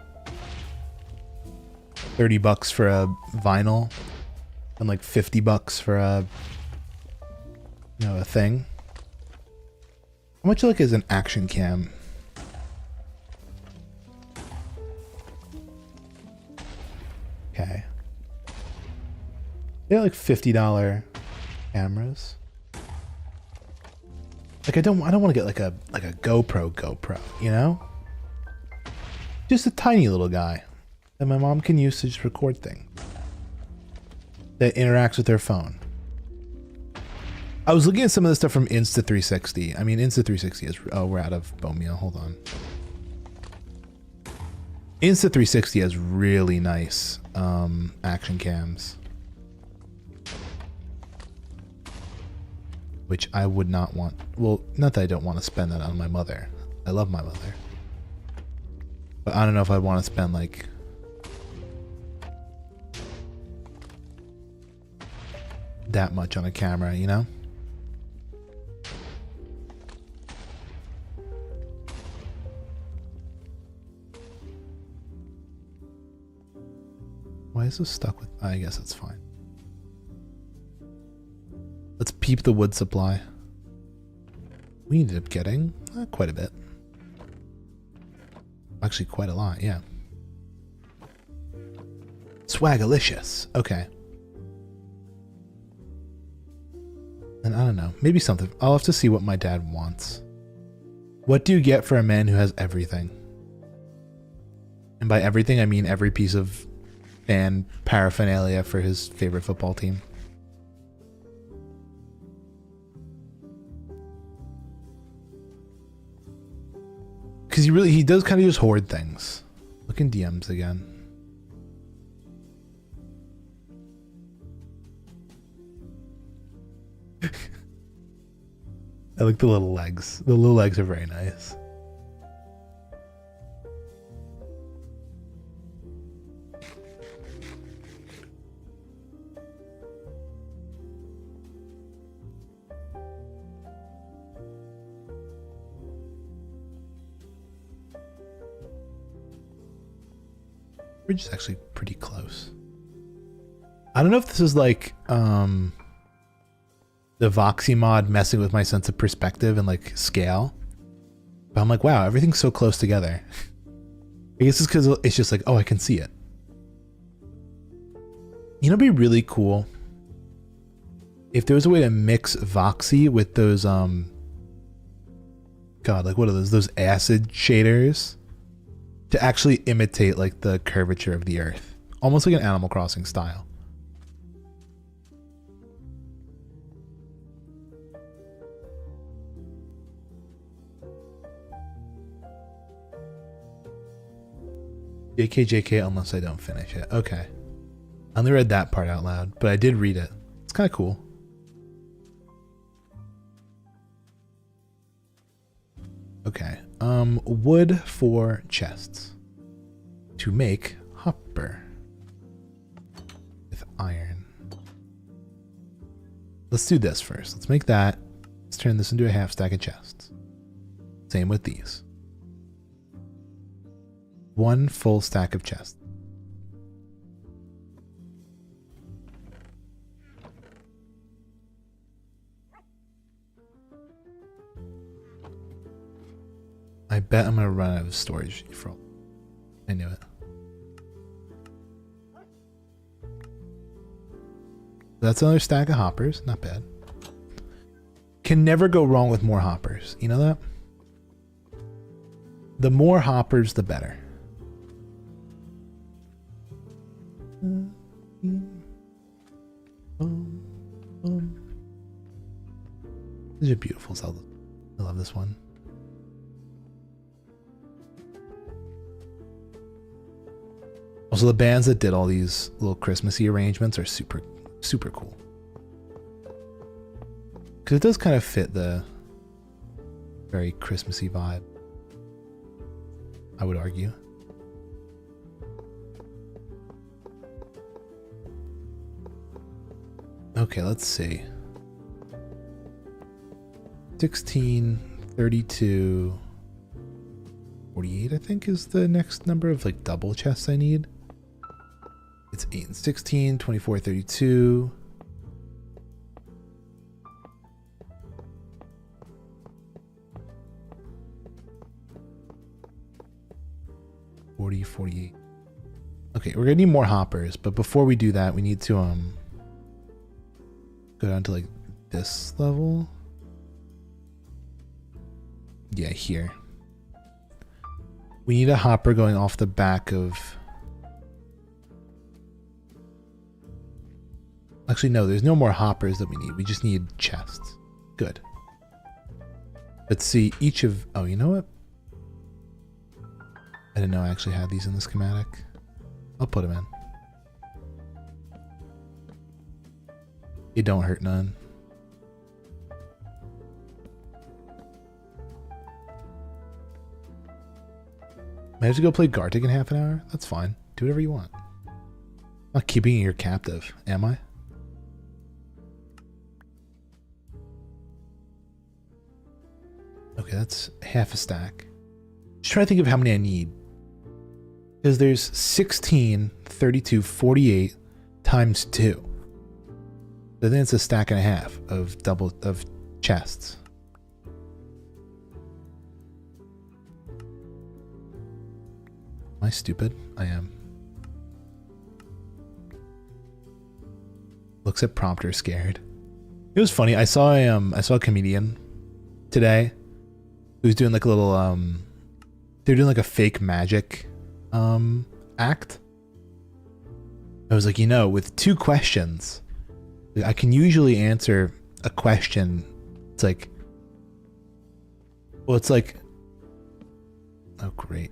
$30 for a vinyl, and like $50 for a, you know, a thing. How much like is an action cam? Okay. They're like $50 cameras. Like I don't want to get like a GoPro, you know? Just a tiny little guy that my mom can use to just record things. That interacts with her phone. I was looking at some of the stuff from Insta360. I mean, Insta360 is... Oh, we're out of bone meal. Hold on. Insta360 has really nice action cams. Which I would not want. Well, not that I don't want to spend that on my mother. I love my mother. But I don't know if I'd want to spend like... that much on a camera, you know? Why is this stuck with... I guess it's fine. Let's peep the wood supply. We ended up getting quite a bit. Actually, quite a lot, yeah. Swagalicious. Okay. And I don't know. Maybe something. I'll have to see what my dad wants. What do you get for a man who has everything? And by everything, I mean every piece of fan paraphernalia for his favorite football team. Because he does kind of just hoard things. Look in DMs again. I like the little legs. The little legs are very nice. We're just actually pretty close. I don't know if this is like the Voxy mod messing with my sense of perspective and like scale. But I'm like, wow, everything's so close together. I guess it's because it's just like, oh, I can see it. You know, it'd be really cool if there was a way to mix Voxy with those God, like what are those? Those acid shaders to actually imitate like the curvature of the earth, almost like an Animal Crossing style. JK unless I don't finish it. Okay. I only read that part out loud, but I did read it. It's kind of cool. Okay. Wood for chests. To make hopper. With iron. Let's do this first. Let's make that. Let's turn this into a half stack of chests. Same with these. One full stack of chests. I bet I'm gonna run out of storage for all. I knew it. That's another stack of hoppers. Not bad. Can never go wrong with more hoppers. You know that? The more hoppers, the better. These are beautiful Zelda. I love this one. Also, the bands that did all these little Christmassy arrangements are super, super cool. Because it does kind of fit the very Christmassy vibe, I would argue. Okay, let's see. 16, 32, 48, I think is the next number of like double chests I need. It's 8 and 16, 24, 32. $40, 48. Okay, we're gonna need more hoppers, but before we do that, we need to go down to like this level. Yeah, here. We need a hopper going off the back of... Actually, no, there's no more hoppers that we need. We just need chests. Good. Let's see each of... Oh, you know what? I didn't know I actually had these in the schematic. I'll put them in. It don't hurt none. I have to go play Gartic in half an hour? That's fine. Do whatever you want. I'm not keeping you captive, am I? Okay, that's half a stack. Just trying to think of how many I need. Because there's 16, 32, 48 times 2. So then it's a stack and a half of chests. Am I stupid? I am. Looks at prompter scared. It was funny. I saw a comedian today who's doing like a little they're doing like a fake magic act. I was like, you know, with 2 questions, I can usually answer a question. It's like, well, it's like, oh great.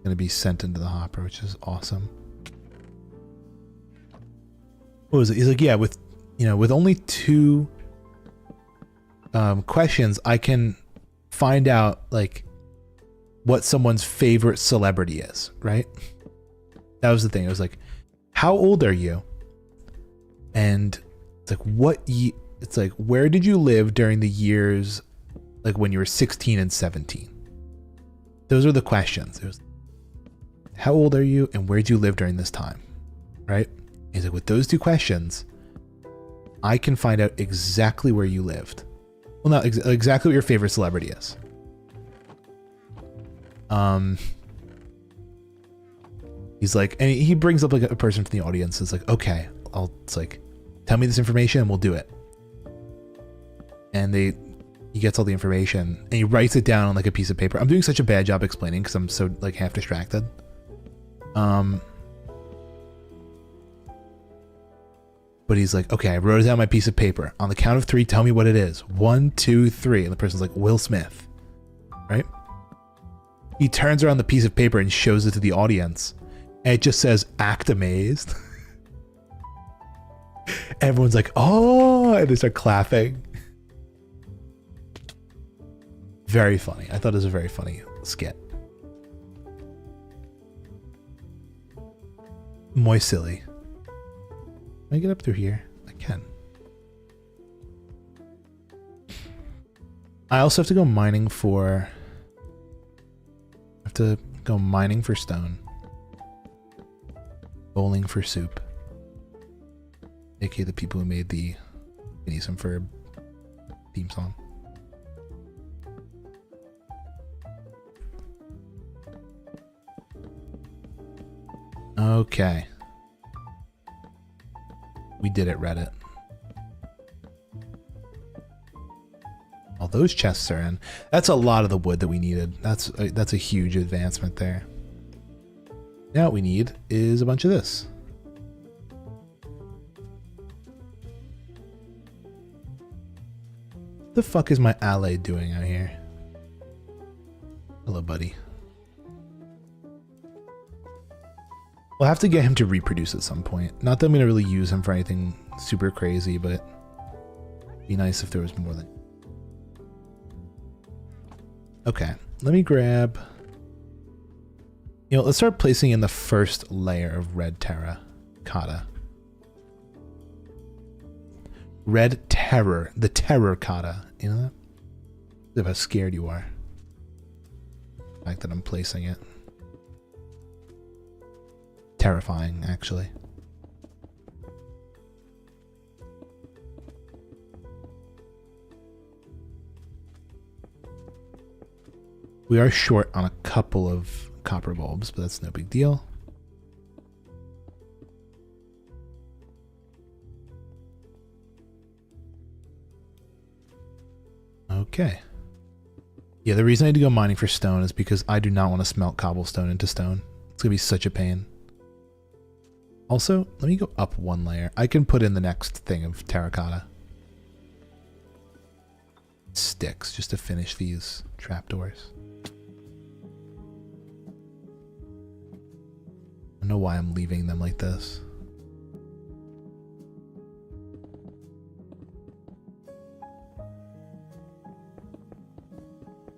Gonna be sent into the hopper, which is awesome. What was it? He's like, yeah, with only 2 questions, I can find out like what someone's favorite celebrity is, right? That was the thing. It was like, how old are you? And it's like, it's like, where did you live during the years like when you were 16 and 17? Those are the questions. It was, how old are you and where did you live during this time? Right? He's like, with those 2 questions, I can find out exactly where you lived. Well, not exactly what your favorite celebrity is. He's like, and he brings up like a person from the audience. It's like, okay, it's like, tell me this information and we'll do it. And he gets all the information and he writes it down on like a piece of paper. I'm doing such a bad job explaining because I'm so like half distracted. But he's like, okay, I wrote it down on my piece of paper. On the count of 3, tell me what it is. 1, 2, 3. And the person's like, Will Smith. Right? He turns around the piece of paper and shows it to the audience. And it just says, act amazed. Everyone's like, oh, and they start clapping. Very funny. I thought it was a very funny skit. Muy silly. Can I get up through here? I can. I also have to go mining for... I have to go mining for stone. Bowling for soup. AKA the people who made the Phineas and Ferb theme song. Okay. We did it, Reddit. All those chests are in. That's a lot of the wood that we needed. That's a huge advancement there. Now what we need is a bunch of this. What the fuck is my ally doing out here? Hello, buddy. We'll have to get him to reproduce at some point. Not that I'm going to really use him for anything super crazy, but it'd be nice if there was more than... Okay, let me grab... You know, let's start placing in the first layer of red terracotta. Red terror, the terracotta. You know that? Look how scared you are. The fact that I'm placing it. Terrifying, actually. We are short on a couple of copper bulbs, but that's no big deal. Okay. Yeah, the reason I had to go mining for stone is because I do not want to smelt cobblestone into stone. It's going to be such a pain. Also, let me go up one layer. I can put in the next thing of terracotta. Sticks, just to finish these trapdoors. I don't know why I'm leaving them like this.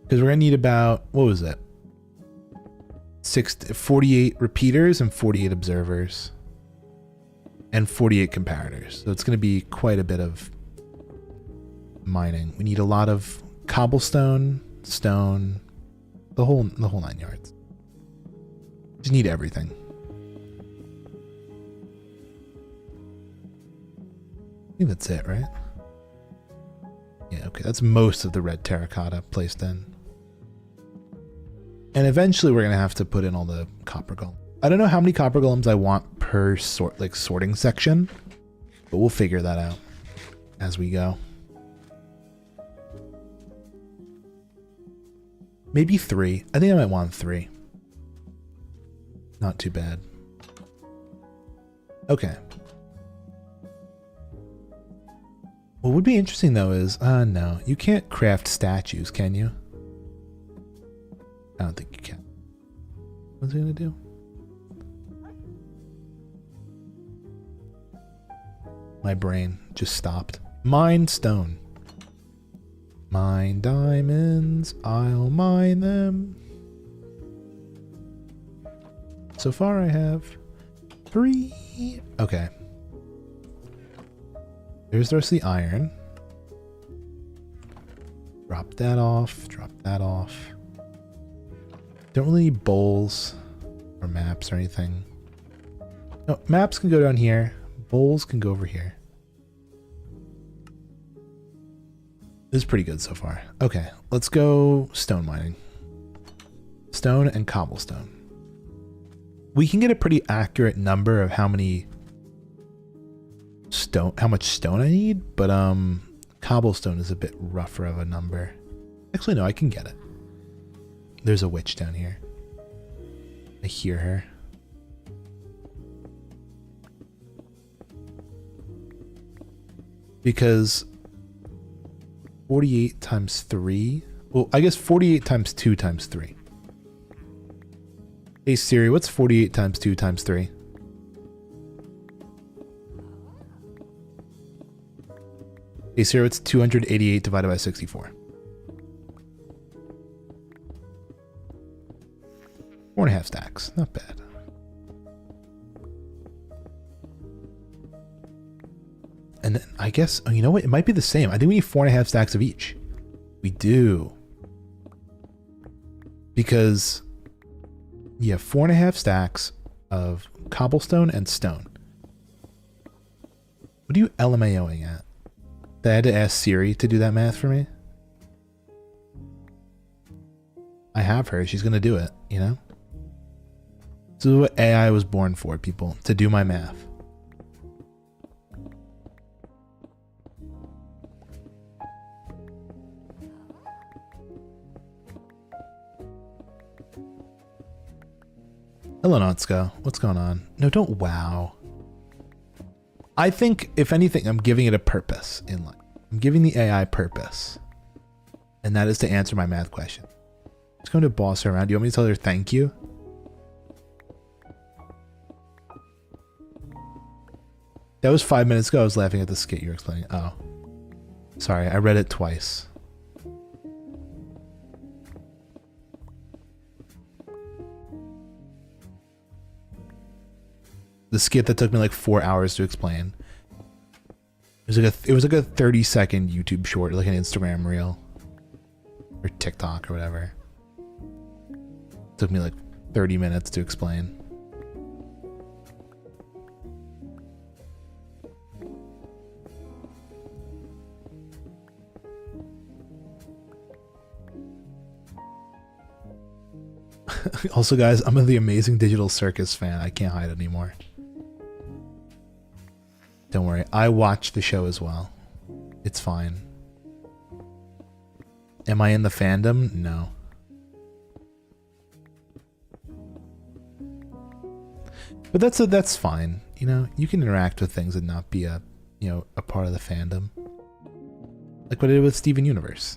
Because we're going to need about, what was it? 48 repeaters and 48 observers. And 48 comparators. So it's going to be quite a bit of mining. We need a lot of cobblestone, stone, the whole 9 yards. Just need everything. I think that's it, right? Yeah, okay, that's most of the red terracotta placed in. And eventually we're going to have to put in all the copper golems. I don't know how many copper golems I want per sorting section, but we'll figure that out as we go. Maybe 3. I think I might want 3. Not too bad. Okay. What would be interesting though is, no, you can't craft statues, can you? I don't think you can. What's it gonna do? My brain just stopped. Mine stone. Mine diamonds, I'll mine them. So far I have 3. Okay. There's the rest of the iron. Drop that off, drop that off. Don't really need bowls or maps or anything. No, maps can go down here. Bowls can go over here. This is pretty good so far. Okay, let's go stone mining. Stone and cobblestone. We can get a pretty accurate number of how much stone I need, but cobblestone is a bit rougher of a number. Actually, no, I can get it. There's a witch down here. I hear her. Because 48 times 3. Well, I guess 48 times 2 times 3. Hey Siri, what's 48 times 2 times 3? Hey Siri, what's 288 divided by 64? 4.5 stacks, not bad. And then I guess, oh, you know what? It might be the same. I think we need 4.5 stacks of each. We do. Because, yeah, 4.5 stacks of cobblestone and stone. What are you LMAOing at? I had to ask Siri to do that math for me. I have her. She's going to do it, you know? This is what AI was born for, people. To do my math. Hello, Notsko. What's going on? No, don't wow. I think, if anything, I'm giving it a purpose in life. I'm giving the AI purpose. And that is to answer my math question. Just going to boss her around. Do you want me to tell her thank you? That was 5 minutes ago. I was laughing at the skit you were explaining. Oh. Sorry, I read it twice. The skit that took me like 4 hours to explain. It was like a 30-second YouTube short, like an Instagram reel. Or TikTok or whatever. It took me like 30 minutes to explain. Also, guys, I'm the Amazing Digital Circus fan. I can't hide anymore. Don't worry. I watch the show as well. It's fine. Am I in the fandom? No. But that's fine. You know, you can interact with things and not be a part of the fandom. Like what I did with Steven Universe.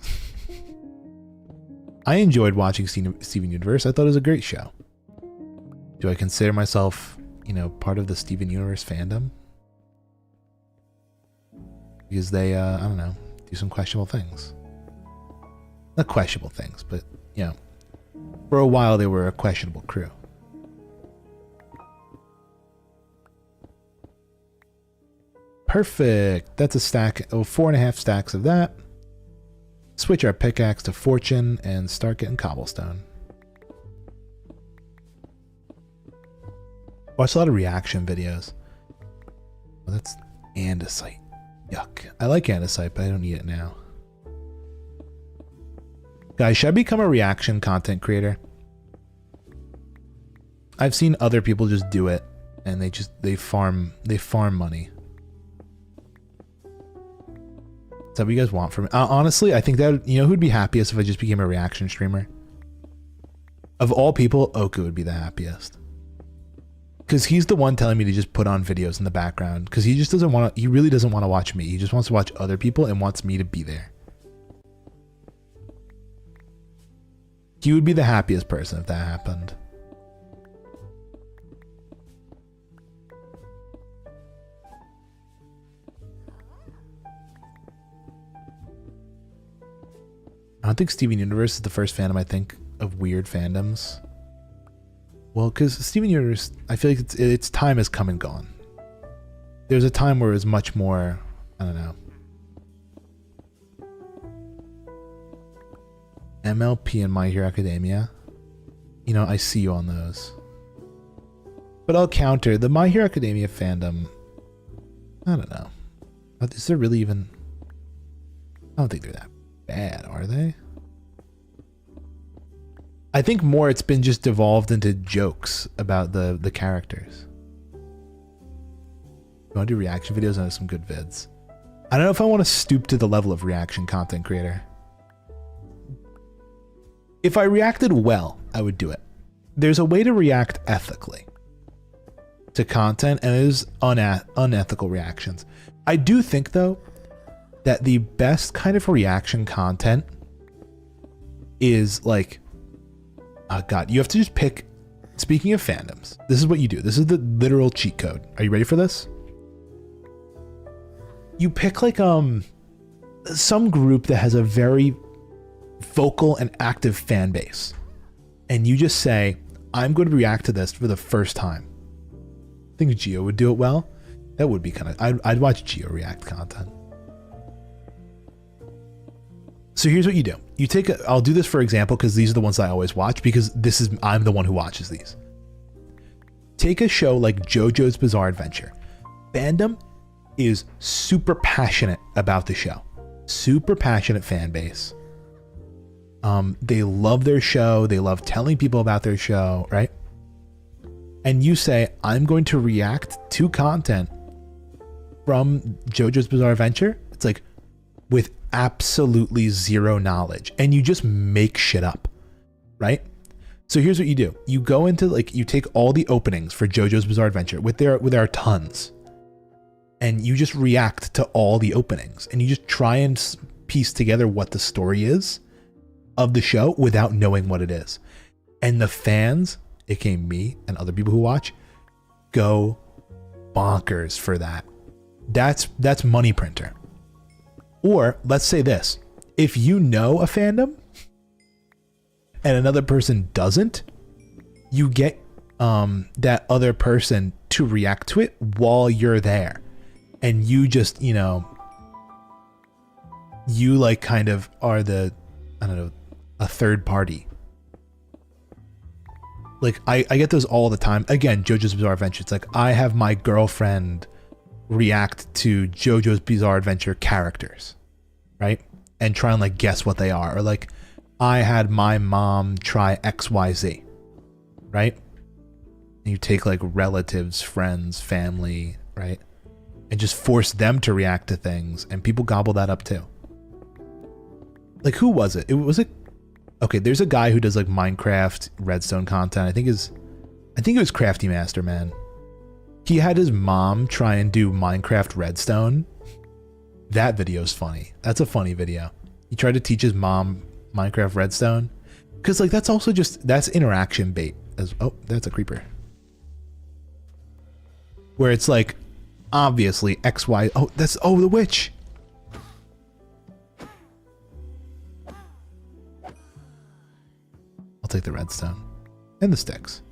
I enjoyed watching Steven Universe. I thought it was a great show. Do I consider myself, part of the Steven Universe fandom? Because they, I don't know, do some questionable things. Not questionable things, but, for a while they were a questionable crew. Perfect. That's a stack. Oh, 4.5 stacks of that. Switch our pickaxe to fortune and start getting cobblestone. Watch a lot of reaction videos. Oh, that's andesite. Yuck. I like andesite, but I don't need it now. Guys, should I become a reaction content creator? I've seen other people just do it, and they farm money. Is that what you guys want from me? Honestly, I think that, who'd be happiest if I just became a reaction streamer? Of all people, Oku would be the happiest. Because he's the one telling me to just put on videos in the background. Because he just doesn't want to, he really doesn't want to watch me. He just wants to watch other people and wants me to be there. He would be the happiest person if that happened. I don't think Steven Universe is the first fandom I think of weird fandoms. Well, because Steven Universe, I feel like its time has come and gone. There's a time where it was much more, I don't know. MLP and My Hero Academia. I see you on those. But I'll counter the My Hero Academia fandom. I don't know. Is there really even... I don't think they're that bad, are they? I think more it's been just devolved into jokes about the characters. You want to do reaction videos? I have some good vids. I don't know if I want to stoop to the level of reaction content creator. If I reacted well, I would do it. There's a way to react ethically to content, and it is unethical reactions. I do think, though, that the best kind of reaction content is like, God, you have to just pick, speaking of fandoms, this is what you do. This is the literal cheat code. Are you ready for this? You pick like some group that has a very vocal and active fan base, and you just say, I'm going to react to this for the first time. I think Geo would do it well. That would be kind of, I'd watch Geo react content. So here's what you do. You take I'll do this for example because these are the ones I always watch because I'm the one who watches these. Take a show like JoJo's Bizarre Adventure. Fandom is super passionate about the show. Super passionate fan base. They love their show. They love telling people about their show, right? And you say, I'm going to react to content from JoJo's Bizarre Adventure. It's like with absolutely zero knowledge, and you just make shit up, right? So here's what you do. You go into like, you take all the openings for JoJo's Bizarre Adventure with there are tons, and you just react to all the openings, and you just try and piece together what the story is of the show without knowing what it is. And the fans, aka me and other people who watch, go bonkers for that. That's money printer. Or let's say this, if you know a fandom and another person doesn't, you get that other person to react to it while you're there. And you just, you know, you like kind of are the, I don't know, a third party. Like I get those all the time. Again, JoJo's Bizarre Adventure. It's like I have my girlfriend react to JoJo's Bizarre Adventure characters, right? And try and like guess what they are. Or like I had my mom try XYZ, right? And you take like relatives, friends, family, right? And just force them to react to things, and people gobble that up too. Like who was it? It was a okay, there's a guy who does like Minecraft Redstone content. I think it was Crafty Master, man. He had his mom try and do Minecraft Redstone. That video's funny. That's a funny video. He tried to teach his mom Minecraft Redstone. Cause like that's also just, that's interaction bait. Oh, that's a creeper. Where it's like, obviously XY, oh, the witch. I'll take the redstone and the sticks.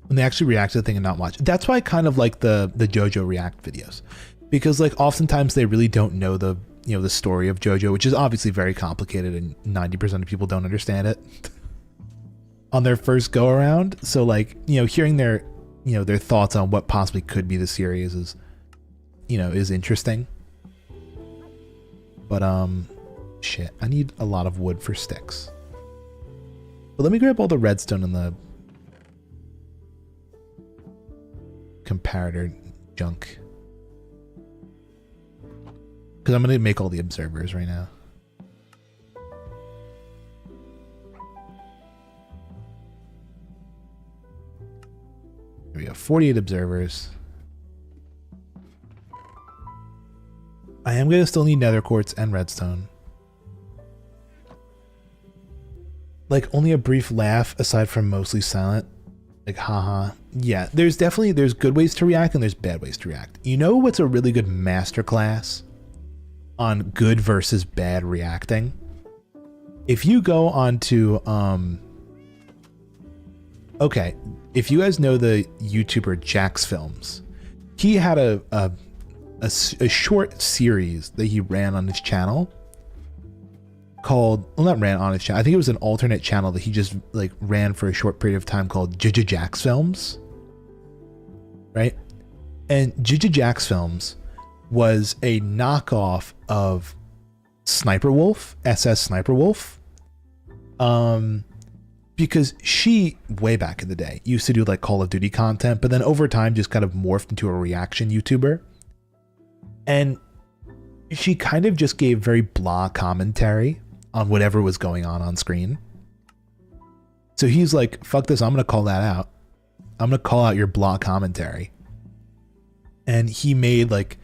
When they actually react to the thing and not watch. That's why I kind of like the JoJo react videos, because like oftentimes they really don't know the, you know, the story of JoJo, which is obviously very complicated and 90% of people don't understand it on their first go around. So like, you know, hearing their, you know, their thoughts on what possibly could be the series is, you know, is interesting. But shit, I need a lot of wood for sticks. But let me grab all the redstone and the comparator junk, because I'm gonna make all the observers right now. Here we go, 48 observers. I am gonna still need nether quartz and redstone. Like only a brief laugh aside from mostly silent. Like haha. Yeah, there's good ways to react and there's bad ways to react. You know what's a really good masterclass on good versus bad reacting? If you go onto okay, if you guys know the YouTuber Jax Films, he had a short series that he ran on his channel called, well, not ran on his channel, I think it was an alternate channel that he just like ran for a short period of time called Jax Films, right? And Jax Films was a knockoff of Sniper Wolf, SS Sniper Wolf, because she, way back in the day, used to do like Call of Duty content, but then over time just kind of morphed into a reaction YouTuber. And she kind of just gave very blah commentary on whatever was going on screen. So he's like, fuck this, I'm going to call that out. I'm going to call out your blah commentary. And he made like,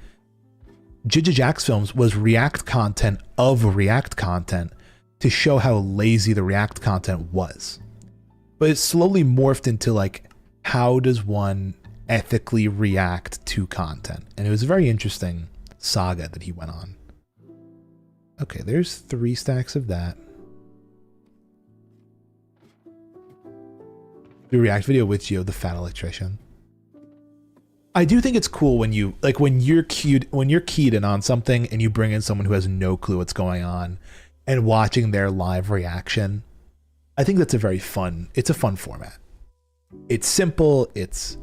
Jax Films was react content of react content to show how lazy the react content was. But it slowly morphed into like, how does one ethically react to content? And it was a very interesting saga that he went on. Okay, there's 3 stacks of that. The react video with Gio, the fat electrician. I do think it's cool when you like when you're keyed in on something and you bring in someone who has no clue what's going on and watching their live reaction. I think that's it's a fun format. It's simple, it's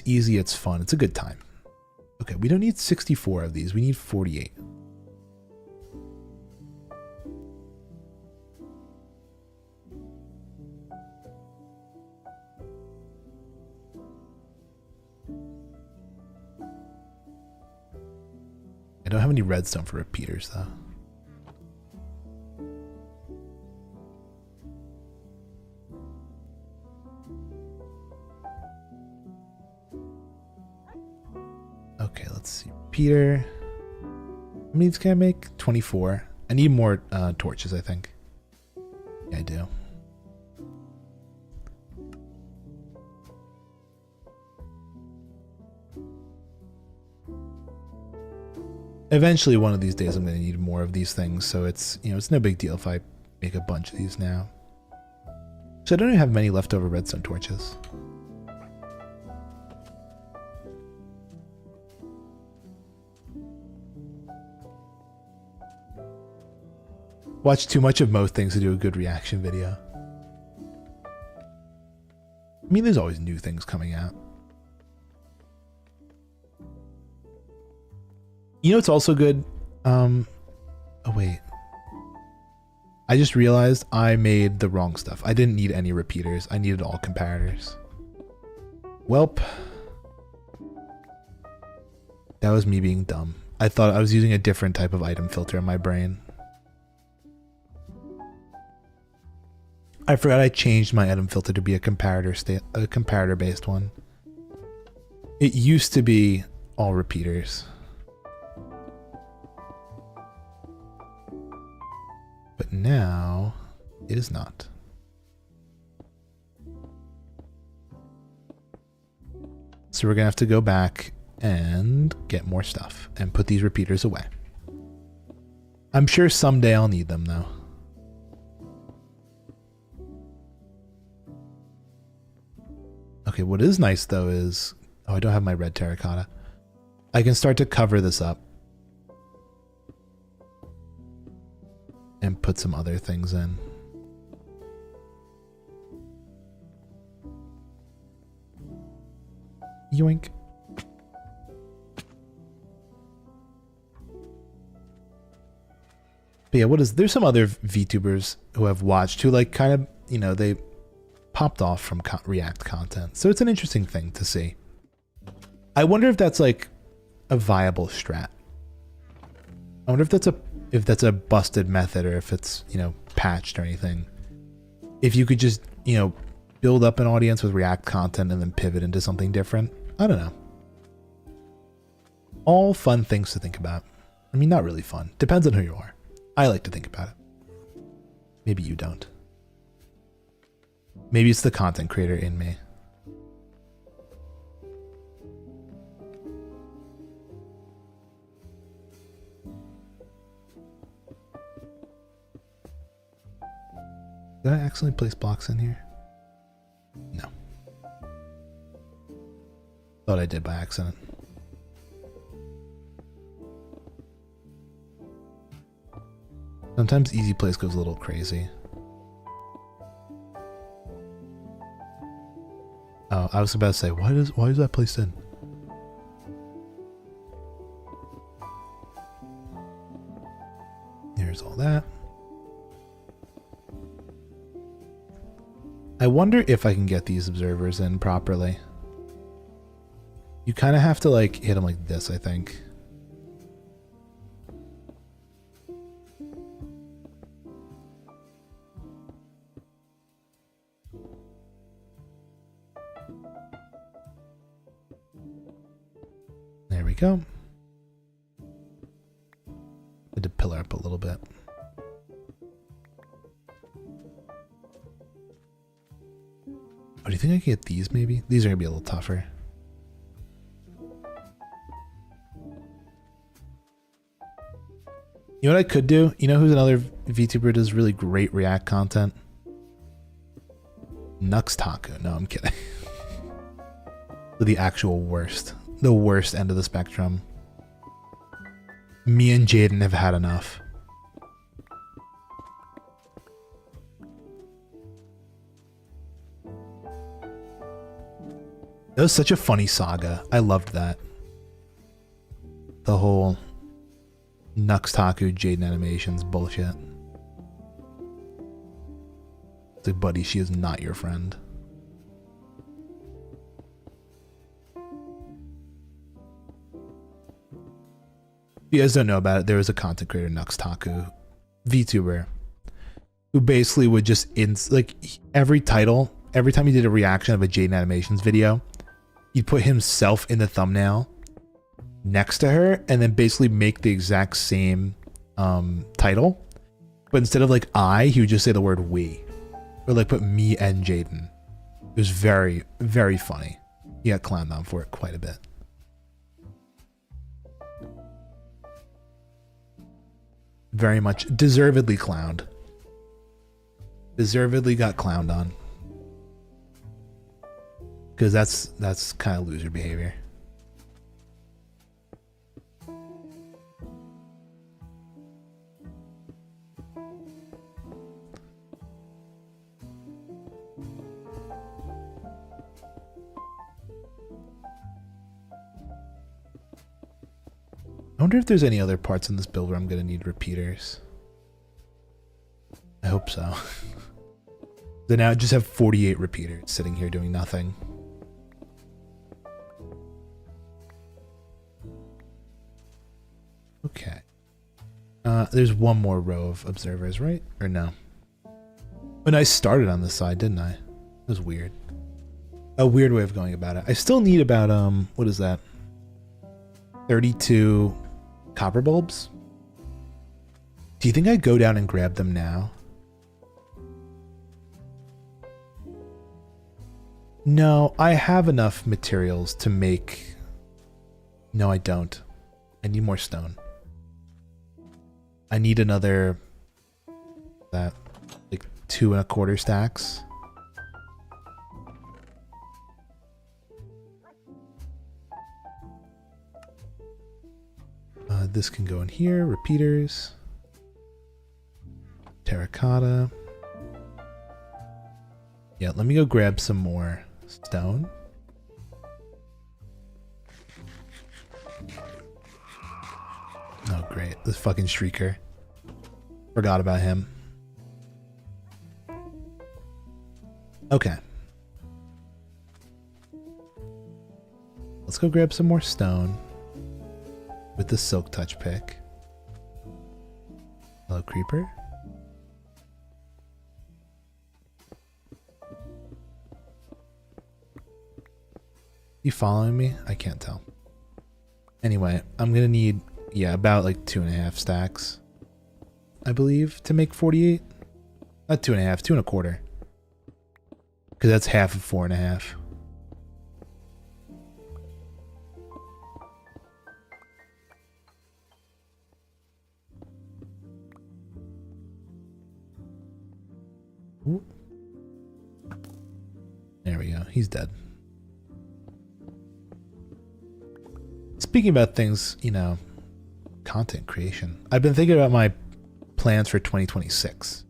easy, it's fun, it's a good time. Okay, we don't need 64 of these, we need 48. I don't have any redstone for repeaters though. Okay, let's see. Repeater. How many can I make? 24. I need more torches, I think. Yeah, I do. Eventually, one of these days, I'm going to need more of these things, so it's, you know, it's no big deal if I make a bunch of these now. So I don't even have many leftover redstone torches. Watch too much of most things to do a good reaction video. I mean, there's always new things coming out. You know, it's also good. Oh, wait. I just realized I made the wrong stuff. I didn't need any repeaters. I needed all comparators. Welp. That was me being dumb. I thought I was using a different type of item filter in my brain. I forgot I changed my item filter to be a comparator based one. It used to be all repeaters. But now it is not. So we're gonna have to go back and get more stuff and put these repeaters away. I'm sure someday I'll need them though. Okay, what is nice though is, oh, I don't have my red terracotta. I can start to cover this up and put some other things in. Yoink. But yeah, there's some other VTubers who I've watched who like kind of, you know, they popped off from React content. So it's an interesting thing to see. I wonder if that's like a viable strat. I wonder if that's a busted method or if it's, you know, patched or anything. If you could just, you know, build up an audience with React content and then pivot into something different. I don't know. All fun things to think about. I mean, not really fun. Depends on who you are. I like to think about it. Maybe you don't. Maybe it's the content creator in me. Did I accidentally place blocks in here? No. Thought I did by accident. Sometimes easy place goes a little crazy. Oh, I was about to say, why is that placed in? Here's all that. I wonder if I can get these observers in properly. You kind of have to like hit them like this, I think. There we go. Had to pillar up a little bit. Oh, do you think I can get these maybe? These are gonna be a little tougher. You know what I could do? You know who's another VTuber does really great React content? Nux Taku. No, I'm kidding. The actual worst. The worst end of the spectrum. Me and Jaden have had enough. That was such a funny saga. I loved that. The whole Nux Taku Jaden animations bullshit. It's like, buddy, she is not your friend. If you guys don't know about it, there was a content creator, Nuxtaku, VTuber, who basically would just like every title, every time he did a reaction of a Jaden Animations video, he'd put himself in the thumbnail next to her and then basically make the exact same title. But instead of like he would just say the word we, or like put me and Jaden. It was very, very funny. He got clowned on for it quite a bit. Very much deservedly clowned. Deservedly got clowned on. Because that's kind of loser behavior. I wonder if there's any other parts in this build where I'm going to need repeaters. I hope so. Then now I just have 48 repeaters sitting here doing nothing. Okay. There's one more row of observers, right? Or no? When I started on this side, didn't I? It was weird. A weird way of going about it. I still need about, what is that? 32 copper bulbs? Do you think I'd go down and grab them now? No, I have enough materials to make... No, I don't. I need more stone. I need another... like 2 1/4 stacks. This can go in here. Repeaters. Terracotta. Yeah, let me go grab some more stone. Oh, great. This fucking Shrieker. Forgot about him. Okay. Let's go grab some more stone. With the silk touch pick. Hello, creeper. You following me? I can't tell. Anyway, I'm gonna need, yeah, about like 2.5 stacks, I believe, to make 48. Not 2.5, 2 1/4. Because that's half of 4.5. Ooh. There we go. He's dead. Speaking about things, you know, content creation. I've been thinking about my plans for 2026.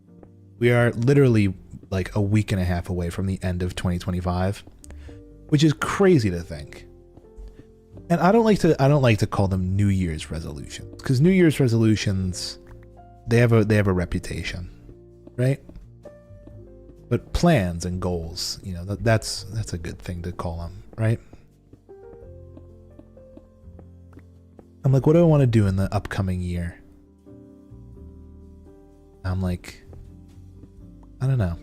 We are literally like a week and a half away from the end of 2025, which is crazy to think. And I don't like to call them New Year's resolutions, because New Year's resolutions, they have a reputation, right? But plans and goals, you know, that's a good thing to call them, right? I'm like, what do I want to do in the upcoming year? I'm like, I don't know.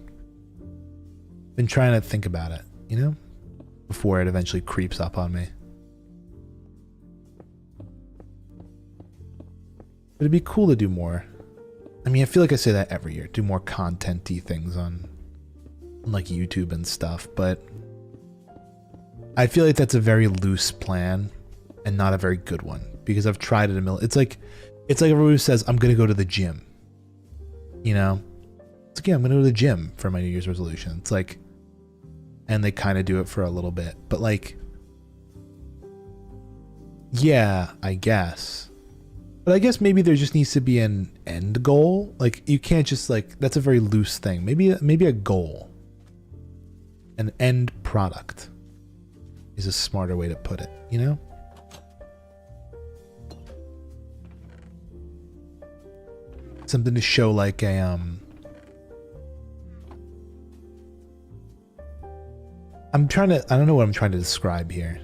Been trying to think about it, you know, before it eventually creeps up on me. But it'd be cool to do more. I mean, I feel like I say that every year, do more content-y things on like YouTube and stuff, but I feel like that's a very loose plan and not a very good one, because I've tried it a million. It's like everyone who says, I'm going to go to the gym, you know? It's like, yeah, I'm going to go to the gym for my New Year's resolution. It's like, and they kind of do it for a little bit, but like, yeah, I guess. But I guess maybe there just needs to be an end goal. Like, you can't just like, that's a very loose thing. Maybe a goal. An end product is a smarter way to put it, you know? Something to show like a, I don't know what I'm trying to describe here.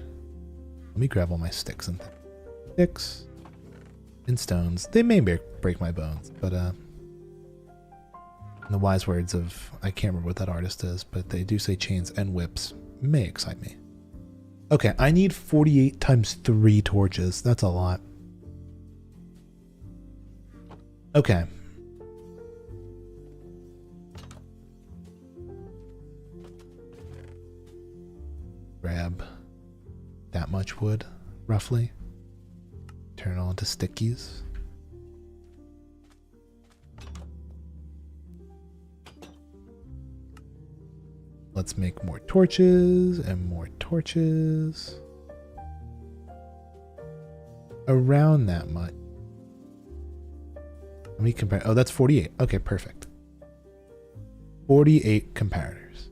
Let me grab all my sticks and sticks. in stones. They may break my bones, but in the wise words of, I can't remember what that artist is, but they do say chains and whips may excite me. Okay, I need 48 times 3 torches. That's a lot. Okay. Grab that much wood, roughly. Turn it all into stickies. Let's make more torches and more torches. Around that much. Let me compare. Oh, that's 48. Okay, perfect. 48 comparators.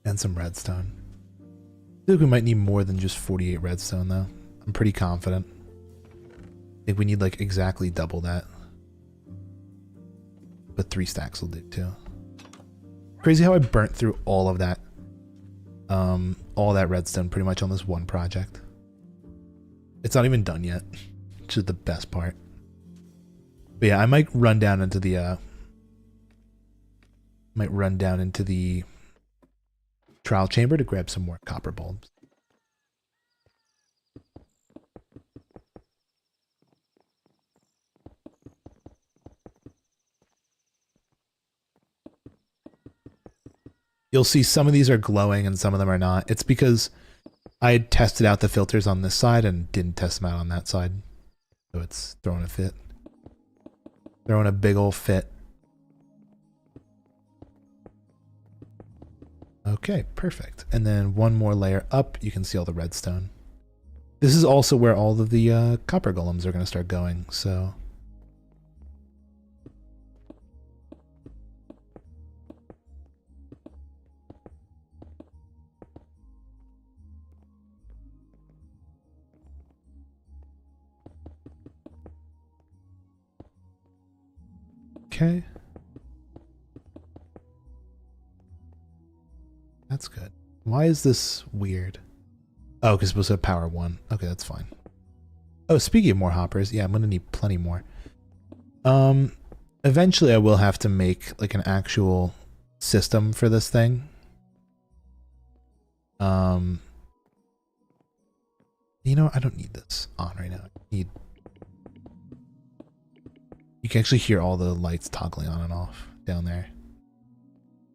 And some redstone. I feel like we might need more than just 48 redstone, though. I'm pretty confident. I think we need, like, exactly double that. But 3 stacks will do, too. Crazy how I burnt through all of that. All that redstone pretty much on this one project. It's not even done yet. Which is the best part. But yeah, I might run down into the trial chamber to grab some more copper bulbs. You'll see some of these are glowing and some of them are not. It's because I had tested out the filters on this side and didn't test them out on that side. So it's throwing a fit. Throwing a big old fit. Okay, perfect. And then one more layer up, you can see all the redstone. This is also where all of the copper golems are going to start going, so... Okay. That's good. Why is this weird? Oh, because it's supposed to have power 1. Okay, that's fine. Oh, speaking of more hoppers, yeah, I'm going to need plenty more. Eventually I will have to make like an actual system for this thing. You know, I don't need this on right now. I need... You can actually hear all the lights toggling on and off down there.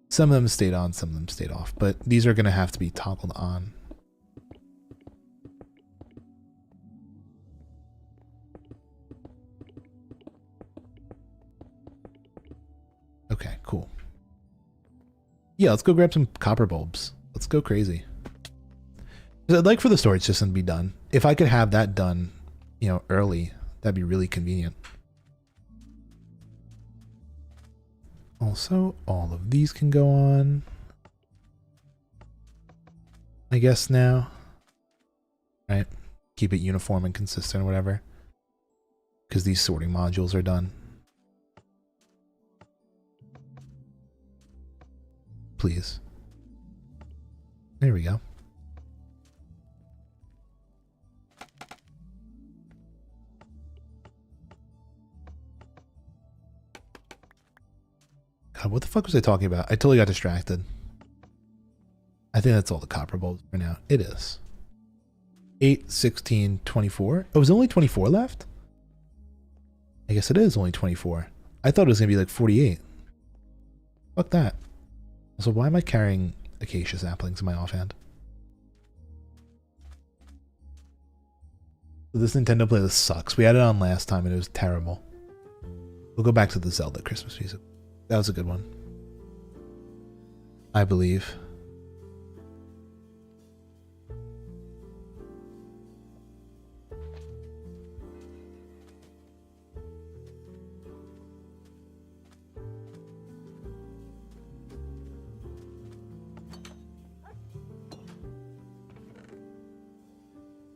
Some of them stayed on, some of them stayed off, but these are going to have to be toggled on. Okay, cool. Yeah, let's go grab some copper bulbs. Let's go crazy. I'd like for the storage system to be done. If I could have that done, you know, early, that'd be really convenient. Also, all of these can go on. I guess now. Right? Keep it uniform and consistent or whatever. Because these sorting modules are done. Please. There we go. God, what the fuck was I talking about? I totally got distracted. I think that's all the copper bulbs for now. It is. 8, 16, 24. Oh, is it only 24 left? I guess it is only 24. I thought it was going to be like 48. Fuck that. Also, why am I carrying acacia saplings in my offhand? This Nintendo playlist sucks. We had it on last time and it was terrible. We'll go back to the Zelda Christmas music. That was a good one. I believe.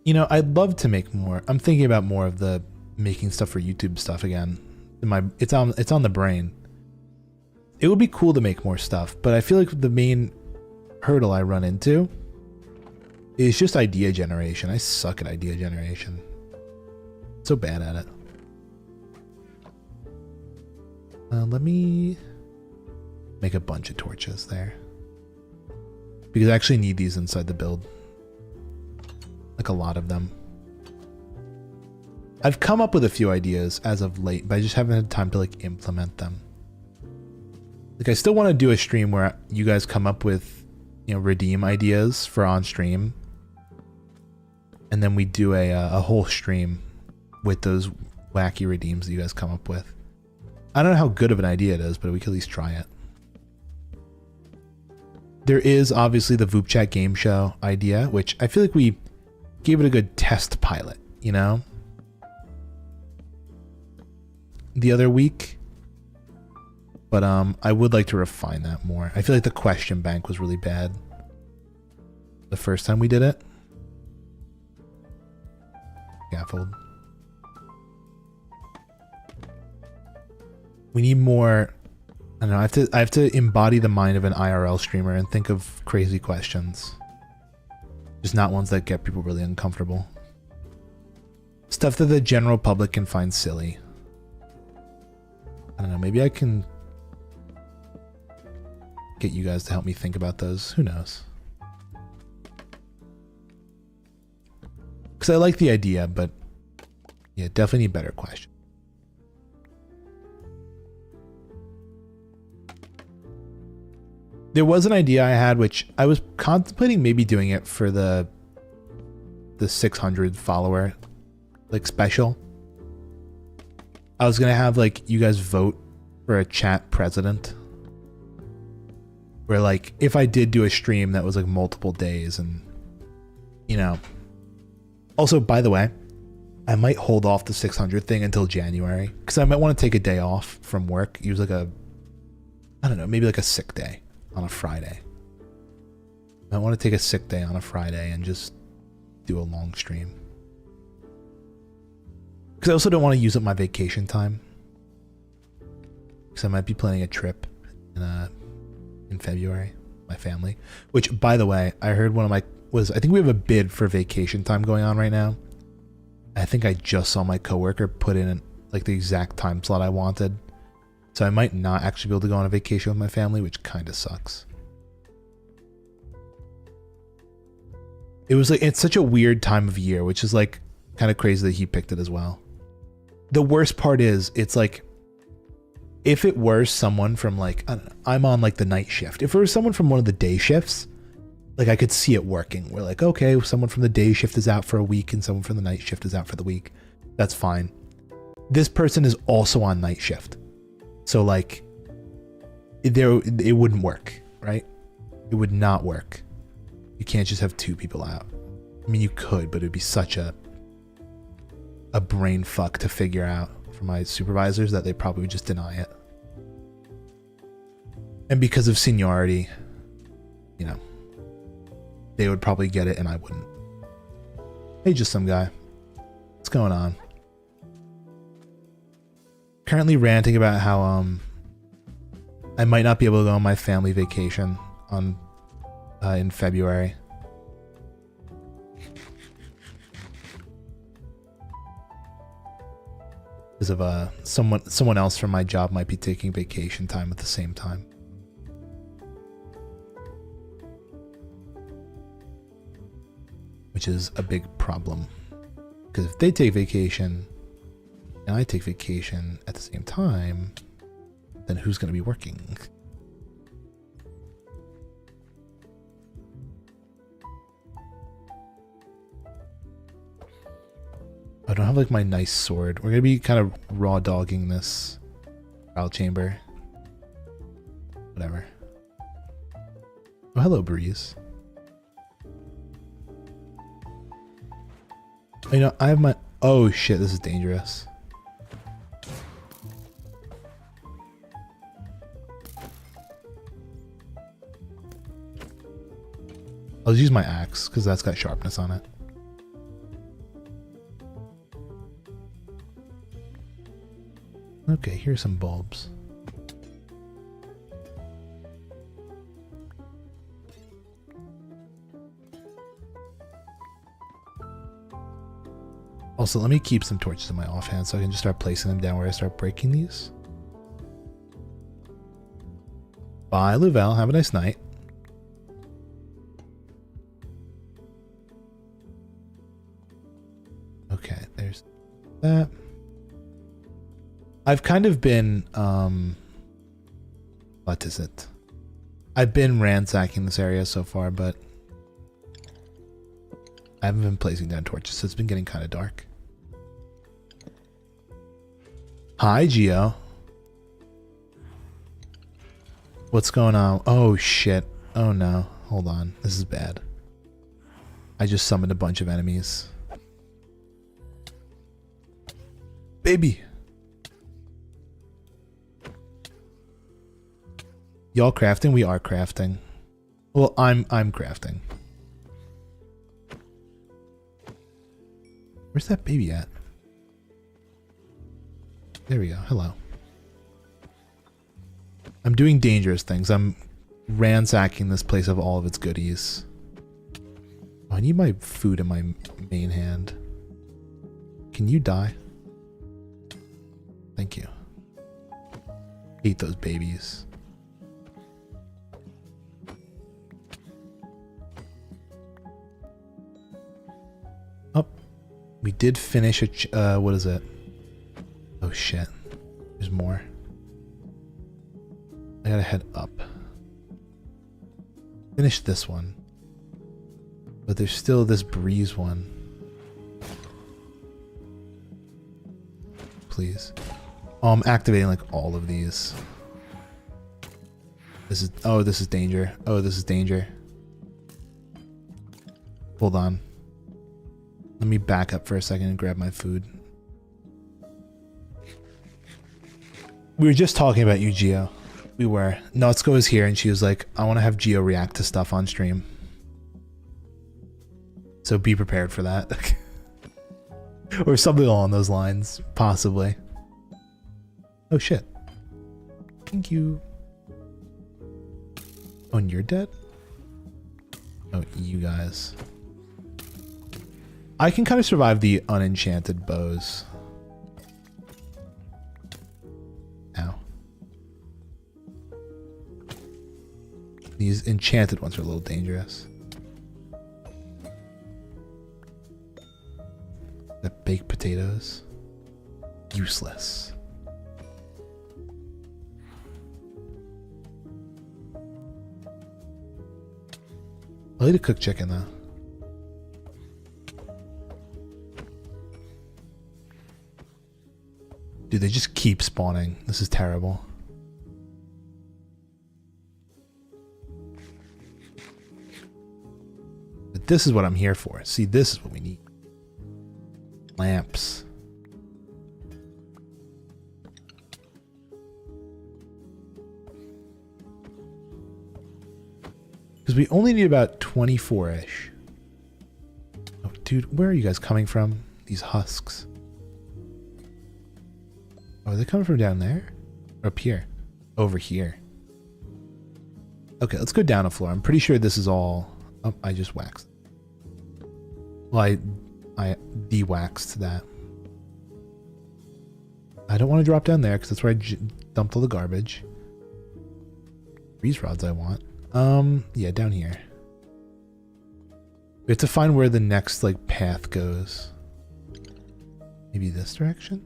You know, I'd love to make more. I'm thinking about more of the making stuff for YouTube stuff again. It's on the brain. It would be cool to make more stuff, but I feel like the main hurdle I run into It's just idea generation. I suck at idea generation. So bad at it. Let me make a bunch of torches there. Because I actually need these inside the build. Like a lot of them. I've come up with a few ideas as of late, but I just haven't had time to like implement them. Like I still want to do a stream where you guys come up with, you know, redeem ideas for on stream. And then we do a whole stream with those wacky redeems that you guys come up with. I don't know how good of an idea it is, but we could at least try it. There is obviously the VTUBER chat game show idea, which I feel like we gave it a good test pilot, you know? The other week. But I would like to refine that more. I feel like the question bank was really bad the first time we did it. Scaffold. We need more. I don't know. I have to embody the mind of an IRL streamer and think of crazy questions. Just not ones that get people really uncomfortable. Stuff that the general public can find silly. I don't know. Maybe I can get you guys to help me think about those. Who knows? Because I like the idea, but yeah, definitely need better questions. There was an idea I had, which I was contemplating maybe doing it for the 600 follower like special. I was gonna have like you guys vote for a chat president, where like if I did do a stream that was like multiple days, and you know. Also, by the way, I might hold off the 600 thing until January because I might want to take a day off from work. Use like a, I don't know, maybe like a sick day on a Friday. I want to take a sick day on a Friday and just do a long stream. Because I also don't want to use up my vacation time. Because I might be planning a trip in February, my family. Which, by the way, I heard one of my I think we have a bid for vacation time going on right now. I think I just saw my coworker put in like the exact time slot I wanted. So I might not actually be able to go on a vacation with my family, which kind of sucks. It was like, it's such a weird time of year, which is like kind of crazy that he picked it as well. The worst part is it's like, if it were someone from like, I don't know, I'm on like the night shift. If it was someone from one of the day shifts, like I could see it working. We're like, okay, someone from the day shift is out for a week and someone from the night shift is out for the week. That's fine. This person is also on night shift. So like, it wouldn't work, right? It would not work. You can't just have two people out. I mean, you could, but it'd be such a brain fuck to figure out for my supervisors that they probably would just deny it. And because of seniority, you know, they would probably get it and I wouldn't. Hey, just some guy. What's going on? Currently ranting about how I might not be able to go on my family vacation on in February. Because of someone else from my job might be taking vacation time at the same time. Which is a big problem. Because if they take vacation and I take vacation at the same time, then who's going to be working? I don't have like my nice sword. We're going to be kind of raw dogging this trial chamber. Whatever. Oh, hello, Breeze. You know, I have my... Oh shit, this is dangerous. I'll just use my axe, because that's got sharpness on it. Okay, here's some bulbs. Also, let me keep some torches in my offhand so I can just start placing them down where I start breaking these. Bye, Louvel. Have a nice night. Okay, there's that. I've kind of been, what is it? I've been ransacking this area so far, but I haven't been placing down torches, so it's been getting kind of dark. Hi, Geo. What's going on? Oh, shit. Oh, no. Hold on. This is bad. I just summoned a bunch of enemies. Baby. Y'all crafting? We are crafting. Well, I'm crafting. Where's that baby at? There we go. Hello. I'm doing dangerous things. I'm ransacking this place of all of its goodies. Oh, I need my food in my main hand. Can you die? Thank you. Hate those babies. Oh, we did finish a what is it? Oh shit. There's more. I gotta head up. Finish this one. But there's still this breeze one. Please. Oh, I'm activating like all of these. This is, oh, this is danger. Oh, this is danger. Hold on. Let me back up for a second and grab my food. We were just talking about you, Geo. We were. Notsko was here and she was like, I want to have Geo react to stuff on stream. So be prepared for that. Or something along those lines, possibly. Oh shit. Thank you. Oh, and you're dead? Oh, you guys. I can kind of survive the unenchanted bows. Ow. These enchanted ones are a little dangerous. The baked potatoes. Useless. I like to cook chicken though. Dude, they just keep spawning. This is terrible. But this is what I'm here for. See, this is what we need. Lamps. Because we only need about 24-ish. Oh, dude, where are you guys coming from? These husks. Oh, are they coming from down there? Or up here? Over here. Okay, let's go down a floor. I'm pretty sure this is all... Oh, I just waxed. Well, I de-waxed that. I don't want to drop down there because that's where I dumped all the garbage. Freeze rods I want. Yeah, down here. We have to find where the next, like, path goes. Maybe this direction?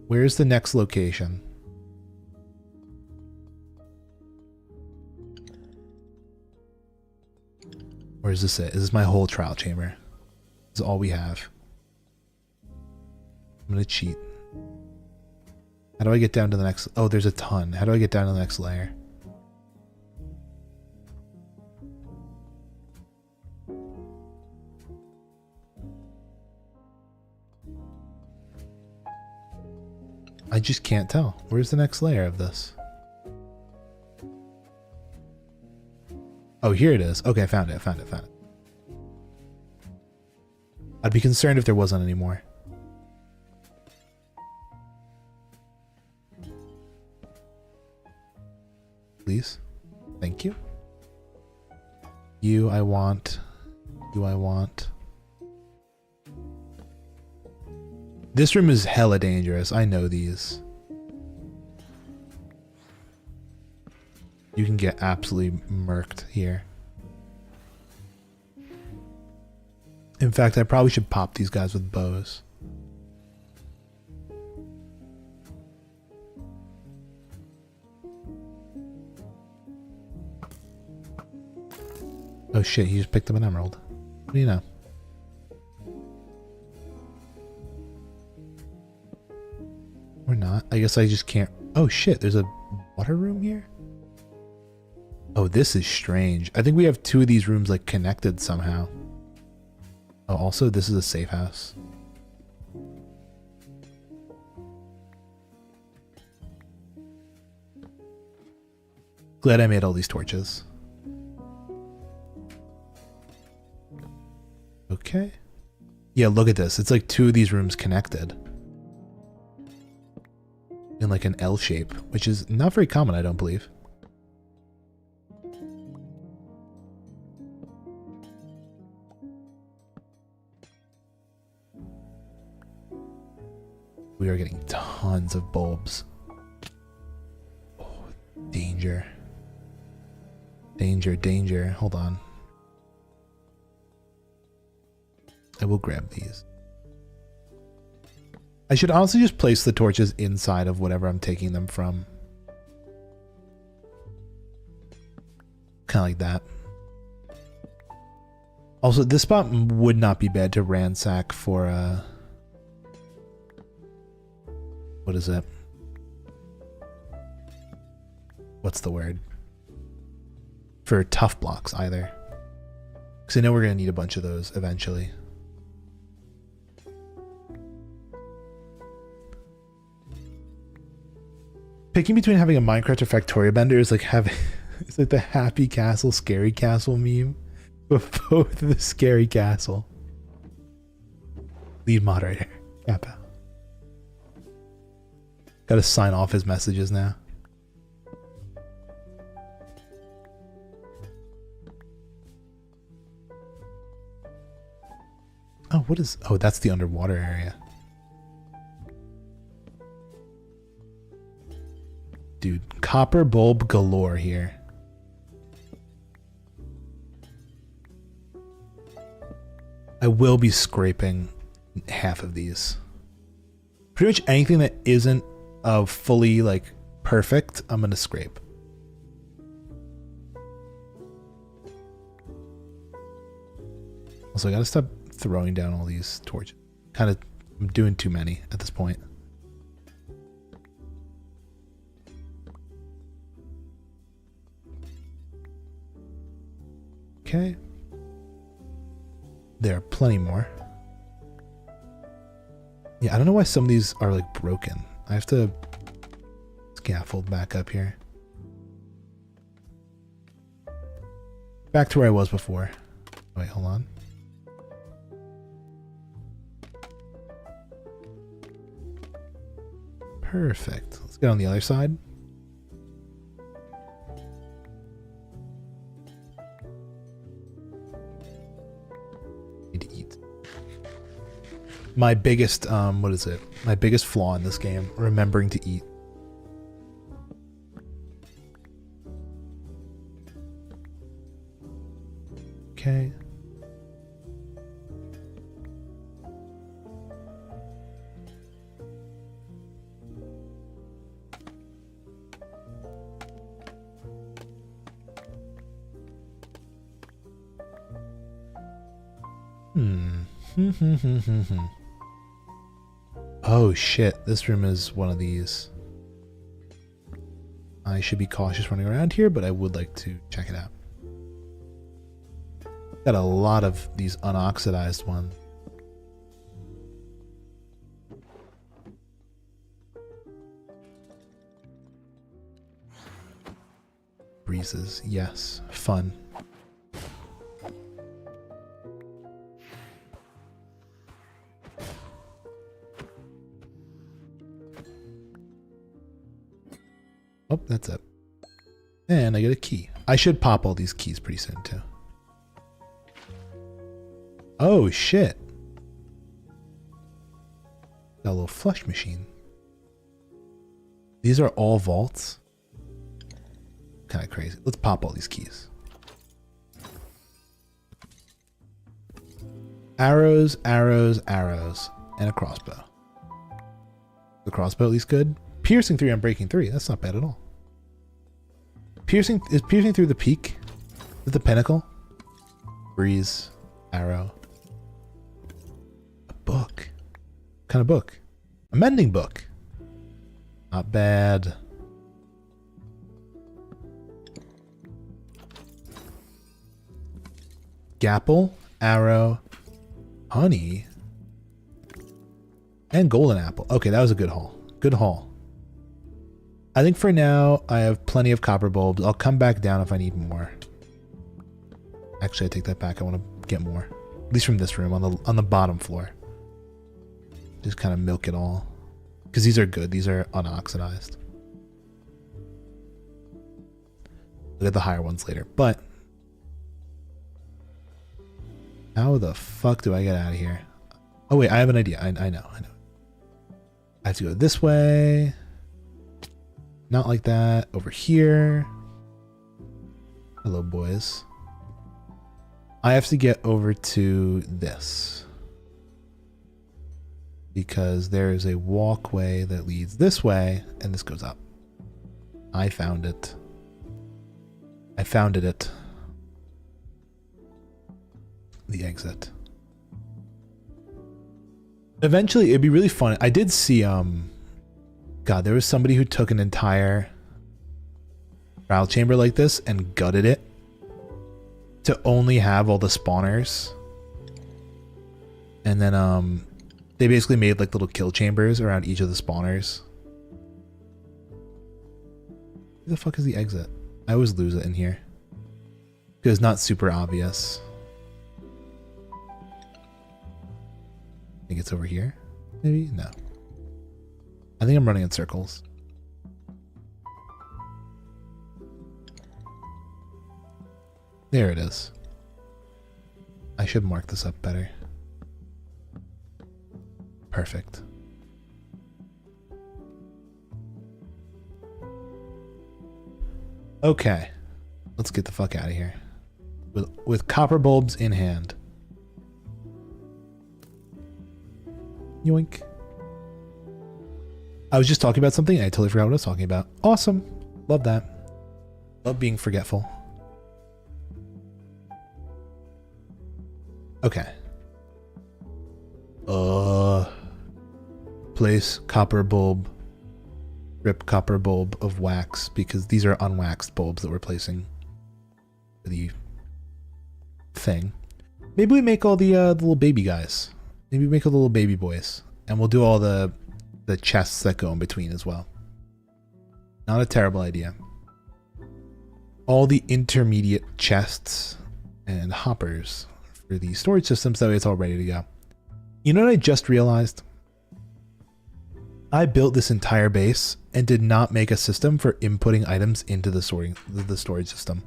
Where's the next location? Or is this it? Is this my whole trial chamber? This is all we have. I'm gonna cheat. How do I get down to the next? Oh, there's a ton. How do I get down to the next layer? I just can't tell. Where's the next layer of this? Oh, here it is. Okay, I found it. I found it. Found it. I'd be concerned if there wasn't any more. Please. Thank you. You, I want do I want? This room is hella dangerous. I know these. You can get absolutely murked here. In fact, I probably should pop these guys with bows. Oh shit, he just picked up an emerald. What do you know? Or not. I guess I just can't. Oh shit, there's a water room here? Oh, this is strange. I think we have two of these rooms like connected somehow. Oh, also this is a safe house. Glad I made all these torches. Okay. Yeah, look at this. It's like two of these rooms connected. In like an L shape, which is not very common, I don't believe. We are getting tons of bulbs. Oh, danger. Danger, danger. Hold on. I will grab these. I should honestly just place the torches inside of whatever I'm taking them from. Kind of like that. Also, this spot would not be bad to ransack for what is it? What's the word? For tough blocks either. Because I know we're going to need a bunch of those eventually. Picking between having a Minecraft or Factoria bender is like having it's like the happy castle, scary castle meme. But both the scary castle. Lead moderator. Kappa. Gotta sign off his messages now. Oh, what is... Oh, that's the underwater area. Dude, copper bulb galore here. I will be scraping half of these. Pretty much anything that isn't fully like perfect, I'm gonna scrape. Also, I gotta stop throwing down all these torches. I'm doing too many at this point. Okay. There are plenty more. Yeah, I don't know why some of these are like broken. I have to scaffold back up here. Back to where I was before. Wait, hold on. Perfect. Let's get on the other side. Need to eat. My biggest, what is it? My biggest flaw in this game, remembering to eat. Okay. Oh shit, this room is one of these. I should be cautious running around here, but I would like to check it out. Got a lot of these unoxidized ones. Breezes, yes, fun. Oh, that's it. And I get a key. I should pop all these keys pretty soon too. Oh, shit. Got a little flush machine. These are all vaults. Kind of crazy. Let's pop all these keys. Arrows, arrows, arrows, and a crossbow. The crossbow at least good. Piercing 3 on breaking 3. That's not bad at all. Piercing through the peak with the pinnacle. Breeze, arrow. A book. What kind of book? A mending book. Not bad. Gapple, arrow, honey, and golden apple. Okay, that was a good haul. Good haul. I think for now, I have plenty of copper bulbs. I'll come back down if I need more. Actually, I take that back. I want to get more. At least from this room on the bottom floor. Just kind of milk it all. Because these are good. These are unoxidized. Look at the higher ones later. But how the fuck do I get out of here? Oh wait, I have an idea. I know. I have to go this way. Not like that. Over here. Hello, boys. I have to get over to this. Because there is a walkway that leads this way, and this goes up. I found it. I founded it. The exit. Eventually, it'd be really fun. I did see, God, there was somebody who took an entire trial chamber like this and gutted it to only have all the spawners. And then, they basically made like little kill chambers around each of the spawners. Where the fuck is the exit? I always lose it in here. Because it's not super obvious. I think it's over here. Maybe? No. I think I'm running in circles. There it is. I should mark this up better. Perfect. Okay. Let's get the fuck out of here. With copper bulbs in hand. Yoink. I was just talking about something and I totally forgot what I was talking about. Awesome. Love that. Love being forgetful. Okay. Place copper bulb. Rip copper bulb of wax because these are unwaxed bulbs that we're placing the thing. Maybe we make all the little baby guys. Maybe we make all the little baby boys. And we'll do all the chests that go in between as well. Not a terrible idea. All the intermediate chests and hoppers for the storage system so it's all ready to go. You know what I just realized? I built this entire base and did not make a system for inputting items into the storage system.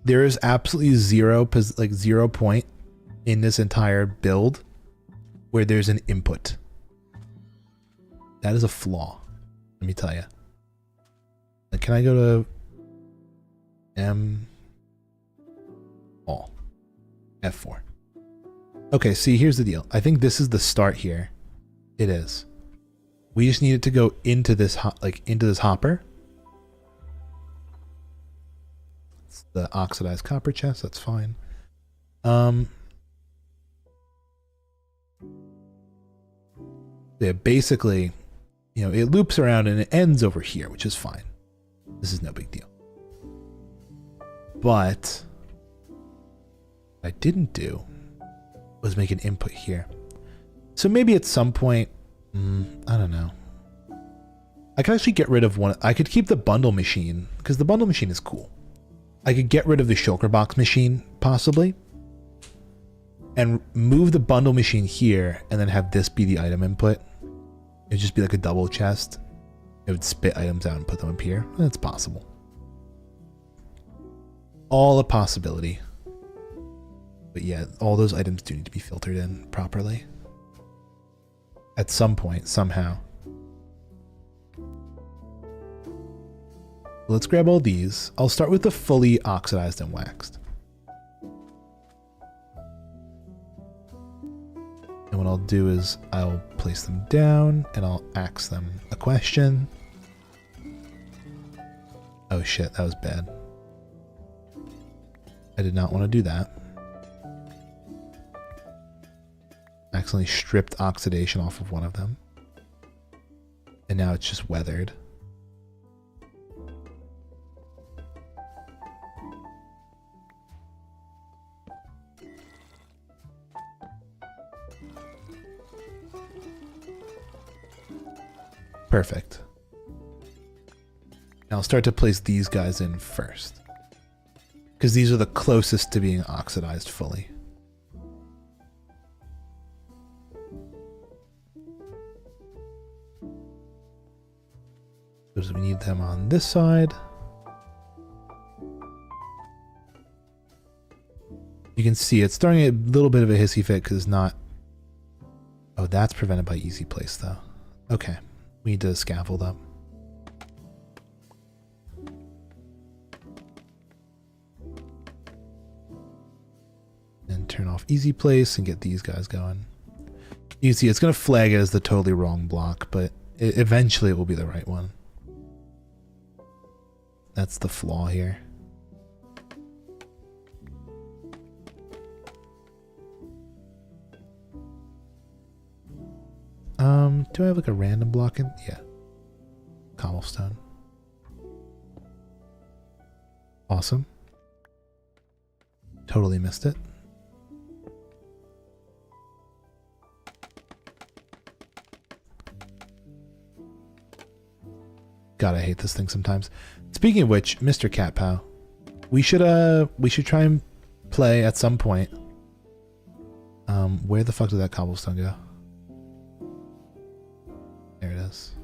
There is absolutely zero point in this entire build where there's an input. That is a flaw. Let me tell you. Can I go to M all F4? Okay, see, here's the deal. I think this is the start here. It is. We just need it to go into this into this hopper. It's the oxidized copper chest. That's fine. Yeah, basically, you know, it loops around and it ends over here, which is fine. This is no big deal. But what I didn't do was make an input here. So maybe at some point, I don't know. I could actually get rid of one. I could keep the bundle machine because the bundle machine is cool. I could get rid of the shulker box machine possibly and move the bundle machine here and then have this be the item input. It'd just be like a double chest. It would spit items out and put them up here. That's possible. All a possibility. But yeah, all those items do need to be filtered in properly. At some point, somehow. Let's grab all these. I'll start with the fully oxidized and waxed. And what I'll do is I'll place them down and I'll ask them a question. Oh shit, that was bad. I did not want to do that. Accidentally stripped oxidation off of one of them. And now it's just weathered. Perfect. Now I'll start to place these guys in first, because these are the closest to being oxidized fully. Because we need them on this side. You can see it's starting a little bit of a hissy fit because it's not... Oh, that's prevented by easy place though. Okay, we need to scaffold up. And turn off easy place and get these guys going. You can see it's going to flag it as the totally wrong block, but eventually it will be the right one. That's the flaw here. Do I have like a random block in? Yeah. Cobblestone. Awesome. Totally missed it. God, I hate this thing sometimes. Speaking of which, Mr. Cat Pow, we should try and play at some point. Where the fuck did that cobblestone go? There it is.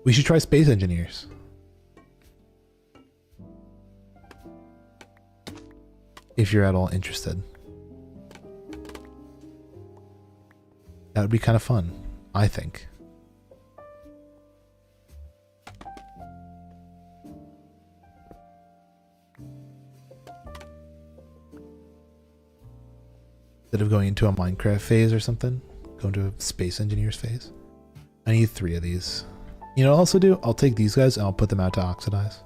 We should try Space Engineers. If you're at all interested. That would be kind of fun, I think. Instead of going into a Minecraft phase or something, go into a Space Engineers phase. I need 3 of these. You know what I'll also do? I'll take these guys and I'll put them out to oxidize.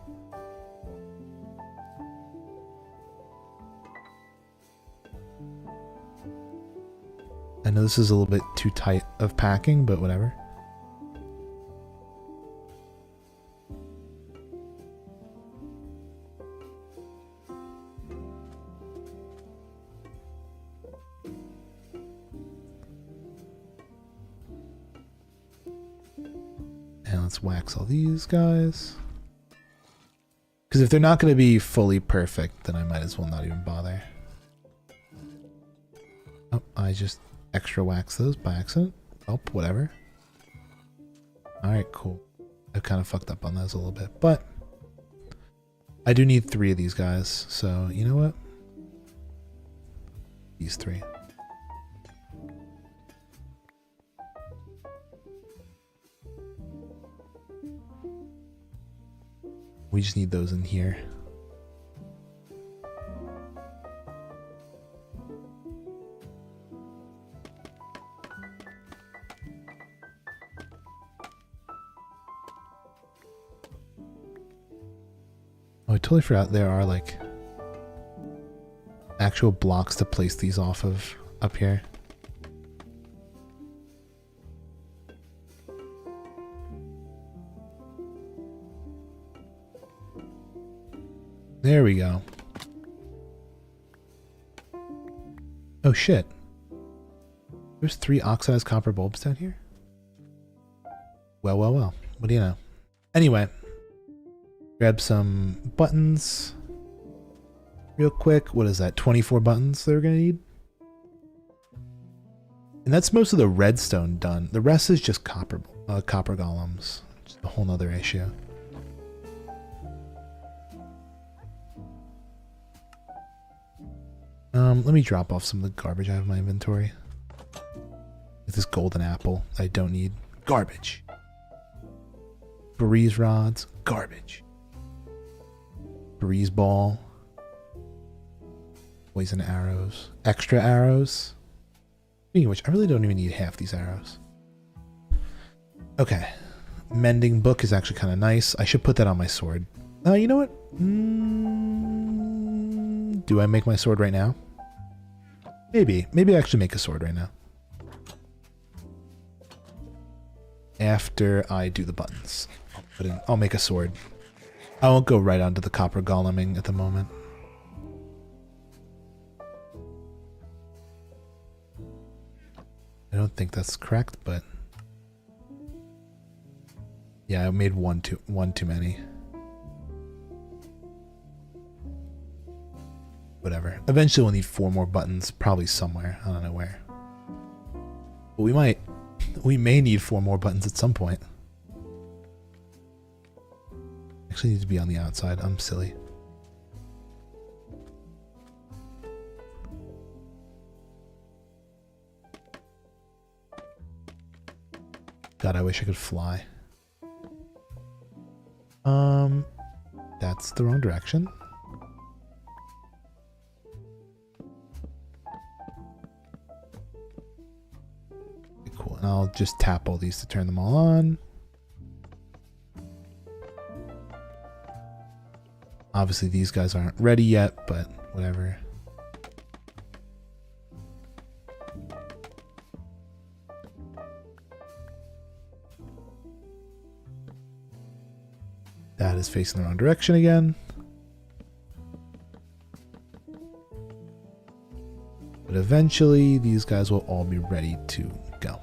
I know this is a little bit too tight of packing, but whatever. And let's wax all these guys. Because if they're not going to be fully perfect, then I might as well not even bother. Oh, I just extra wax those by accident. Oh, whatever. Alright, cool. I kind of fucked up on those a little bit, but I do need 3 of these guys, so you know what? These 3. We just need those in here. Oh, I totally forgot there are like actual blocks to place these off of up here. There we go. Oh shit. There's 3 oxidized copper bulbs down here? Well, well, well. What do you know? Anyway. Grab some buttons. Real quick. What is that? 24 buttons that we're gonna need? And that's most of the redstone done. The rest is just copper golems. Just a whole nother issue. Let me drop off some of the garbage I have in my inventory. Like this golden apple I don't need. Garbage. Breeze rods. Garbage. Breeze ball. Poison arrows. Extra arrows. Speaking of which, I really don't even need half these arrows. Okay. Mending book is actually kind of nice. I should put that on my sword. You know what? Do I make my sword right now? Maybe. Maybe I actually make a sword right now. After I do the buttons. I'll make a sword. I won't go right onto the copper goleming at the moment. I don't think that's correct, but yeah, I made one too many. Whatever. Eventually we'll need 4 more buttons, probably somewhere. I don't know where. But we may need 4 more buttons at some point. Actually need to be on the outside. I'm silly. God, I wish I could fly. That's the wrong direction. Okay, cool. And I'll just tap all these to turn them all on. Obviously, these guys aren't ready yet, but whatever. That is facing the wrong direction again. But eventually, these guys will all be ready to go.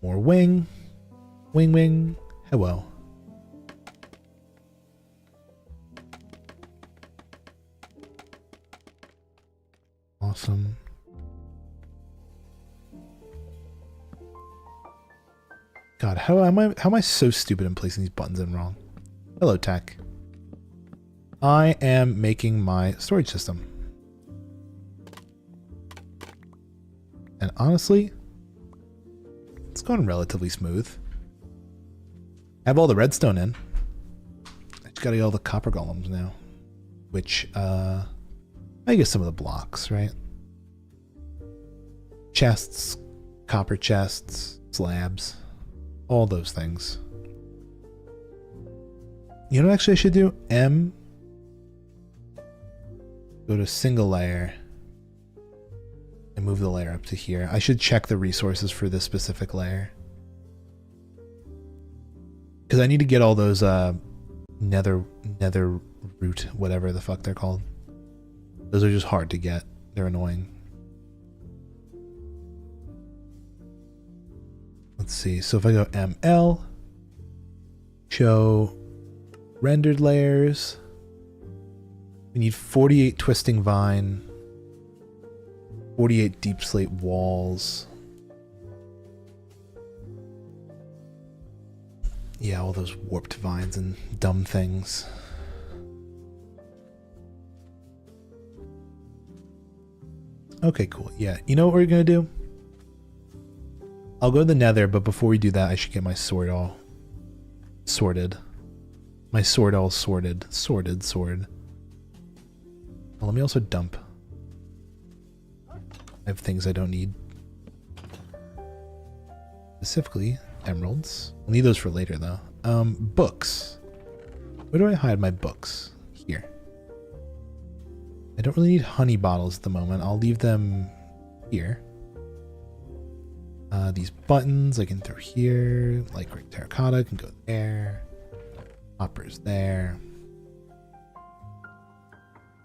More wing. Wing, wing. Hello. Awesome. God, how am I so stupid in placing these buttons in wrong? Hello, tech. I am making my storage system. And honestly, it's going relatively smooth. I have all the redstone in. I just gotta get all the copper golems now. Which, I guess some of the blocks, right? Chests, copper chests, slabs, all those things. You know what actually I should do? M. Go to single layer. And move the layer up to here. I should check the resources for this specific layer. Because I need to get all those nether root, whatever the fuck they're called. Those are just hard to get. They're annoying. Let's see. So if I go ML, show rendered layers, we need 48 twisting vine, 48 deep slate walls. Yeah, all those warped vines and dumb things. Okay, cool. Yeah, you know what we're gonna do? I'll go to the nether, but before we do that, I should get my sword all sorted. My sword all sorted. Sorted sword. Well, let me also dump. I have things I don't need. Specifically, emeralds. I'll need those for later, though. Books. Where do I hide my books? Here. I don't really need honey bottles at the moment. I'll leave them here. These buttons I can throw here. Like terracotta can go there. Hoppers there.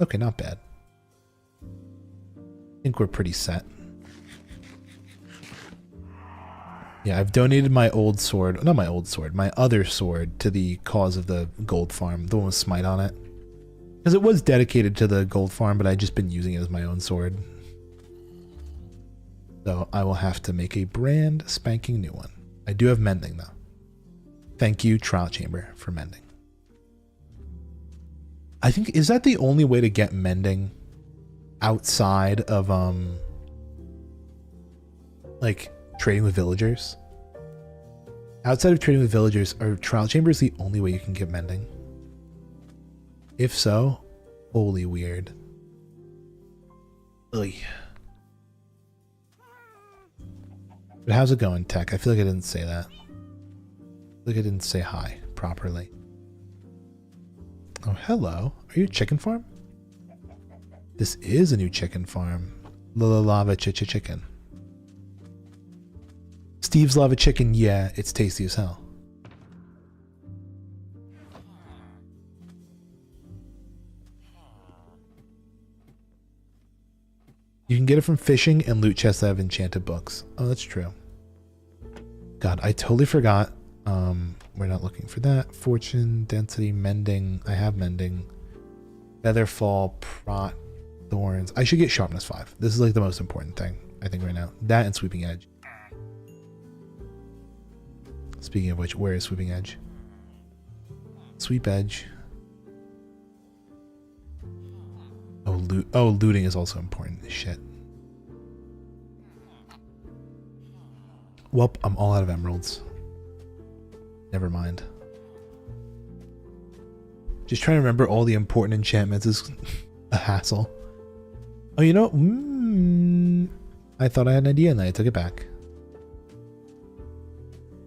Okay, not bad. I think we're pretty set. Yeah, I've donated my old sword, not my old sword, my other sword to the cause of the gold farm, the one with smite on it. Because it was dedicated to the gold farm, but I'd just been using it as my own sword. So I will have to make a brand spanking new one. I do have mending though. Thank you, Trial Chamber, for mending. I think, is that the only way to get mending outside of like trading with villagers? Outside of trading with villagers, are Trial Chambers the only way you can get mending? If so, holy weird. Ugh. But how's it going, Tech? I feel like I didn't say that. I feel like I didn't say hi properly. Oh, hello. Are you a chicken farm? This is a new chicken farm. Lava chicken. Steve's lava chicken, yeah, it's tasty as hell. You can get it from fishing and loot chests that have enchanted books. Oh, that's true. God, I totally forgot. We're not looking for that. Fortune, density, mending. I have mending. Featherfall, prot, thorns. I should get sharpness 5. This is like the most important thing, I think, right now. That and sweeping edge. Speaking of which, where is sweeping edge? Sweep edge. Oh, looting is also important. Shit. Well, I'm all out of emeralds. Never mind. Just trying to remember all the important enchantments is a hassle. Oh, you know, I thought I had an idea and then I took it back.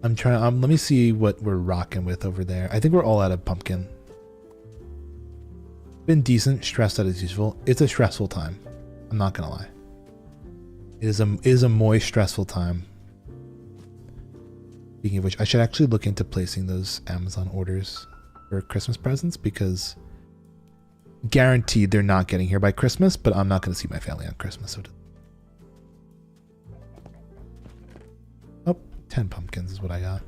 I'm trying. Let me see what we're rocking with over there. I think we're all out of pumpkin. Been decent. Stressed out is useful. It's a stressful time. I'm not gonna lie. It is a moist, stressful time. Speaking of which, I should actually look into placing those Amazon orders for Christmas presents, because guaranteed they're not getting here by Christmas, but I'm not going to see my family on Christmas. So oh, 10 pumpkins is what I got.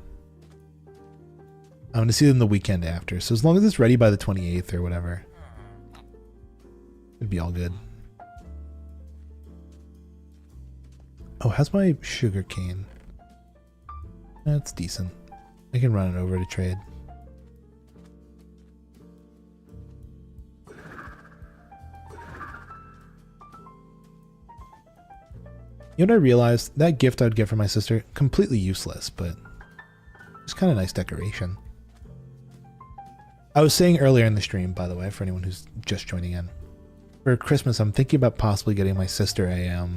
I'm going to see them the weekend after. So as long as it's ready by the 28th or whatever, it'd be all good. Oh, how's my sugar cane? That's decent. I can run it over to trade. You know what I realized? That gift I'd get for my sister, completely useless, but it's kind of nice decoration. I was saying earlier in the stream, by the way, for anyone who's just joining in, for Christmas, I'm thinking about possibly getting my sister a,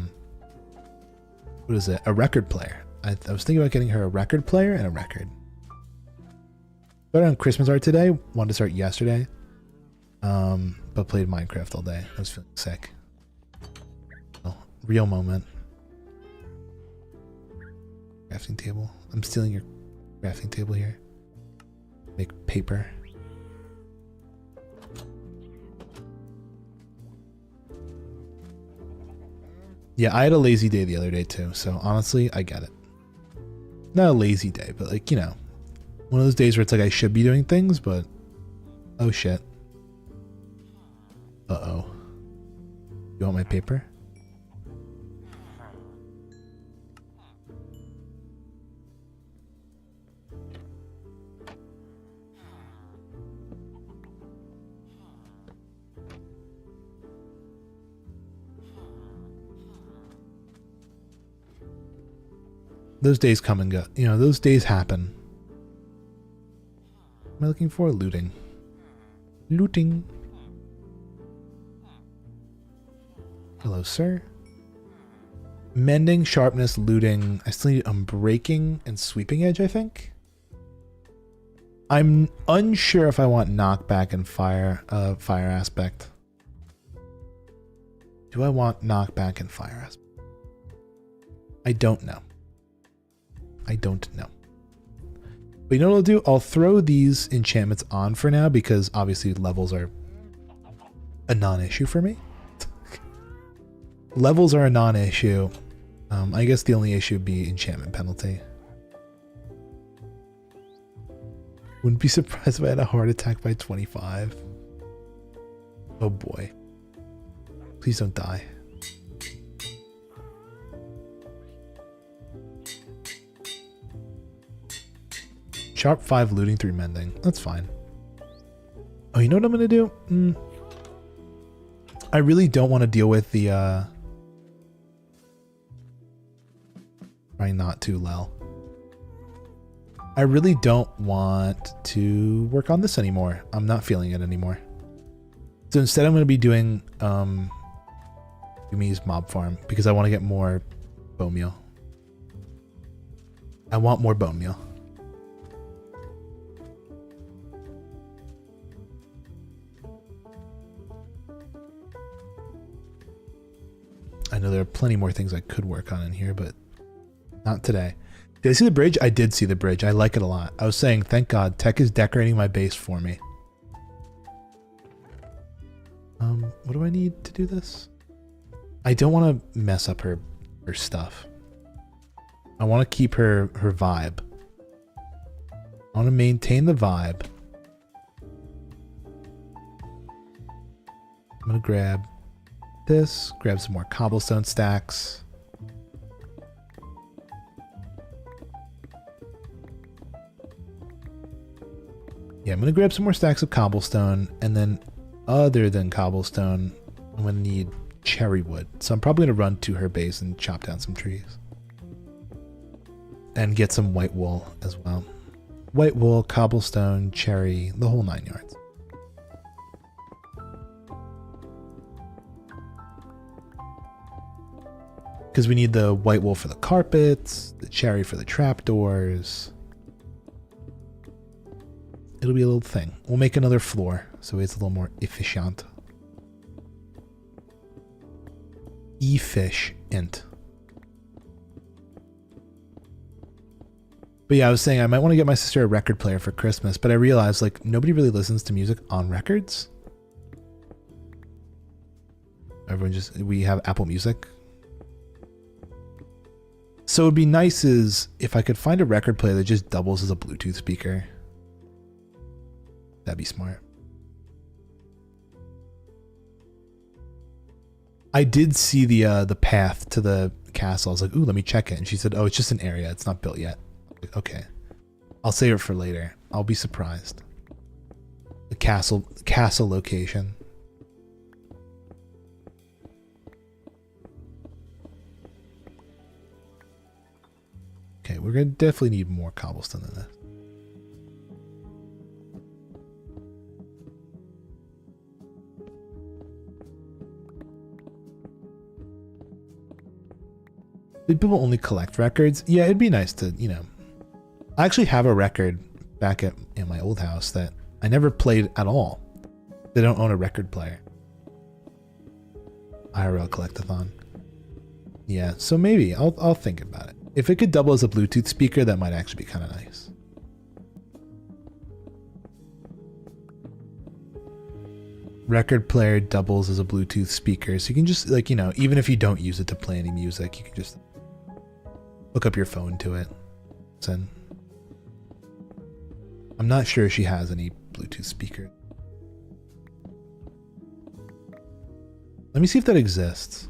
what is it? A record player. I was thinking about getting her a record player and a record. Started on Christmas art today. Wanted to start yesterday. But played Minecraft all day. I was feeling sick. Oh, real moment. Crafting table. I'm stealing your crafting table here. Make paper. Yeah, I had a lazy day the other day too, so honestly, I get it. Not a lazy day, but like, you know, one of those days where it's like I should be doing things, but oh shit. Uh-oh. You want my paper? Those days come and go. You know, those days happen. What am I looking for? Looting. Looting. Hello, sir. Mending, sharpness, looting. I still need unbreaking and sweeping edge, I think. I'm unsure if I want knockback and fire aspect. Do I want knockback and fire aspect? I don't know. I don't know. But you know what I'll do? I'll throw these enchantments on for now because obviously levels are a non-issue for me. Levels are a non-issue. I guess the only issue would be enchantment penalty. Wouldn't be surprised if I had a heart attack by 25. Oh boy. Please don't die. Sharp 5, looting 3, mending. That's fine. Oh, you know what I'm going to do? I really don't want to deal with the... Try not to, Lel. I really don't want to work on this anymore. I'm not feeling it anymore. So instead I'm going to be doing Yumi's mob farm because I want to get more bone meal. I want more bone meal. I know there are plenty more things I could work on in here, but not today. Did I see the bridge? I did see the bridge. I like it a lot. I was saying, thank God, tech is decorating my base for me. What do I need to do this? I don't want to mess up her stuff. I want to keep her vibe. I want to maintain the vibe. I'm going to grab this, grab some more cobblestone stacks. Yeah, I'm going to grab some more stacks of cobblestone, and then other than cobblestone, I'm going to need cherry wood. So I'm probably going to run to her base and chop down some trees. And get some white wool as well. White wool, cobblestone, cherry, the whole 9 yards. Because we need the white wool for the carpets, the cherry for the trapdoors. It'll be a little thing. We'll make another floor so it's a little more efficient. Efficient. But yeah, I was saying I might want to get my sister a record player for Christmas, but I realized like nobody really listens to music on records. We have Apple Music. So it'd be nice is if I could find a record player that just doubles as a Bluetooth speaker. That'd be smart. I did see the path to the castle. I was like, ooh, let me check it. And she said, oh, it's just an area. It's not built yet. Okay. I'll save it for later. I'll be surprised. The castle location. Okay, we're gonna definitely need more cobblestone than this. Did people only collect records? Yeah, it'd be nice to, you know. I actually have a record back in my old house that I never played at all. They don't own a record player. IRL collectathon. Yeah, so maybe I'll think about it. If it could double as a Bluetooth speaker, that might actually be kind of nice. Record player doubles as a Bluetooth speaker, so you can just, like, you know, even if you don't use it to play any music, you can just hook up your phone to it. Then I'm not sure if she has any Bluetooth speaker. Let me see if that exists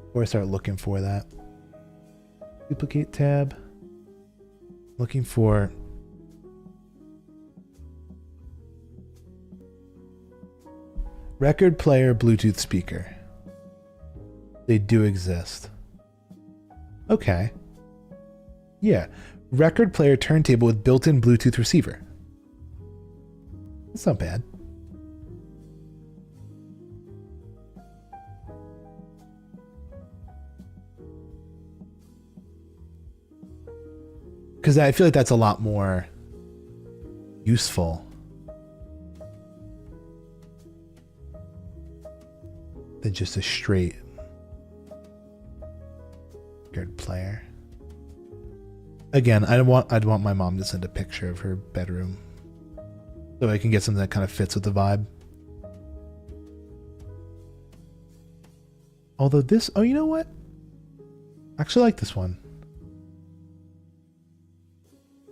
before I start looking for that. Duplicate tab. Looking for record player Bluetooth speaker. They do exist. Okay. Yeah. Record player turntable with built-in Bluetooth receiver. That's not bad. Because I feel like that's a lot more useful than just a straight record player. Again, I'd want my mom to send a picture of her bedroom so I can get something that kind of fits with the vibe. Although this, oh, you know what? I actually like this one.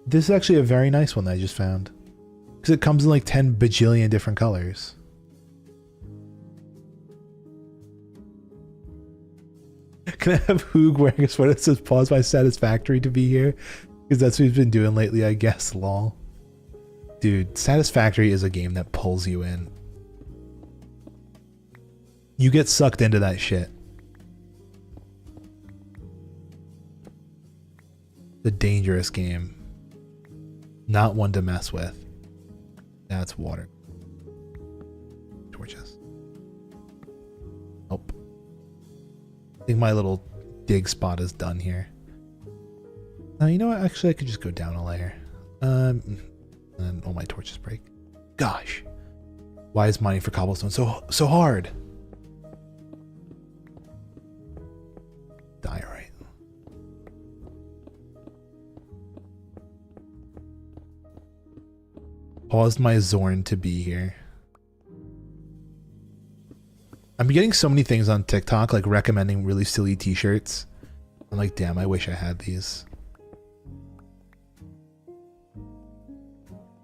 This is actually a very nice one that I just found. Because it comes in like 10 bajillion different colors. Can I have Hoog wearing a sweater that says pause by satisfactory to be here? Because that's what he's been doing lately, I guess, lol. Dude, Satisfactory is a game that pulls you in. You get sucked into that shit. The dangerous game. Not one to mess with. That's water. Torches. Nope. I think my little dig spot is done here. You know what? Actually, I could just go down a layer. And all my torches break. Gosh. Why is mining for cobblestone so hard? Diorite. Paused my Zorn to be here. I'm getting so many things on TikTok, like recommending really silly t-shirts. I'm like, damn, I wish I had these.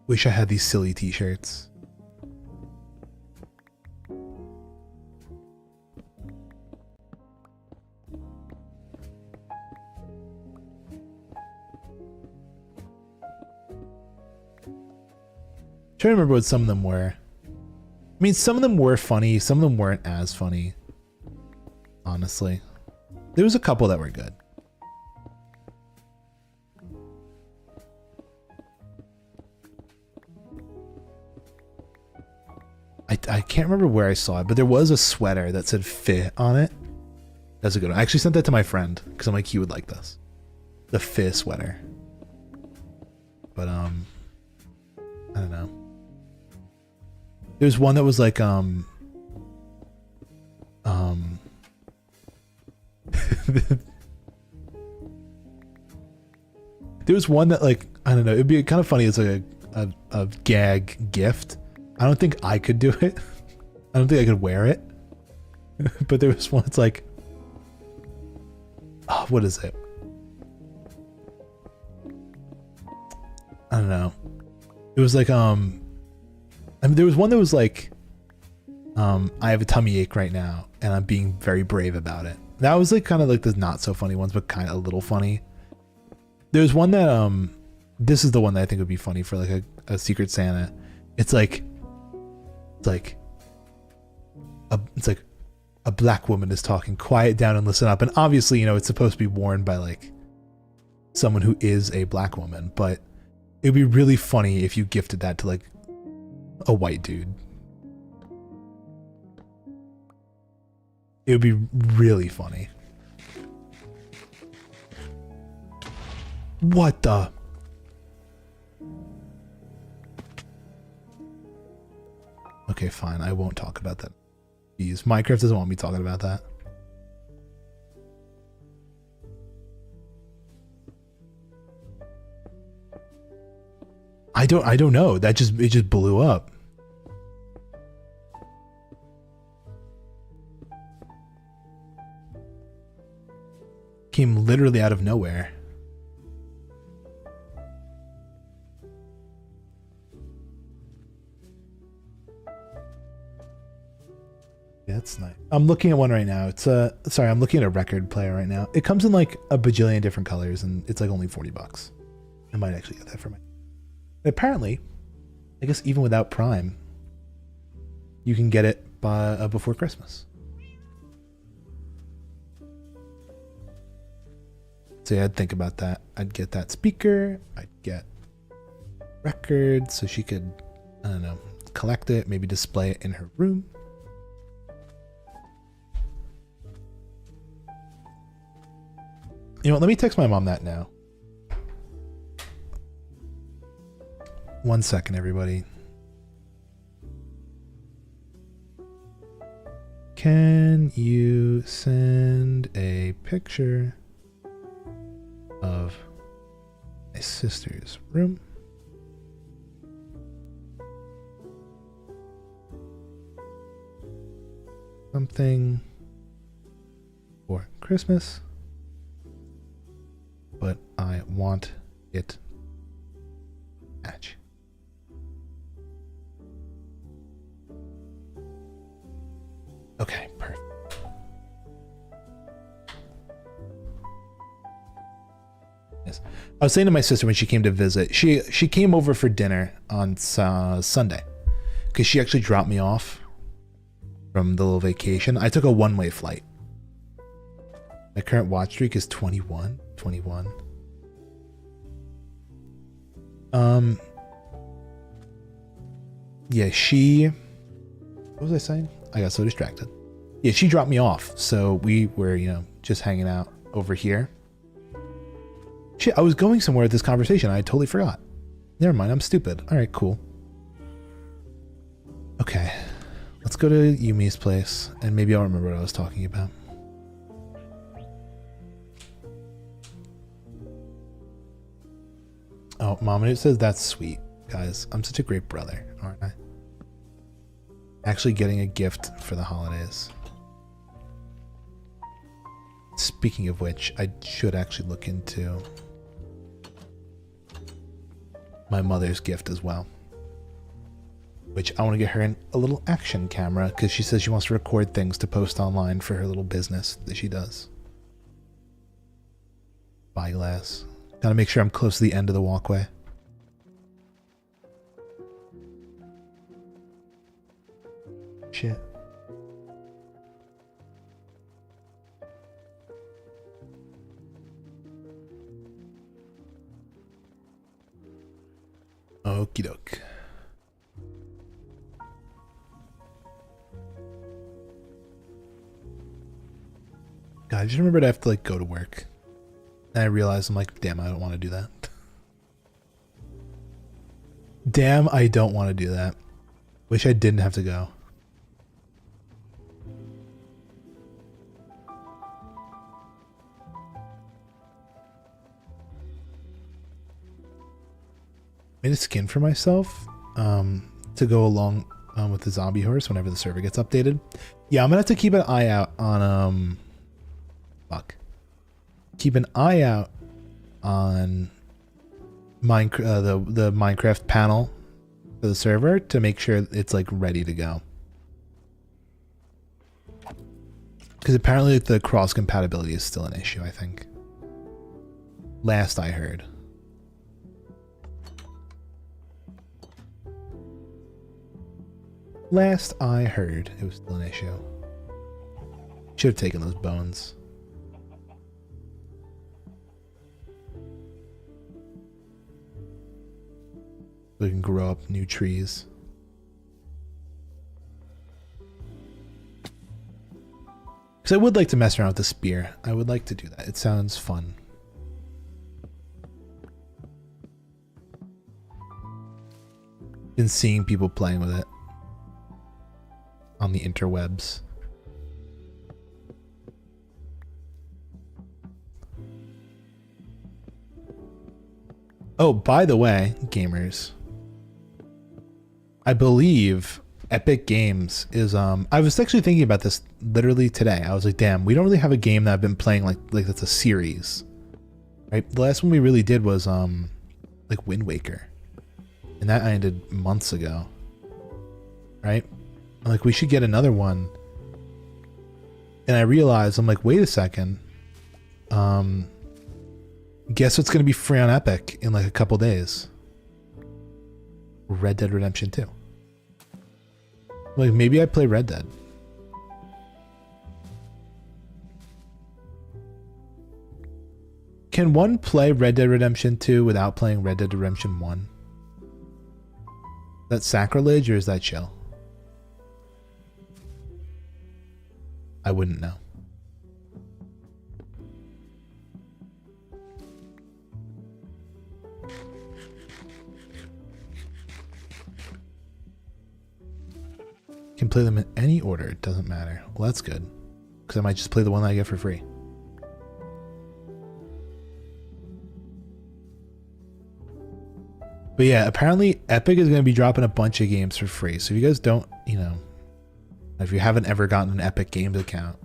Wish I had these silly t-shirts. Trying to remember what some of them were. I mean, some of them were funny, some of them weren't as funny. Honestly. There was a couple that were good. I can't remember where I saw it, but there was a sweater that said "fit" on it. That's a good one. I actually sent that to my friend because I'm like, he would like this. The "fit" sweater. But I don't know. There's one that was like there was one that, like, I don't know, it'd be kind of funny as like a gag gift. I don't think I could do it. I don't think I could wear it. But there was one that's like, oh, what is it? I don't know. It was like I mean, there was one that was like, I have a tummy ache right now and I'm being very brave about it. That was like kind of like the not so funny ones, but kind of a little funny. There's one that this is the one that I think would be funny for like a Secret Santa. It's like a black woman is talking, quiet down and listen up. And obviously, you know, it's supposed to be worn by like someone who is a black woman, but it'd be really funny if you gifted that to like a white dude. It would be really funny. What the? Okay, fine. I won't talk about that. Jeez, Minecraft doesn't want me talking about that. I don't know. It just blew up. Came literally out of nowhere. That's nice. I'm looking at one right now. It's sorry, I'm looking at a record player right now. It comes in like a bajillion different colors and it's like only $40. I might actually get that for my. Apparently, I guess even without Prime, you can get it by before Christmas. So yeah, I'd think about that. I'd get that speaker. I'd get records so she could, I don't know, collect it, maybe display it in her room. You know what, let me text my mom that now. 1 second, everybody. Can you send a picture of my sister's room? Something for Christmas, but I want it match. Okay, perfect. Yes. I was saying to my sister when she came to visit, she came over for dinner on Sunday because she actually dropped me off from the little vacation. I took a one-way flight. My current watch streak is 21. Yeah, what was I saying? I got so distracted. Yeah, she dropped me off. So we were, just hanging out over here. Shit, I was going somewhere with this conversation. I totally forgot. Never mind, I'm stupid. All right, cool. Okay, let's go to Yumi's place, and maybe I'll remember what I was talking about. Oh, Mom, it says that's sweet. Guys, I'm such a great brother, aren't I? Actually getting a gift for the holidays. Speaking of which, I should actually look into my mother's gift as well. Which I want to get her a little action camera because she says she wants to record things to post online for her little business that she does. Spyglass. Gotta make sure I'm close to the end of the walkway. Shit. Okie doke. God, I just remembered I have to go to work. And I realized I'm like, damn, I don't want to do that. Damn, I don't want to do that. Wish I didn't have to go. Made a skin for myself to go along with the zombie horse whenever the server gets updated. Yeah, I'm gonna have to keep an eye out on keep an eye out on the Minecraft panel for the server to make sure it's ready to go. Because apparently the cross compatibility is still an issue, I think. Last I heard. Last I heard, it was still an issue. Should have taken those bones. So we can grow up new trees. Because I would like to mess around with the spear. I would like to do that. It sounds fun. Been seeing people playing with it on the interwebs. Oh, by the way, gamers, I believe Epic Games is I was actually thinking about this literally today. I was like, damn, we don't really have a game that I've been playing like that's a series. Right? The last one we really did was Wind Waker. And that ended months ago. Right? I'm like, we should get another one. And I realized, I'm like, wait a second. Guess what's going to be free on Epic in a couple days? Red Dead Redemption 2. Maybe I play Red Dead. Can one play Red Dead Redemption 2 without playing Red Dead Redemption 1? Is that sacrilege or is that chill? I wouldn't know. Can play them in any order, it doesn't matter. Well, that's good. Because I might just play the one that I get for free. But yeah, apparently Epic is going to be dropping a bunch of games for free. So if you guys don't, if you haven't ever gotten an Epic Games account.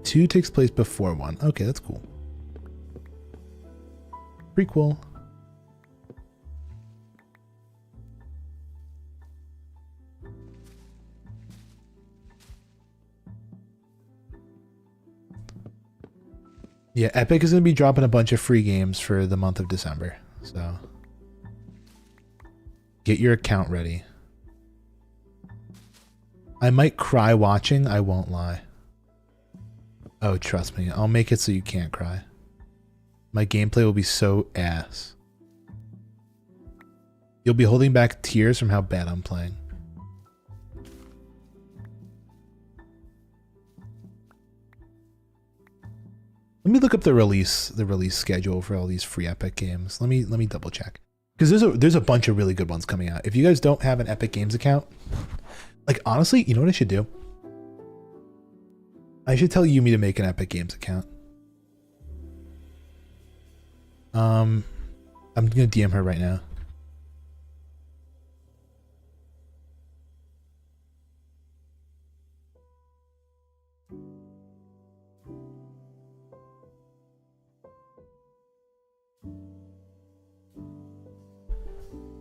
2 takes place before 1. Okay, that's cool. Prequel. Yeah, Epic is going to be dropping a bunch of free games for the month of December. So get your account ready. I might cry watching, I won't lie. Oh, trust me, I'll make it so you can't cry. My gameplay will be so ass. You'll be holding back tears from how bad I'm playing. Let me look up the release schedule for all these free Epic games. Let me double check. Because there's a bunch of really good ones coming out. If you guys don't have an Epic Games account, like honestly, you know what I should do? I should tell Yumi to make an Epic Games account. I'm gonna DM her right now.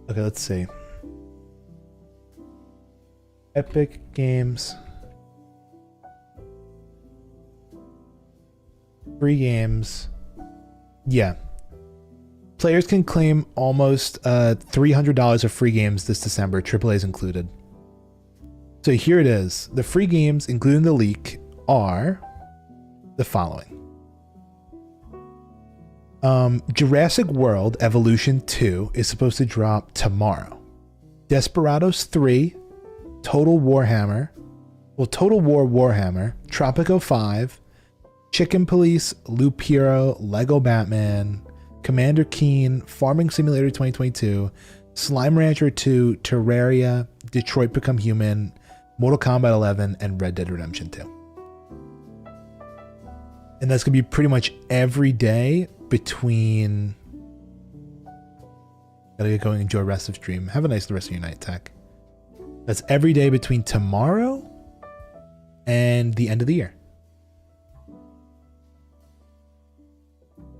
Okay, let's see. Epic Games. Free games. Yeah. Players can claim almost $300 of free games this December, AAA's included. So here it is. The free games, including the leak, are the following. Jurassic World Evolution 2 is supposed to drop tomorrow. Desperados 3, Total War Warhammer, Tropico 5, Chicken Police, Loop Hero, Lego Batman, Commander Keen, Farming Simulator 2022, Slime Rancher 2, Terraria, Detroit Become Human, Mortal Kombat 11, and Red Dead Redemption 2. And that's going to be pretty much every day between... Gotta get going, enjoy the rest of stream. Have a nice rest of your night, Tech. That's every day between tomorrow and the end of the year.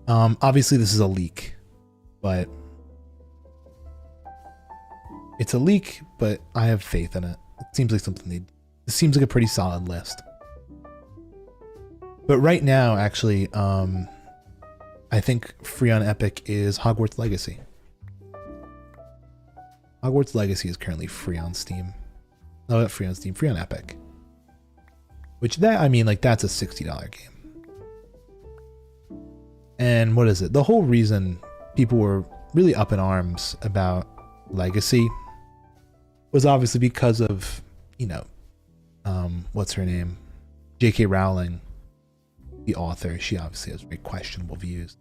Obviously this is a leak, but it's a leak, but I have faith in it. It seems like something it seems like a pretty solid list. But right now, actually, I think free on Epic is Hogwarts Legacy. Hogwarts Legacy is currently free on Steam. No, not free on Steam, free on Epic. Which that, I mean, like, that's a $60 game. And what is it? The whole reason people were really up in arms about Legacy was obviously because of, you know, what's her name? J.K. Rowling, the author. She obviously has very questionable views.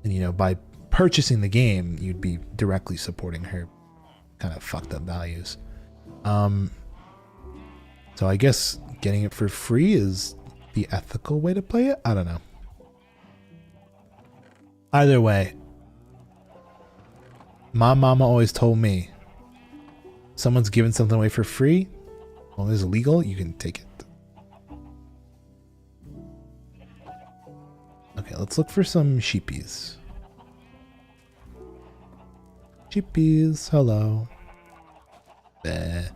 And, you know, by purchasing the game, you'd be directly supporting her kind of fucked up values. So I guess getting it for free is the ethical way to play it? I don't know. Either way, my mama always told me, someone's giving something away for free, as long as it's legal, you can take it. Okay, let's look for some sheepies. Sheepies, hello. Bleh.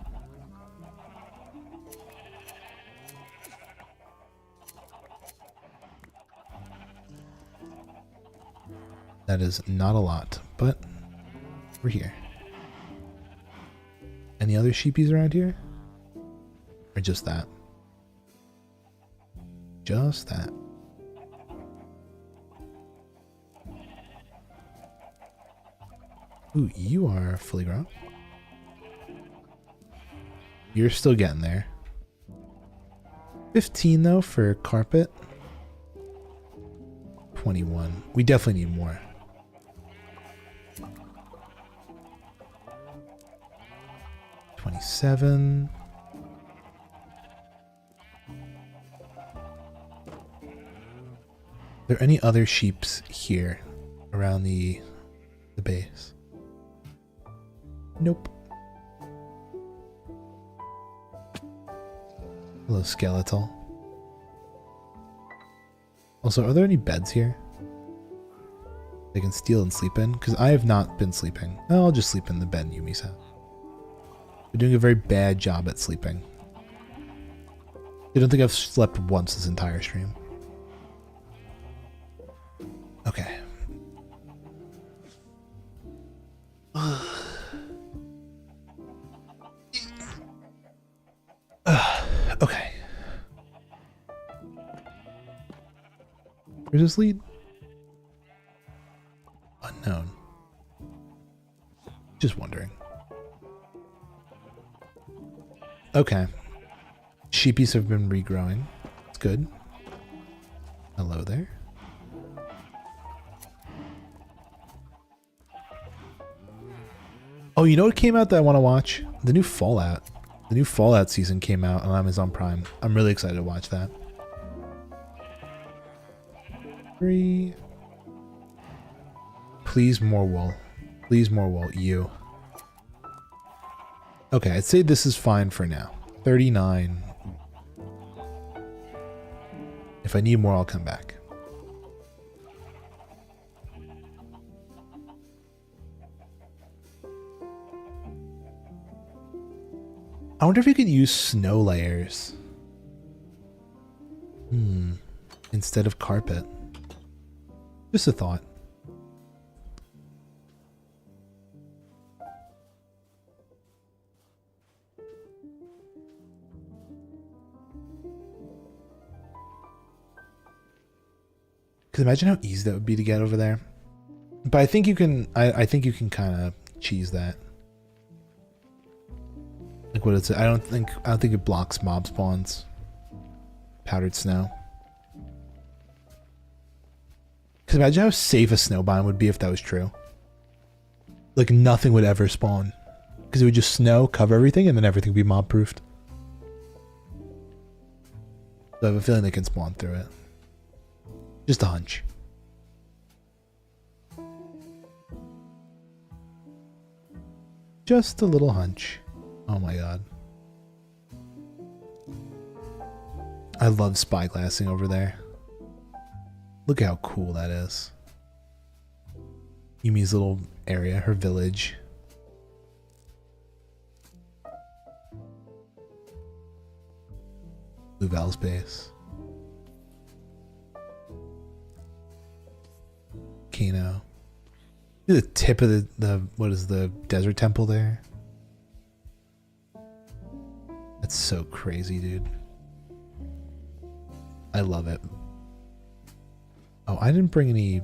That is not a lot, but we're here. Any other sheepies around here? Or just that? Just that. Ooh, you are fully grown. You're still getting there. 15 though for carpet. 21. We definitely need more. 27. Are there any other sheeps here around the base? Nope. Hello, skeletal. Also, are there any beds here they can steal and sleep in? Because I have not been sleeping. I'll just sleep in the bed Yumi's house. We're doing a very bad job at sleeping. I don't think I've slept once this entire stream. Okay. Okay. Where's this lead? Unknown. Just wondering. Okay. Sheepies have been regrowing. It's good. Hello there. Oh, you know what came out that I want to watch? The new Fallout. The new Fallout season came out on Amazon Prime. I'm really excited to watch that. 3. Please more wool. Please more wool. You. Okay, I'd say this is fine for now. 39. If I need more, I'll come back. I wonder if you could use snow layers. Instead of carpet. Just a thought. Because imagine how easy that would be to get over there. But I think you can, I think you can kind of cheese that. Like what it's, I don't think it blocks mob spawns. Powdered snow. Because imagine how safe a snow biome would be if that was true. Like nothing would ever spawn. Because it would just snow, cover everything, and then everything would be mob proofed. So I have a feeling they can spawn through it. Just a hunch. Just a little hunch. Oh my god. I love spyglassing over there. Look how cool that is. Yumi's little area, her village. Blue Val's base. Kano. The tip of the what is the desert temple there? That's so crazy, dude. I love it. Oh, I didn't bring any.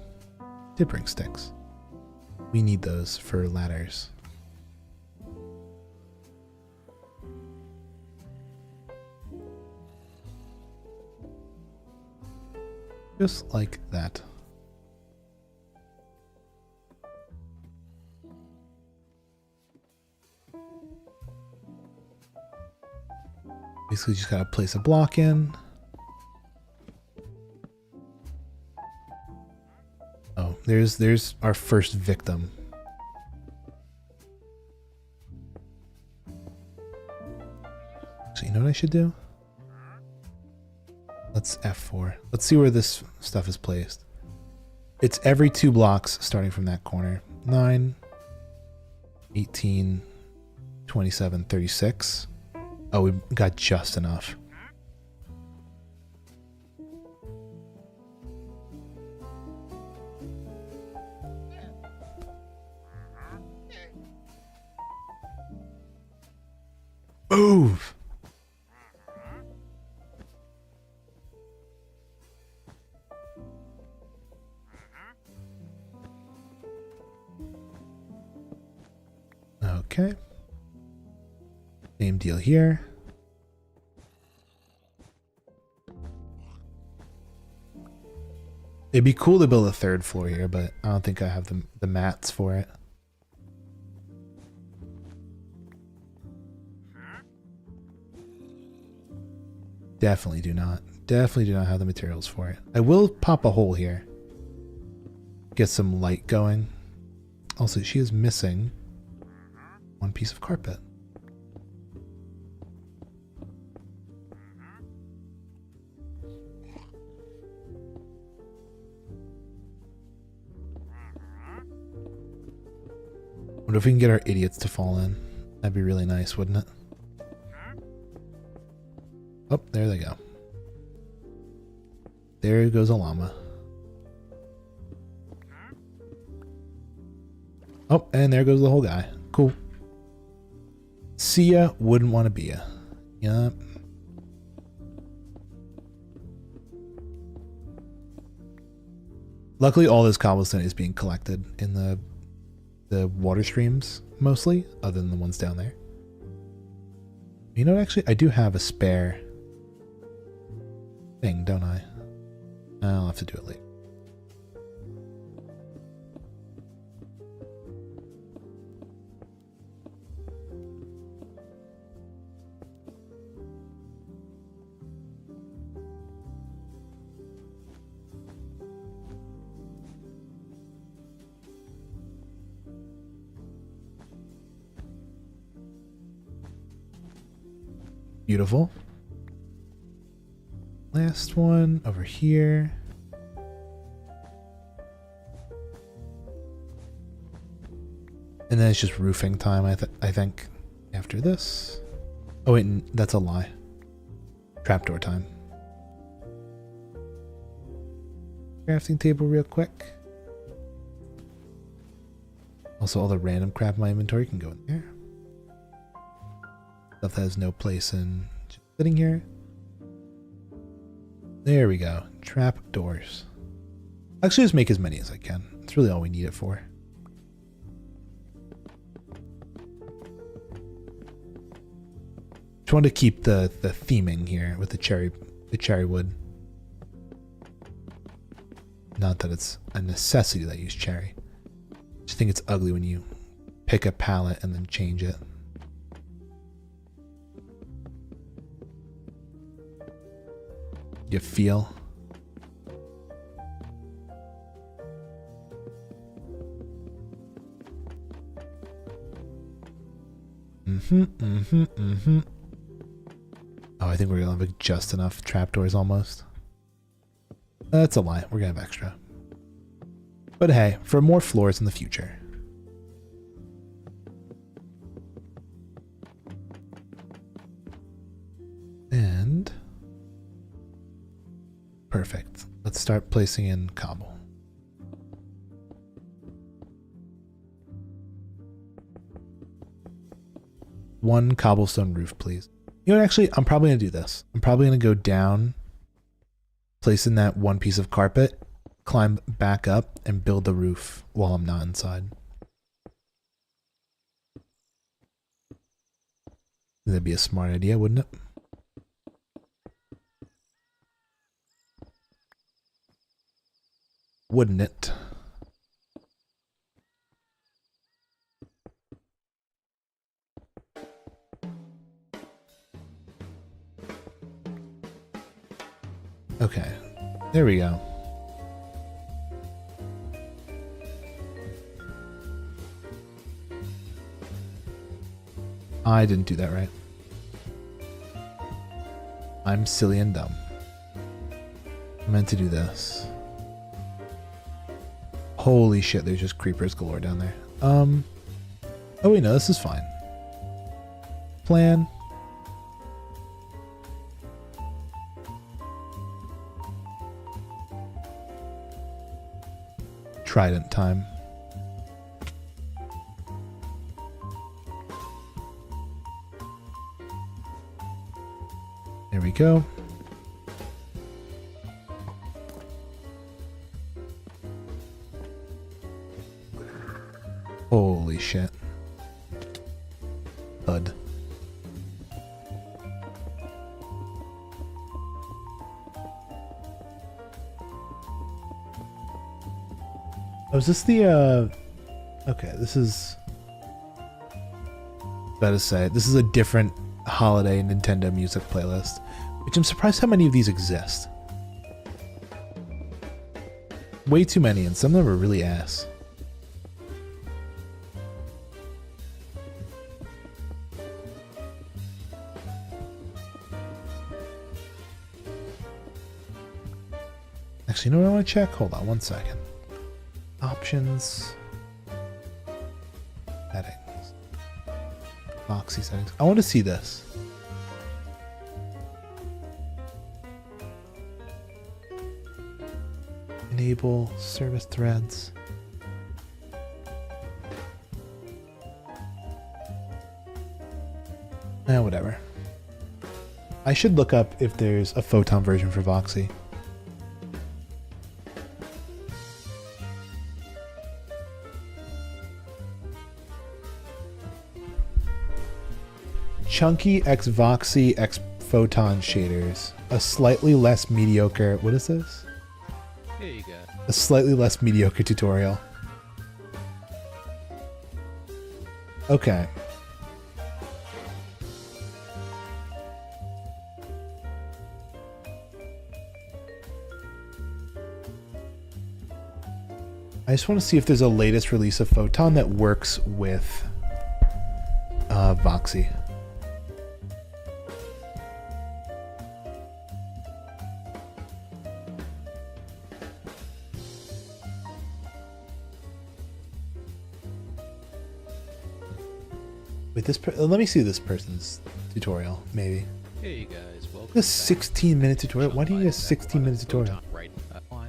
Did bring sticks. We need those for ladders. Just like that. Basically just gotta place a block in. Oh, there's our first victim. So you know what I should do? Let's F4. Let's see where this stuff is placed. It's every 2 blocks starting from that corner. 9, 18, 27, 36. Oh, we got just enough. Move! Okay. Same deal here. It'd be cool to build a 3rd floor here, but I don't think I have the mats for it. Definitely do not. Definitely do not have the materials for it. I will pop a hole here. Get some light going. Also, she is missing 1 piece of carpet. Wonder if we can get our idiots to fall in. That'd be really nice, wouldn't it? Oh, there they go. There goes a llama. Oh, and there goes the whole guy. Cool. See ya, wouldn't want to be ya. Yep. Luckily, all this cobblestone is being collected in the water streams, mostly, other than the ones down there. You know what, actually, I do have a spare thing, don't I? I'll have to do it later. Beautiful. Last one over here. And then it's just roofing time, I think, after this. Oh wait, that's a lie. Trapdoor time. Crafting table real quick. Also, all the random crap in my inventory can go in there. Stuff that has no place in just sitting here. There we go. Trap doors. Actually, just make as many as I can. That's really all we need it for. Just wanted to keep the theming here with the cherry wood. Not that it's a necessity that I use cherry. I just think it's ugly when you pick a palette and then change it. You feel? Oh, I think we're gonna have just enough trapdoors almost. That's a lie. We're gonna have extra. But hey, for more floors in the future. And perfect. Let's start placing in cobble. One cobblestone roof, please. You know what, actually, I'm probably going to do this. I'm probably going to go down, place in that one piece of carpet, climb back up, and build the roof while I'm not inside. That'd be a smart idea, wouldn't it? Wouldn't it? Okay, there we go. I didn't do that right. I'm silly and dumb. I meant to do this. Holy shit, there's just creepers galore down there. Oh wait, no, this is fine. Plan. Trident time. There we go. Holy shit. Thud. Oh, is this the, okay, this is, about to say, this is a different holiday Nintendo music playlist, which I'm surprised how many of these exist. Way too many, and some of them are really ass. Actually, you know what I want to check? Hold on one second. Options. Settings. Moxie settings. I want to see this. Enable service threads. Whatever. I should look up if there's a photon version for Voxy. Chunky X Voxy X Photon shaders. A slightly less mediocre. What is this? Here you go. A slightly less mediocre tutorial. Okay. I just want to see if there's a latest release of Photon that works with Voxy. Wait, let me see this person's tutorial, maybe. Hey you guys, welcome. This 16-minute tutorial. Why do you get a 16-minute tutorial? Right on.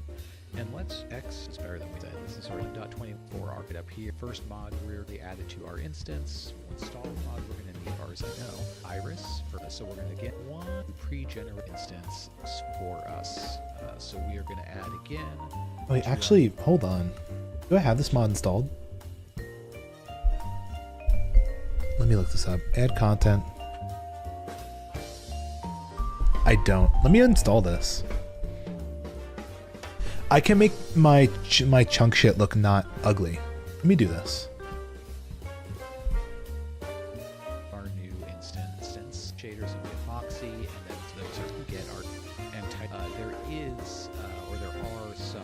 And let's X is better than we said. This is our 1.24 arc up here. First mod we're added to our instance. We'll install a mod. We're going to need ours. I know Iris. So we're going to get one pre-generated instance for us. So we are going to add again. Wait, actually, hold on. Do I have this mod installed? Let me look this up. Add content. I don't. Let me uninstall this. I can make my chunk shit look not ugly. Let me do this. Our new instance shaders in Voxy, and then those are to get our there is or there are some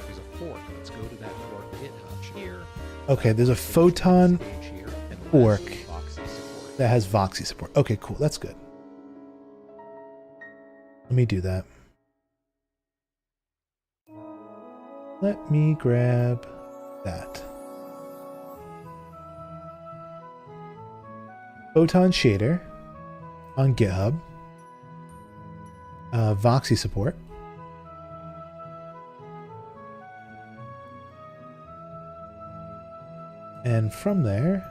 there's a fork. Let's go to that fork GitHub here. Okay, there's a Photon fork that has Voxy support. Okay, cool. That's good. Let me do that. Let me grab that. Photon shader on GitHub. Voxy support. And from there,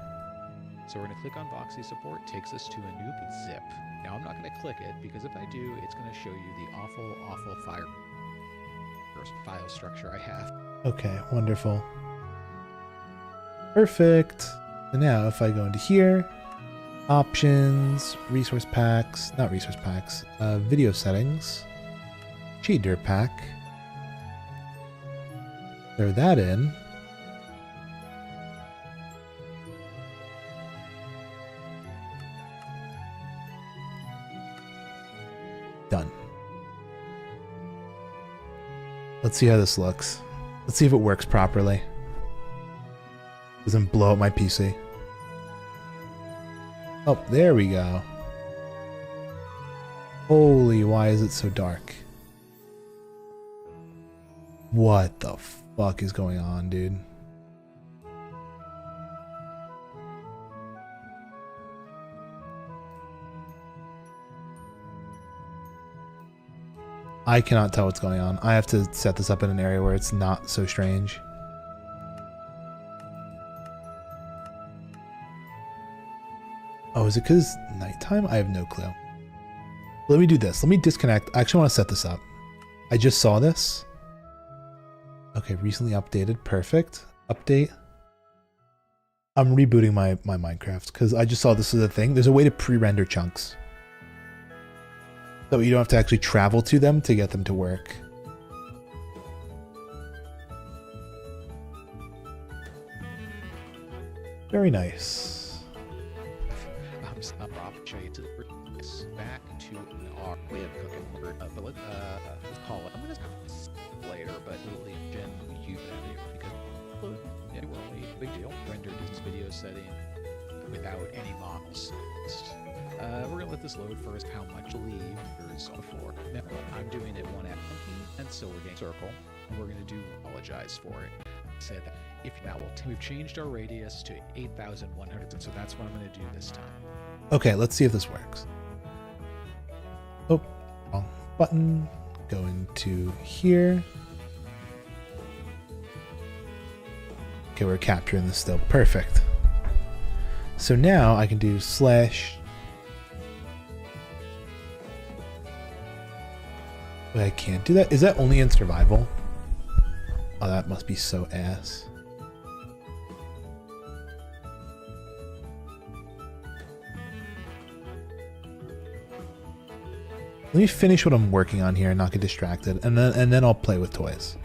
so we're going to click on Voxy support, takes us to a new zip. Now I'm not going to click it because if I do, it's going to show you the awful file structure I have. Okay, wonderful. Perfect. So now if I go into here, options, resource packs, not resource packs, video settings, shader pack, throw that in. Done. Let's see how this looks. Let's see if it works properly. Doesn't blow up my PC. Oh, there we go. Holy, why is it so dark? What the fuck is going on, dude? I cannot tell what's going on. I have to set this up in an area where it's not so strange. Oh, is it because nighttime? I have no clue. Let me do this. Let me disconnect. I actually want to set this up. I just saw this. Okay, recently updated. Perfect. Update. I'm rebooting my Minecraft because I just saw this as a thing. There's a way to pre-render chunks. So you don't have to actually travel to them to get them to work. Very nice. I'm off show you to the back to our way of cooking. But let's call it. I'm gonna later, but it'll gen you because yeah, we're only big deal. Rendered this video setting without any models. We're gonna let this load first. How much leave there's before. Now, I'm doing it one at and so we're getting circle. And we're gonna do apologize for it. I said that if now we've changed our radius to 8,100, and so that's what I'm gonna do this time. Okay, let's see if this works. Oh, wrong button. Go into here. Okay, we're capturing this still. Perfect. So now I can do slash Wait, I can't do that? Is that only in survival? Oh, that must be so ass. Let me finish what I'm working on here and not get distracted, and then I'll play with toys.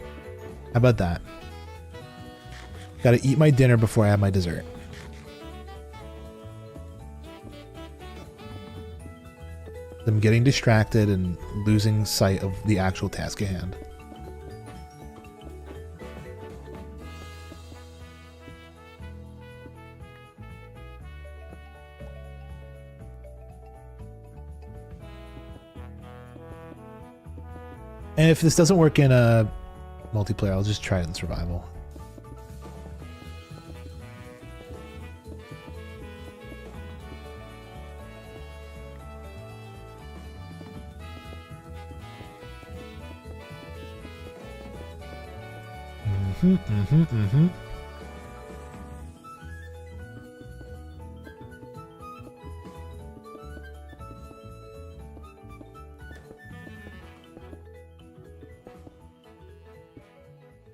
How about that? Gotta eat my dinner before I have my dessert. I'm getting distracted and losing sight of the actual task at hand. And if this doesn't work in a multiplayer, I'll just try it in survival.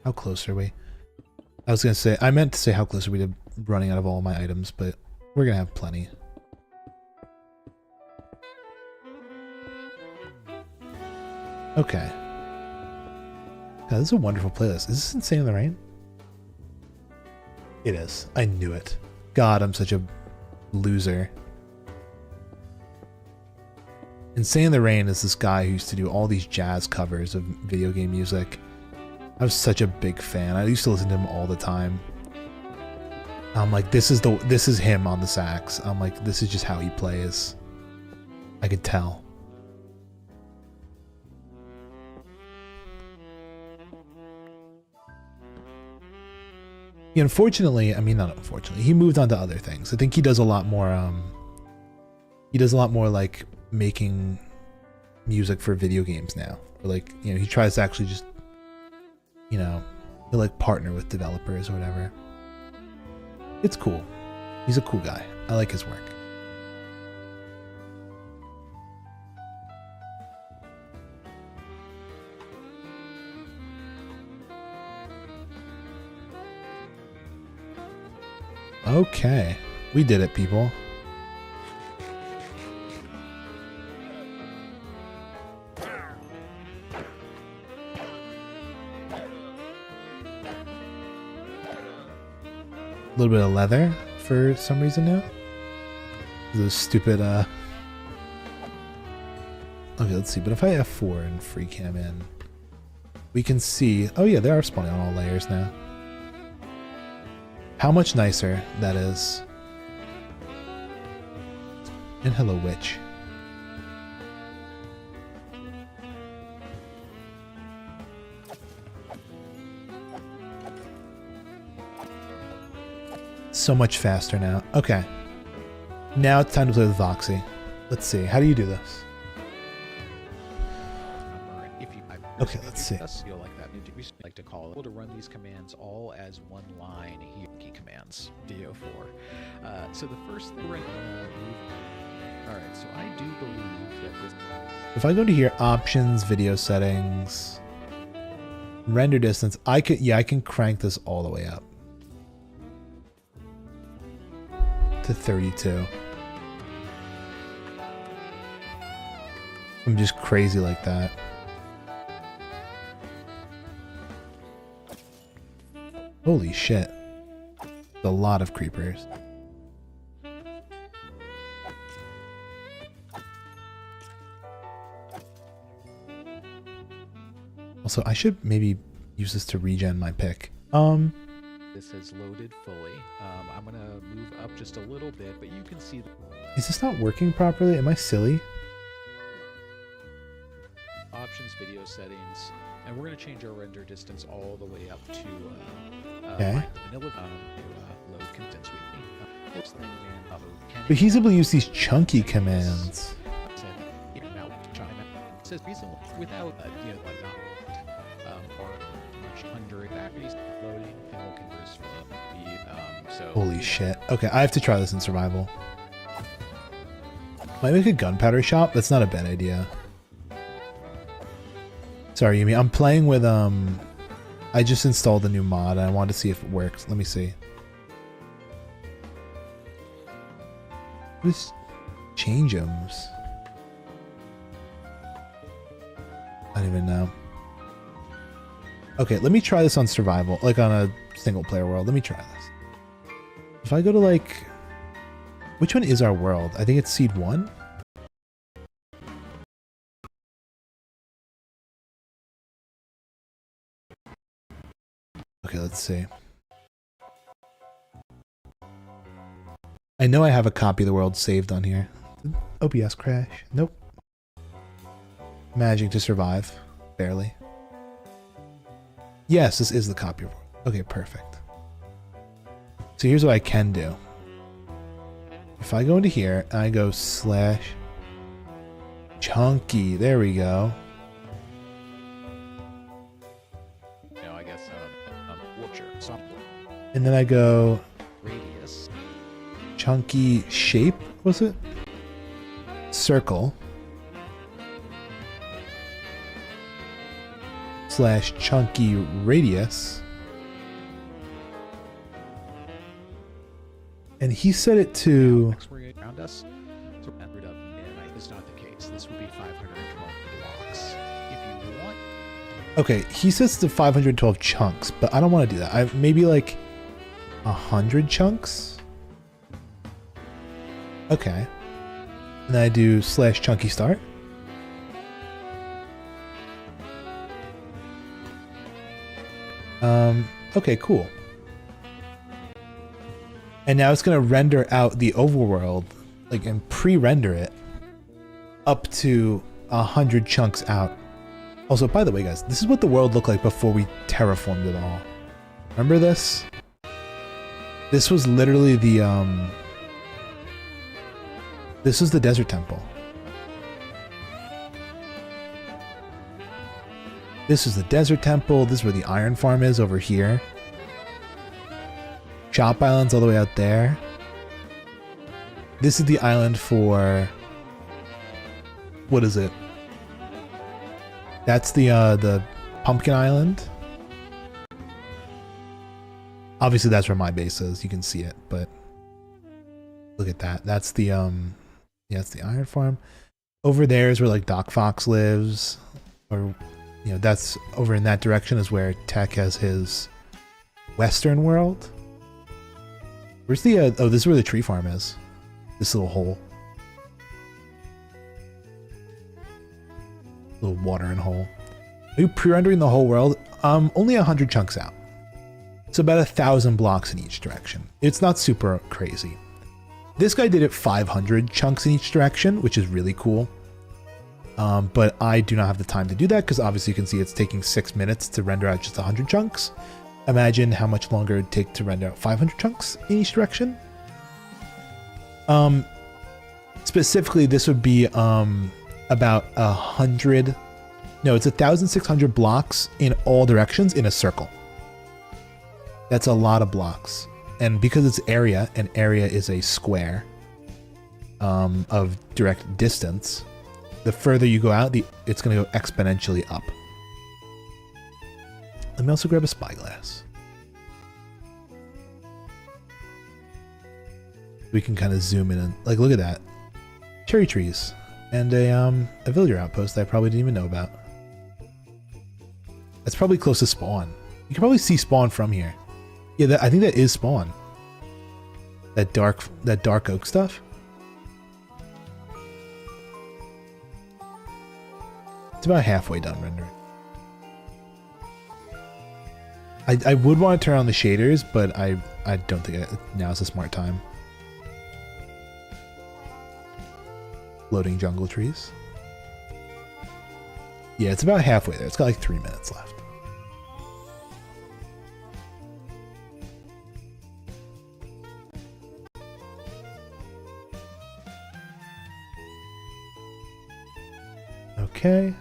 How close are we? I was gonna say, I meant to say how close are we to running out of all my items, but we're gonna have plenty. Okay. God, this is a wonderful playlist. Is this Insane in the Rain? It is. I knew it. God, I'm such a loser. Insane in the Rain is this guy who used to do all these jazz covers of video game music. I was such a big fan. I used to listen to him all the time. I'm like, this is him on the sax. I'm like, this is just how he plays. I could tell. Unfortunately, I mean, not unfortunately, he moved on to other things. I think he does a lot more, like making music for video games now. Or like, you know, he tries to actually just, you know, he'll like partner with developers or whatever. It's cool. He's a cool guy. I like his work. Okay, we did it, people. A little bit of leather for some reason now. Those stupid, okay, let's see. But if I F4 and free cam in, we can see, oh yeah, they are spawning on all layers now. How much nicer that is. And hello, witch. So much faster now. Okay. Now it's time to play with Voxy. Let's see. How do you do this? Okay, let's see. We like to call it to run these commands all as one line here. Key commands VO4. So the first thing we're going to move. All right. So I do believe that this. If I go to here, options, video settings, render distance, I can crank this all the way up to 32. I'm just crazy like that. Holy shit. A lot of creepers. Also, I should maybe use this to regen my pick. This has loaded fully. I'm going to move up just a little bit, but you can see... Is this not working properly? Am I silly? Options, video settings, and we're going to change our render distance all the way up to okay. Vanilla to load contents with me. But he's able to use these chunky commands. Says recently without you know, like not or much under activities loading and will converse from the so. Holy shit! Okay, I have to try this in survival. Might make a gunpowder shop. That's not a bad idea. Sorry, Yumi. I'm playing with I just installed a new mod and I wanted to see if it works. Let me see. What is changeums? I don't even know. Okay, let me try this on survival, like on a single player world. Let me try this. If I go to like, which one is our world? I think it's seed 1. Okay, let's see. I know I have a copy of the world saved on here. Did OBS crash? Nope. Managing to survive. Barely. Yes, this is the copy of world. Okay, perfect. So here's what I can do. If I go into here and I go /chunky, there we go. No, I guess Watcher, something. And then I go Radius. chunky shape, was it? Circle. /chunky radius. And he set it to Around us. So it's not the case. This would be 512 blocks. If you want. okay, he sets to 512 chunks, but I don't want to do that. Maybe like 100 chunks. Okay. And then I do /chunky start. Okay, cool. And now it's going to render out the overworld, like, and pre-render it up to 100 chunks out. Also, by the way, guys, this is what the world looked like before we terraformed it all. Remember this? This was literally the, this was the desert temple. This is the desert temple. This is where the iron farm is over here. Shop Island's all the way out there. This is the island for... what is it? That's the Pumpkin Island. Obviously that's where my base is. You can see it, but look at that. That's the yeah, it's the iron farm. Over there is where like Doc Fox lives, or you know, that's over in that direction is where Tech has his western world. Where's the, oh, this is where the tree farm is. This little hole. Little watering hole. Are you pre-rendering the whole world? Only 100 chunks out. So about 1,000 blocks in each direction. It's not super crazy. This guy did it 500 chunks in each direction, which is really cool. But I do not have the time to do that because obviously you can see it's taking 6 minutes to render out just 100 chunks. Imagine how much longer it would take to render out 500 chunks in each direction. Specifically, this would be about 100. No, it's 1,600 blocks in all directions in a circle. That's a lot of blocks. And because it's area, and area is a square of direct distance, the further you go out, it's going to go exponentially up. Let me also grab a spyglass. We can kind of zoom in and, like, look at that. Cherry trees. And a villager outpost that I probably didn't even know about. That's probably close to spawn. You can probably see spawn from here. Yeah, I think that is spawn. That dark oak stuff. It's about halfway done rendering. I would want to turn on the shaders, but I don't think now's a smart time. Loading jungle trees. Yeah, it's about halfway there. It's got like 3 minutes left. Okay.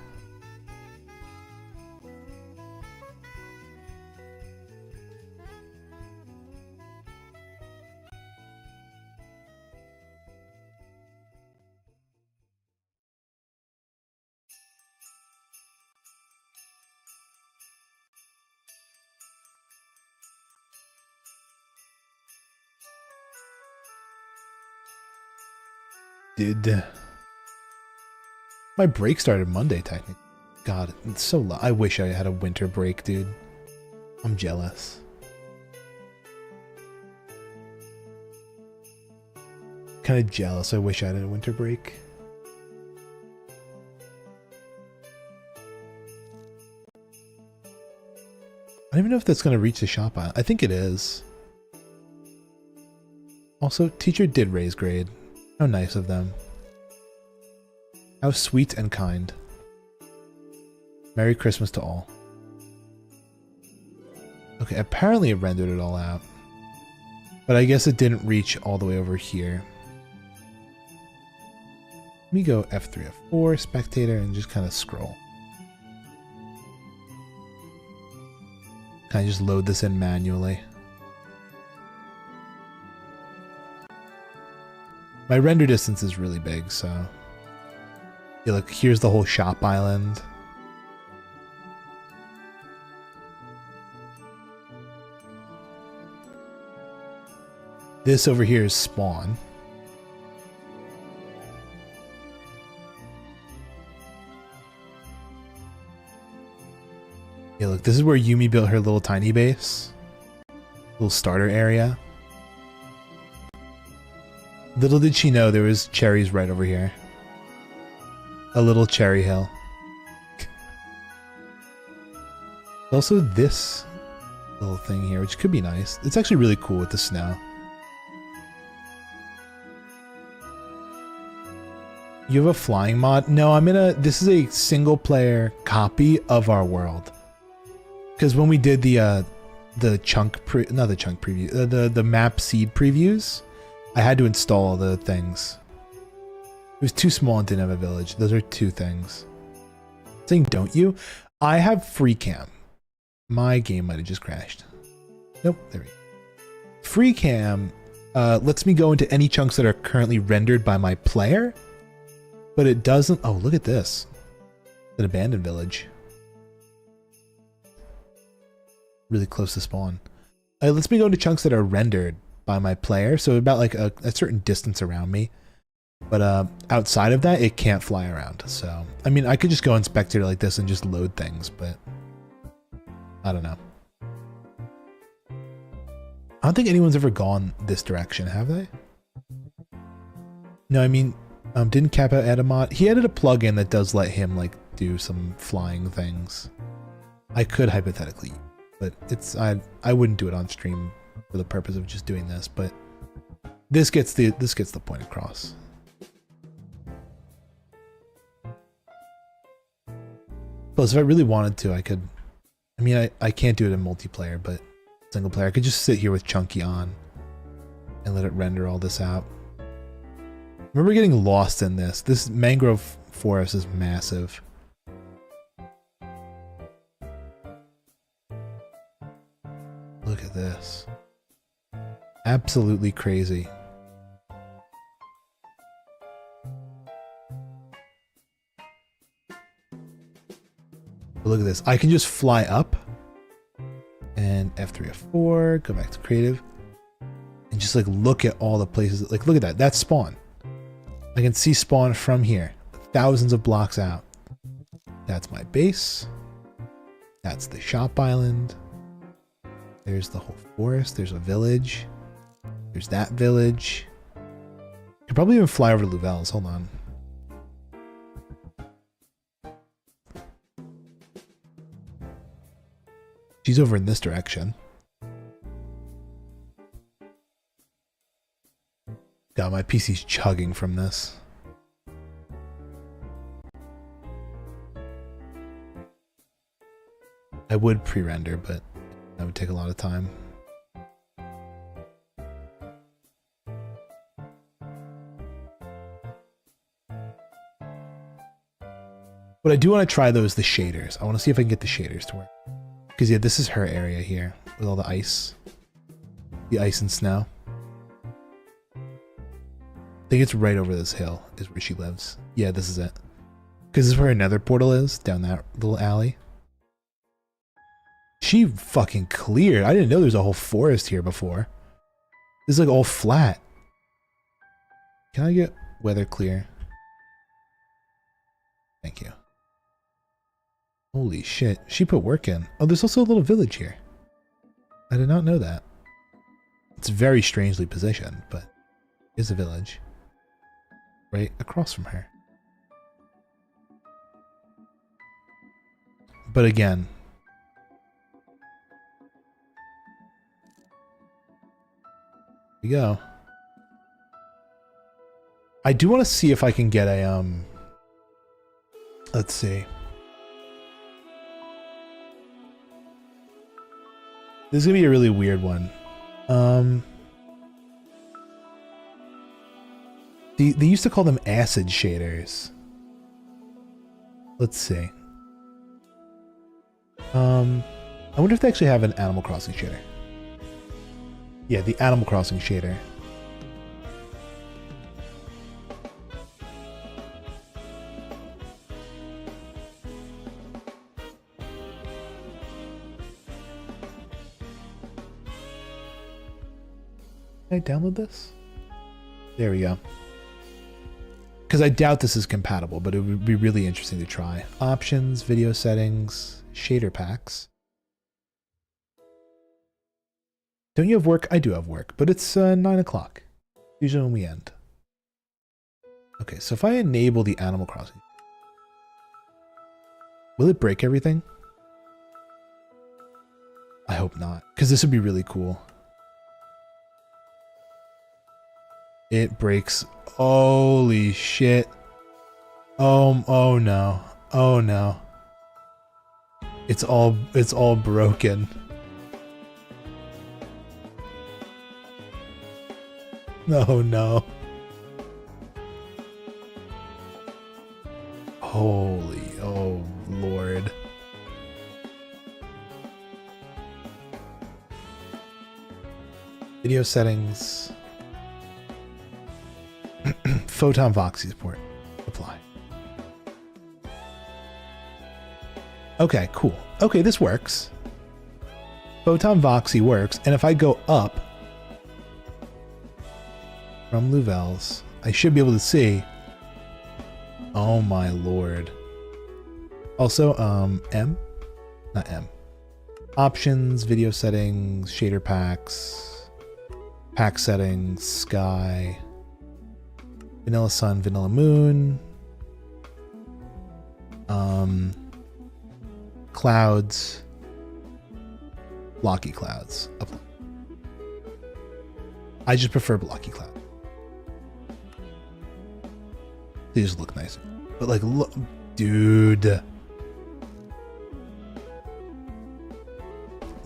Did my break started Monday technically? God, it's so low. I wish I had a winter break, dude. I'm jealous. Kind of jealous. I wish I had a winter break. I don't even know if that's going to reach the shop aisle. I think it is. Also, teacher did raise grade. How nice of them. How sweet and kind. Merry Christmas to all. Okay, apparently it rendered it all out. But I guess it didn't reach all the way over here. Let me go F3, F4, spectator, and just kind of scroll. Can I just load this in manually? My render distance is really big, so... Yeah, look, here's the whole shop island. This over here is spawn. Yeah, look, this is where Yumi built her little tiny base. Little starter area. Little did she know there was cherries right over here. A little cherry hill. Also this little thing here, which could be nice. It's actually really cool with the snow. You have a flying mod? No, I'm in a... This is a single player copy of our world. Because when we did the chunk not the chunk preview, the map seed previews, I had to install the things. It was too small and didn't have a village. Those are two things. Saying don't you? I have free cam. My game might have just crashed. Nope, there we go. Free cam lets me go into any chunks that are currently rendered by my player, but it doesn't. Oh, look at this. An abandoned village. Really close to spawn. It lets me go into chunks that are rendered by my player, so about like a certain distance around me. But outside of that, it can't fly around. So, I mean, I could just go in spectator like this and just load things, but I don't know. I don't think anyone's ever gone this direction, have they? No, I mean, didn't Kappa add a mod? He added a plugin that does let him like do some flying things. I could hypothetically, but it's I wouldn't do it on stream for the purpose of just doing this, but this gets the point across. Plus, if I really wanted to, I could. I mean, I can't do it in multiplayer, but single player, I could just sit here with Chunky on and let it render all this out. I remember getting lost in this. This mangrove forest is massive. Look at this. Absolutely crazy. Look at this. I can just fly up and F3, F4, go back to creative and just like look at all the places. Like, look at that. That's spawn. I can see spawn from here, thousands of blocks out. That's my base. That's the shop island. There's the whole forest. There's a village. There's that village. I could probably even fly over to Louvelle's. Hold on. She's over in this direction. God, my PC's chugging from this. I would pre-render, but that would take a lot of time. But I do want to try the shaders. I want to see if I can get the shaders to work. Because yeah, this is her area here with all the ice. The ice and snow. I think it's right over this hill is where she lives. Yeah, this is it. Because this is where her nether portal is, down that little alley. She fucking cleared. I didn't know there was a whole forest here before. This is like all flat. Can I get... Weather clear. Thank you. Holy shit. She put work in. Oh, there's also a little village here. I did not know that. It's very strangely positioned, but is a village right across from her. But again, here we go. I do want to see if I can get a let's see. This is gonna be a really weird one. They used to call them acid shaders. Let's see. I wonder if they actually have an Animal Crossing shader. Yeah, the Animal Crossing shader. Can I download this? There we go. Because I doubt this is compatible, but it would be really interesting to try. Options, video settings, shader packs. Don't you have work? I do have work, but it's 9 o'clock. Usually when we end. Okay, so if I enable the Animal Crossing, will it break everything? I hope not, because this would be really cool. It breaks. Holy shit. Oh no. Oh no. It's all broken. Oh no. Holy, oh Lord. Video settings. Photon Voxy support. Apply. Okay, cool. Okay, this works. Photon Voxy works, and if I go up from Louvel's, I should be able to see. Oh my lord. Also, M? Not M. Options, video settings, shader packs, pack settings, sky. Vanilla Sun, Vanilla Moon, clouds, blocky clouds. Apply. I just prefer blocky cloud. They just look nicer. But like, look, dude,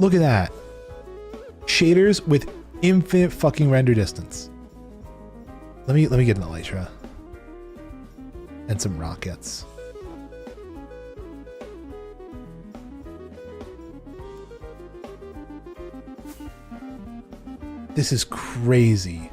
look at that. Shaders with infinite fucking render distance. Let me get an elytra and some rockets. This is crazy.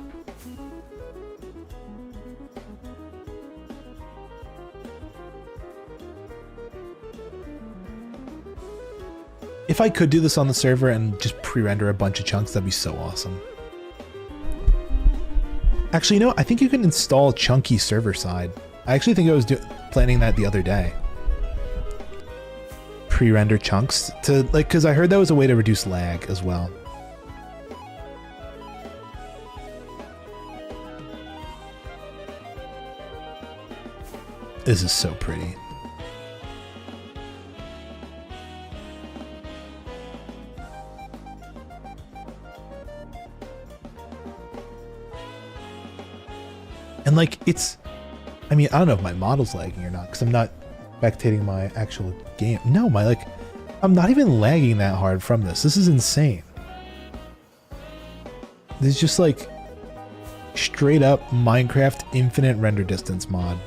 If I could do this on the server and just pre-render a bunch of chunks, that'd be so awesome. Actually, you know, I think you can install chunky server side. I actually think I was planning that the other day. Pre-render chunks to like, because I heard that was a way to reduce lag as well. This is so pretty. And like, it's, I mean, I don't know if my model's lagging or not, because I'm not spectating my actual game. No, I'm not even lagging that hard from this. This is insane. This is just like straight up Minecraft infinite render distance mod.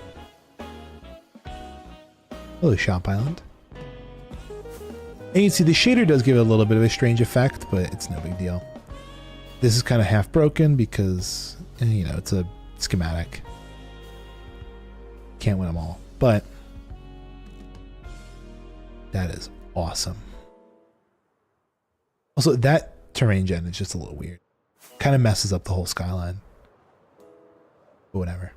Hello, Shop Island. And you can see the shader does give it a little bit of a strange effect, but it's no big deal. This is kind of half broken because, you know, it's a schematic. Can't win them all, but that is awesome. Also, that terrain gen is just a little weird. Kind of messes up the whole skyline. But whatever.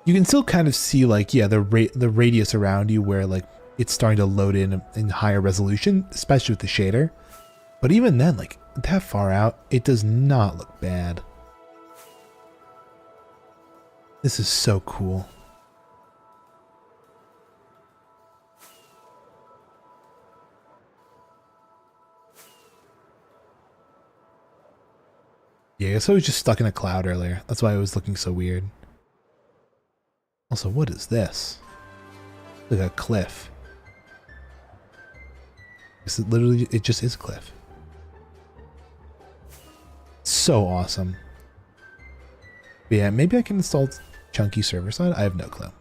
You can still kind of see like, yeah, the radius around you where like it's starting to load in higher resolution, especially with the shader. But even then, like that far out, it does not look bad. This is so cool. Yeah, I guess I was just stuck in a cloud earlier. That's why it was looking so weird. Also, what is this? Like a cliff. Is it literally, it just is a cliff. So awesome. But yeah, maybe I can install chunky server side. I have no clue.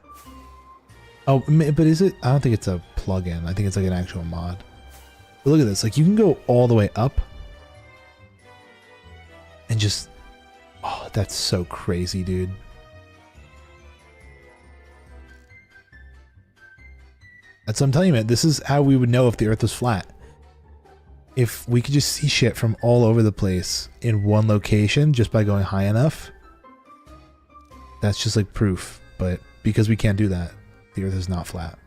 Oh, but is it? I don't think it's a plugin. I think it's like an actual mod. But look at this. Like you can go all the way up. And just, oh, that's so crazy, dude. That's what I'm telling you, man. This is how we would know if the Earth was flat. If we could just see shit from all over the place in one location just by going high enough. That's just like proof. But because we can't do that, the Earth is not flat.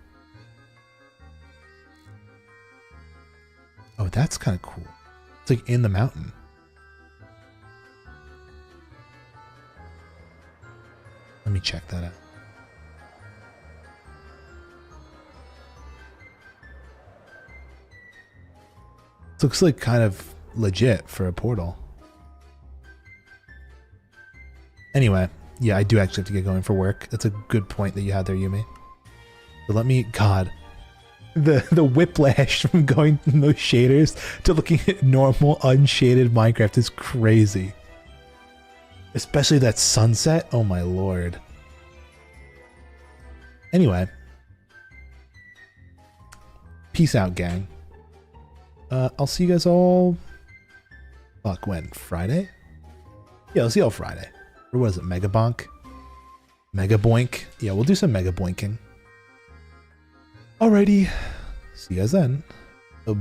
Oh, that's kind of cool. It's like in the mountain. Let me check that out. It looks like kind of legit for a portal. Anyway, yeah, I do actually have to get going for work. That's a good point that you had there, Yumi. But let me, God, the whiplash from going from those shaders to looking at normal unshaded Minecraft is crazy. Especially that sunset. Oh my lord. Anyway. Peace out, gang. I'll see you guys all... Fuck, when? Friday? Yeah, I'll see you all Friday. Or what is it? Mega Bonk? Mega Boink? Yeah, we'll do some Mega Boinking. Alrighty. See you guys then. Bye-bye.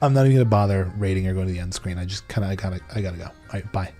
I'm not even gonna bother rating or going to the end screen. I gotta go. Alright, bye.